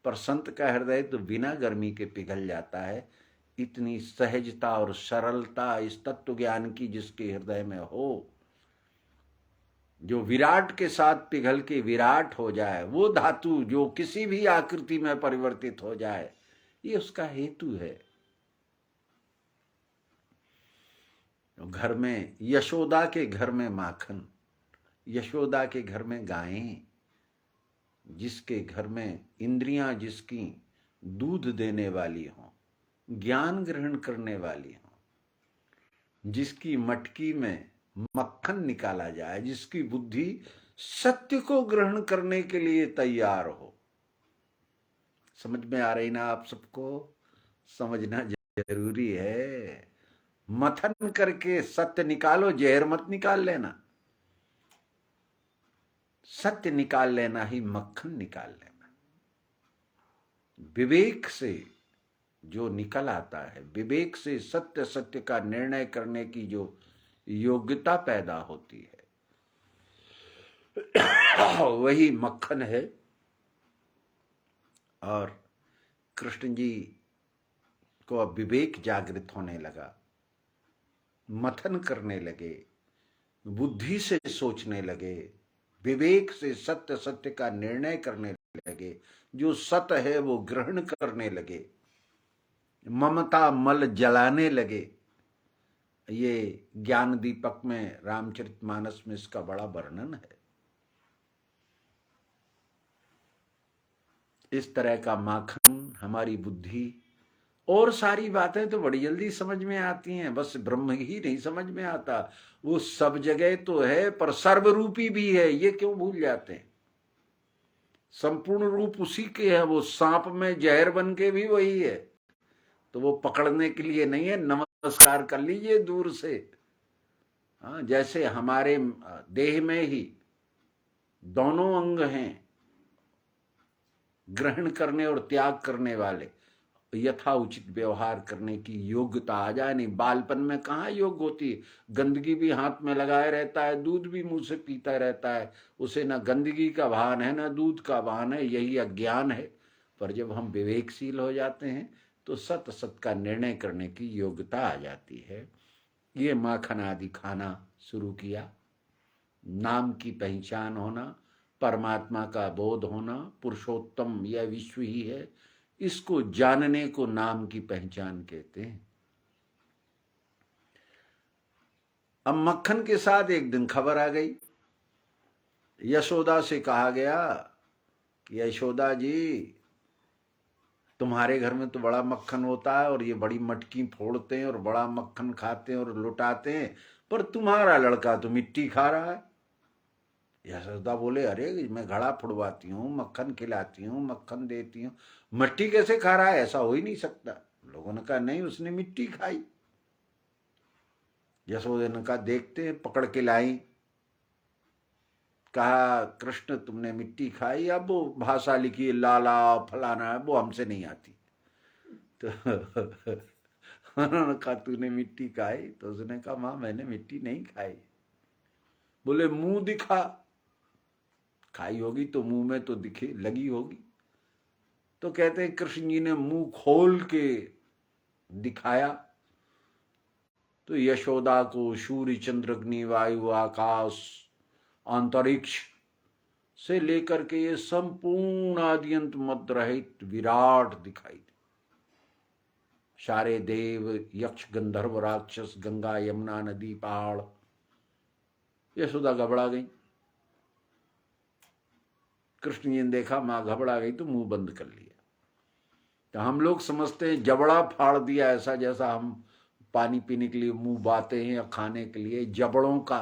पर संत का हृदय तो बिना गर्मी के पिघल जाता है। इतनी सहजता और सरलता इस तत्व ज्ञान की जिसके हृदय में हो, जो विराट के साथ पिघल के विराट हो जाए, वो धातु जो किसी भी आकृति में परिवर्तित हो जाए, ये उसका हेतु है। घर में यशोदा के घर में माखन, यशोदा के घर में गायें, जिसके घर में इंद्रियां जिसकी दूध देने वाली हों, ज्ञान ग्रहण करने वाली हों, जिसकी मटकी में मक्खन निकाला जाए, जिसकी बुद्धि सत्य को ग्रहण करने के लिए तैयार हो। समझ में आ रही ना आप सबको? समझना जरूरी है। मथन करके सत्य निकालो, जहर मत निकाल लेना। सत्य निकाल लेना ही मक्खन निकाल लेना। विवेक से जो निकल आता है, विवेक से सत्य सत्य का निर्णय करने की जो योग्यता पैदा होती है, वही मक्खन है। और कृष्ण जी को अब विवेक जागृत होने लगा, मथन करने लगे, बुद्धि से सोचने लगे, विवेक से सत्य सत्य का निर्णय करने लगे, जो सत्य है वो ग्रहण करने लगे, ममता मल जलाने लगे। ये ज्ञान दीपक में, रामचरितमानस में इसका बड़ा वर्णन है। इस तरह का माखन हमारी बुद्धि, और सारी बातें तो बड़ी जल्दी समझ में आती हैं, बस ब्रह्म ही नहीं समझ में आता। वो सब जगह तो है पर सर्वरूपी भी है, ये क्यों भूल जाते हैं? संपूर्ण रूप उसी के है। वो सांप में जहर बन के भी वही है, तो वो पकड़ने के लिए नहीं है। नमस्कार कर लीजिए दूर से। हाँ, जैसे हमारे देह में ही दोनों अंग हैं, ग्रहण करने और त्याग करने वाले, यथा उचित व्यवहार करने की योग्यता आ जाए। नहीं, बालपन में कहाँ योग होती है? गंदगी भी हाथ में लगाए रहता है, दूध भी मुंह से पीता रहता है, उसे न गंदगी का भान है न दूध का भान है, यही अज्ञान है। पर जब हम विवेकशील हो जाते हैं तो सत सत का निर्णय करने की योग्यता आ जाती है। ये माखन आदि खाना शुरू किया। नाम की पहचान होना, परमात्मा का बोध होना, पुरुषोत्तम यह विश्व ही है, इसको जानने को नाम की पहचान कहते हैं। अब मक्खन के साथ एक दिन खबर आ गई। यशोदा से कहा गया कि यशोदा जी, तुम्हारे घर में तो बड़ा मक्खन होता है और ये बड़ी मटकी फोड़ते हैं और बड़ा मक्खन खाते हैं और लुटाते हैं, पर तुम्हारा लड़का तो मिट्टी खा रहा है। यशोदा बोले, अरे मैं घड़ा फुड़वाती हूँ, मक्खन खिलाती हूँ, मक्खन देती हूँ, मिट्टी कैसे खा रहा है? ऐसा हो ही नहीं सकता। लोगों ने कहा नहीं, उसने मिट्टी खाई। यशोदा ने कहा देखते हैं, पकड़ के लाई। कहा कृष्ण तुमने मिट्टी खाई? अब वो भाषा लिखी है, लाला फलाना है, वो हमसे नहीं आती। तो उन्होंने कहा तूने मिट्टी खाई? तो उसने कहा मां मैंने मिट्टी नहीं खाई। बोले मुंह दिखा। खाई होगी तो मुंह में तो दिखे लगी होगी। तो कहते हैं कृष्ण जी ने मुंह खोल के दिखाया तो यशोदा को सूर्य चंद्र अग्नि वायु आकाश अंतरिक्ष से लेकर के ये संपूर्ण आद्यंत मध्य रहित विराट दिखाई दे। सारे देव यक्ष गंधर्व राक्षस गंगा यमुना नदी पहाड़, यशोदा घबरा गई। कृष्ण जी ने देखा मां घबरा गई तो मुंह बंद कर लिया। तो हम लोग समझते हैं जबड़ा फाड़ दिया, ऐसा जैसा हम पानी पीने के लिए मुंह बाते हैं या खाने के लिए जबड़ों का,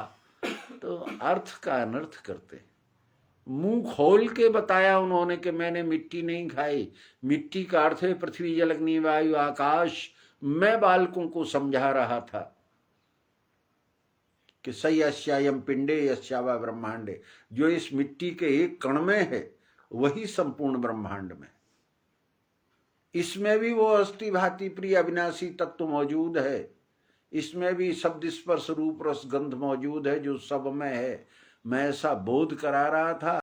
तो अर्थ का अनर्थ करते हैं। मुंह खोल के बताया उन्होंने कि मैंने मिट्टी नहीं खाई। मिट्टी का अर्थ है पृथ्वी जल अग्नि वायु आकाश। मैं बालकों को समझा रहा था कि सही अस्यायम पिंडे यस्यावा ब्रह्मांडे, जो इस मिट्टी के एक कण में है वही संपूर्ण ब्रह्मांड में। इसमें भी वो अस्थि भांति प्रिय अविनाशी तत्व मौजूद है। इसमें भी शब्द स्पर्श रूप रस गंध मौजूद है जो सब में है। मैं ऐसा बोध करा रहा था,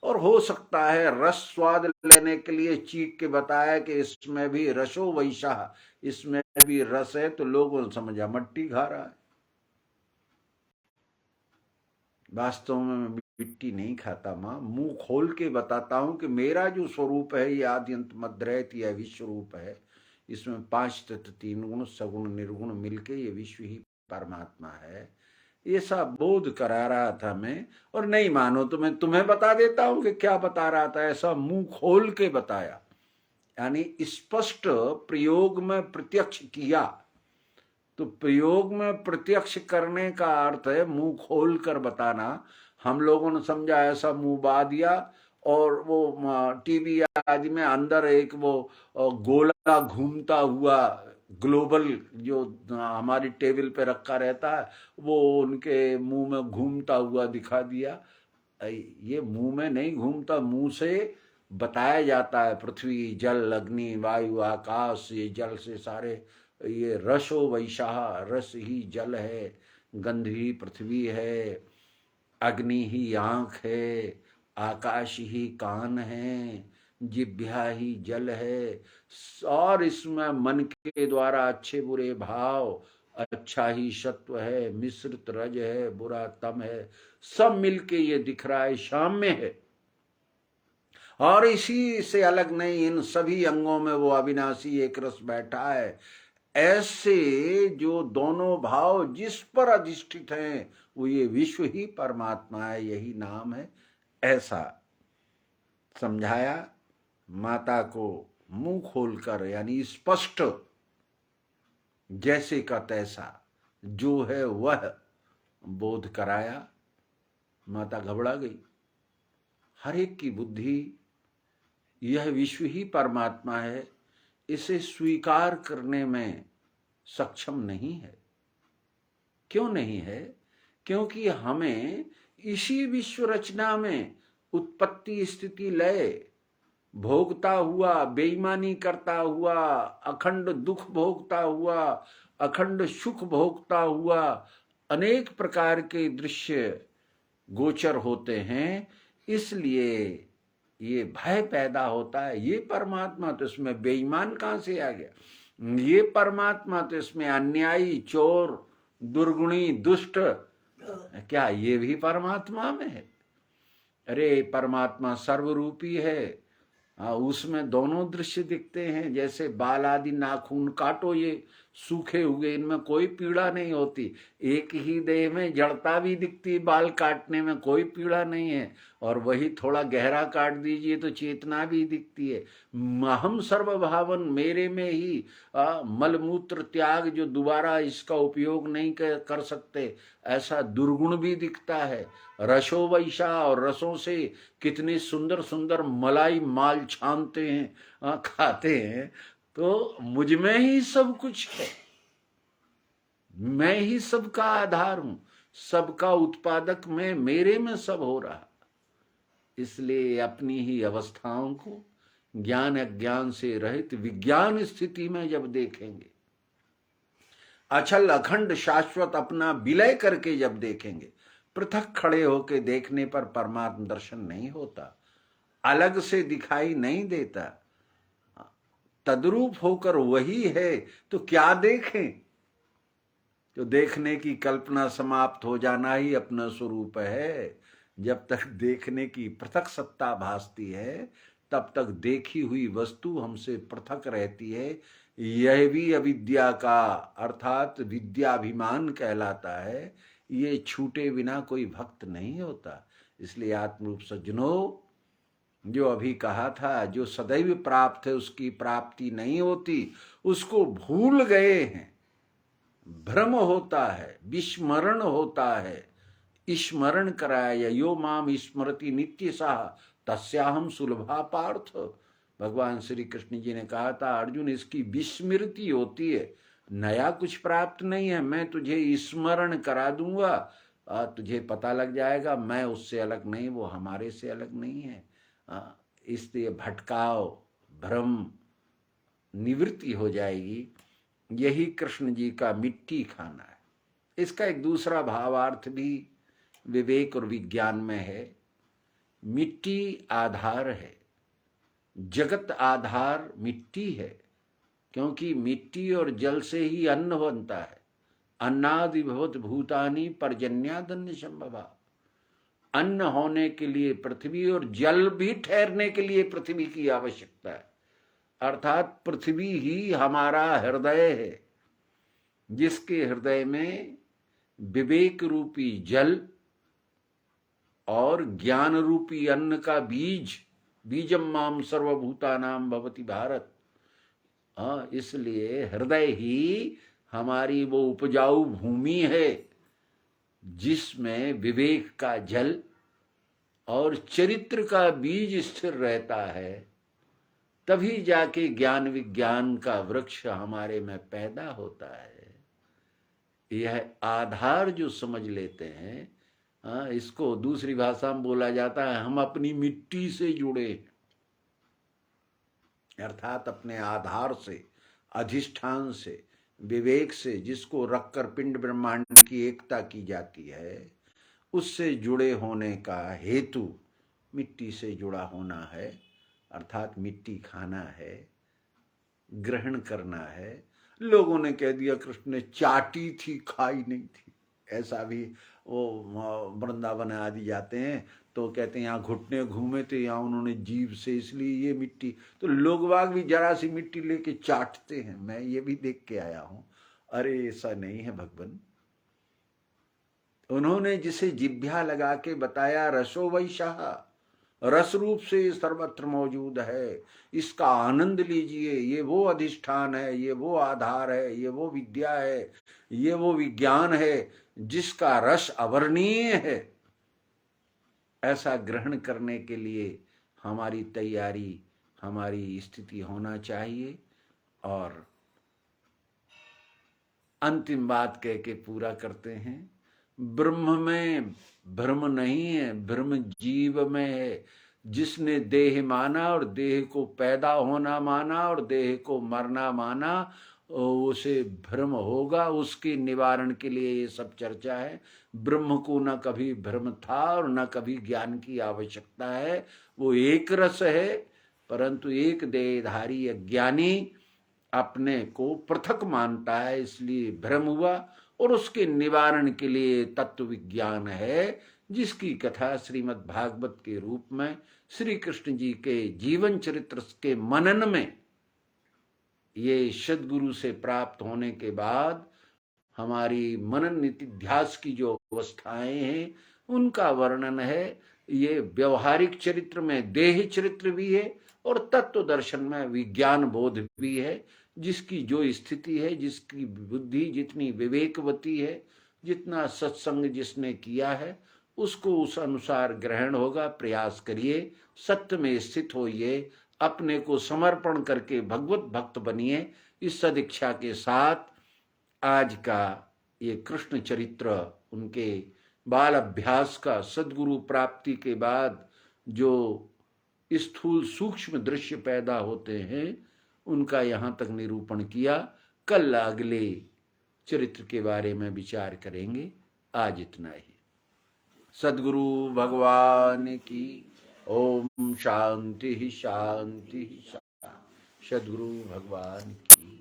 और हो सकता है रस स्वाद लेने के लिए चीख के बताया कि इसमें भी रसो वैशा, इसमें भी रस है, तो लोगों ने समझा मट्टी खा रहा है। वास्तव में मिट्टी नहीं खाता मां, मुंह खोल के बताता हूं कि मेरा जो स्वरूप है ये आद्यंत मध्यरहित यह विश्व रूप है। इसमें 5 तत्व 3 गुण सगुण निर्गुण मिलके ये विश्व ही परमात्मा है। ये सब बोध करा रहा था मैं, और नहीं मानो तो मैं तुम्हें बता देता हूं कि क्या बता रहा था। ऐसा मुंह खोल के बताया, यानी स्पष्ट प्रयोग में प्रत्यक्ष किया। तो प्रयोग में प्रत्यक्ष करने का अर्थ है मुंह खोल कर बताना। हम लोगों ने समझा ऐसा मुंह बा दिया, और वो टीवी आदि में अंदर एक वो गोला घूमता हुआ ग्लोबल जो हमारी टेबल पे रखा रहता है वो उनके मुंह में घूमता हुआ दिखा दिया। ये मुंह में नहीं घूमता, मुंह से बताया जाता है। पृथ्वी जल अग्नि वायु आकाश, ये जल से सारे, ये रसो वैशाह, रस ही जल है, गंध ही पृथ्वी है, अग्नि ही आंख है, आकाश ही कान है, जिह्वा ही जल है, और इसमें मन के द्वारा अच्छे बुरे भाव, अच्छा ही सत्व है, मिश्रित रज है, बुरा तम है, सब मिलके ये दिख रहा है, शाम में है। और इसी से अलग नहीं, इन सभी अंगों में वो अविनाशी एक रस बैठा है। ऐसे जो दोनों भाव जिस पर अधिष्ठित हैं वो ये विश्व ही परमात्मा है, यही नाम है। ऐसा समझाया माता को मुंह खोलकर, यानी स्पष्ट जैसे का तैसा जो है वह बोध कराया। माता घबरा गई। हर एक की बुद्धि यह विश्व ही परमात्मा है इसे स्वीकार करने में सक्षम नहीं है। क्यों नहीं है? क्योंकि हमें इसी विश्व रचना में उत्पत्ति स्थिति लय भोगता हुआ, बेईमानी करता हुआ, अखंड दुख भोगता हुआ, अखंड सुख भोगता हुआ अनेक प्रकार के दृश्य गोचर होते हैं। इसलिए ये भय पैदा होता है। ये परमात्मा तो इसमें बेईमान कहां से आ गया? ये परमात्मा तो इसमें अन्यायी, चोर, दुर्गुणी, दुष्ट, क्या ये भी परमात्मा में है? अरे परमात्मा सर्वरूपी है। उसमें दोनों दृश्य दिखते हैं। जैसे बाल आदि नाखून काटो, ये सूखे हुए, इनमें कोई पीड़ा नहीं होती। एक ही देह में जड़ता भी दिखती, बाल काटने में कोई पीड़ा नहीं है। और वही थोड़ा गहरा काट दीजिए तो चेतना भी दिखती है। हम सर्वभावन, मेरे में ही मलमूत्र त्याग, जो दोबारा इसका उपयोग नहीं कर सकते, ऐसा दुर्गुण भी दिखता है। रसो वैशा, और रसों से कितने सुंदर सुंदर मलाई माल छानते हैं, खाते हैं। तो मुझ में ही सब कुछ है, मैं ही सबका आधार हूं, सबका उत्पादक मैं, मेरे में सब हो रहा। इसलिए अपनी ही अवस्थाओं को ज्ञान अज्ञान से रहित विज्ञान स्थिति में जब देखेंगे, अचल अखंड शाश्वत अपना विलय करके जब देखेंगे, पृथक खड़े होके देखने पर परमात्म दर्शन नहीं होता, अलग से दिखाई नहीं देता। तद्रूप होकर वही है तो क्या देखें? तो देखने की कल्पना समाप्त हो जाना ही अपना स्वरूप है। जब तक देखने की पृथक सत्ता भासती है तब तक देखी हुई वस्तु हमसे पृथक रहती है। यह भी अविद्या का अर्थात विद्याभिमान कहलाता है। ये छूटे बिना कोई भक्त नहीं होता। इसलिए आत्मरूप सज्जनों, जो अभी कहा था, जो सदैव प्राप्त है उसकी प्राप्ति नहीं होती, उसको भूल गए हैं। भ्रम होता है, विस्मरण होता है। स्मरण कराया यो माम स्मृति नित्य सा तस्याहम सुलभा पार्थ। भगवान श्री कृष्ण जी ने कहा था, अर्जुन इसकी विस्मृति होती है, नया कुछ प्राप्त नहीं है। मैं तुझे स्मरण करा दूंगा, तुझे पता लग जाएगा मैं उससे अलग नहीं, वो हमारे से अलग नहीं है। इसलिए भटकाव, भ्रम निवृत्ति हो जाएगी। यही कृष्ण जी का मिट्टी खाना है। इसका एक दूसरा भावार्थ भी विवेक और विज्ञान में है। मिट्टी आधार है, जगत आधार मिट्टी है, क्योंकि मिट्टी और जल से ही अन्न बनता है। अन्नादि भवत भूतानि पर्जन्यादन्य संभवा। अन्न होने के लिए पृथ्वी और जल भी ठहरने के लिए पृथ्वी की आवश्यकता है। अर्थात पृथ्वी ही हमारा हृदय है, जिसके हृदय में विवेक रूपी जल और ज्ञान रूपी अन्न का बीज, बीजम माम सर्वभूतानाम भवति भारत। इसलिए हृदय ही हमारी वो उपजाऊ भूमि है जिसमें विवेक का जल और चरित्र का बीज स्थिर रहता है। तभी जाके ज्ञान विज्ञान का वृक्ष हमारे में पैदा होता है। यह आधार जो समझ लेते हैं, इसको दूसरी भाषा में बोला जाता है, हम अपनी मिट्टी से जुड़े, अर्थात अपने आधार से, अधिष्ठान से, विवेक से, जिसको रखकर पिंड ब्रह्मांड की एकता की जाती है, उससे जुड़े होने का हेतु मिट्टी से जुड़ा होना है। अर्थात मिट्टी खाना है, ग्रहण करना है। लोगों ने कह दिया कृष्ण ने चाटी थी, खाई नहीं थी। ऐसा भी वो वृंदावन आदि जाते हैं तो कहते हैं यहाँ घुटने घूमे थे, यहाँ उन्होंने जीभ से, इसलिए ये मिट्टी। तो लोग बाग भी जरा सी मिट्टी लेके चाटते हैं, मैं ये भी देख के आया हूं। अरे ऐसा नहीं है भगवान। उन्होंने जिसे जिभ्या लगा के बताया, रसो वैशाह, रस रूप से सर्वत्र मौजूद है, इसका आनंद लीजिए। ये वो अधिष्ठान है, ये वो आधार है, ये वो विद्या है, ये वो विज्ञान है जिसका रस अवर्णीय है। ऐसा ग्रहण करने के लिए हमारी तैयारी, हमारी स्थिति होना चाहिए। और अंतिम बात कह के पूरा करते हैं, ब्रह्म में भ्रम नहीं है, भ्रम जीव में है। जिसने देह माना और देह को पैदा होना माना और देह को मरना माना, उसे भ्रम होगा। उसके निवारण के लिए ये सब चर्चा है। ब्रह्म को न कभी भ्रम था और न कभी ज्ञान की आवश्यकता है। वो एक रस है, परंतु एक देहधारी अज्ञानी अपने को पृथक मानता है, इसलिए भ्रम हुआ। और उसके निवारण के लिए तत्व विज्ञान है, जिसकी कथा श्रीमद् भागवत के रूप में श्री कृष्ण जी के जीवन चरित्र के मनन में, ये सद्गुरु से प्राप्त होने के बाद हमारी मनन निधिध्यास की जो अवस्थाएं हैं उनका वर्णन है। ये व्यवहारिक चरित्र में देह चरित्र भी है और तत्व दर्शन में विज्ञान बोध भी है। जिसकी जो स्थिति है, जिसकी बुद्धि जितनी विवेकवती है, जितना सत्संग जिसने किया है, उसको उस अनुसार ग्रहण होगा। प्रयास करिए, सत्य में स्थित होइए, अपने को समर्पण करके भगवत भक्त बनिए। इस सदिच्छा के साथ आज का ये कृष्ण चरित्र, उनके बाल अभ्यास का, सद्गुरु प्राप्ति के बाद जो स्थूल सूक्ष्म दृश्य पैदा होते हैं, उनका यहाँ तक निरूपण किया। कल अगले चरित्र के बारे में विचार करेंगे। आज इतना ही। सद्गुरु भगवान की ओम शांति शांति शांति। सद्गुरु भगवान की।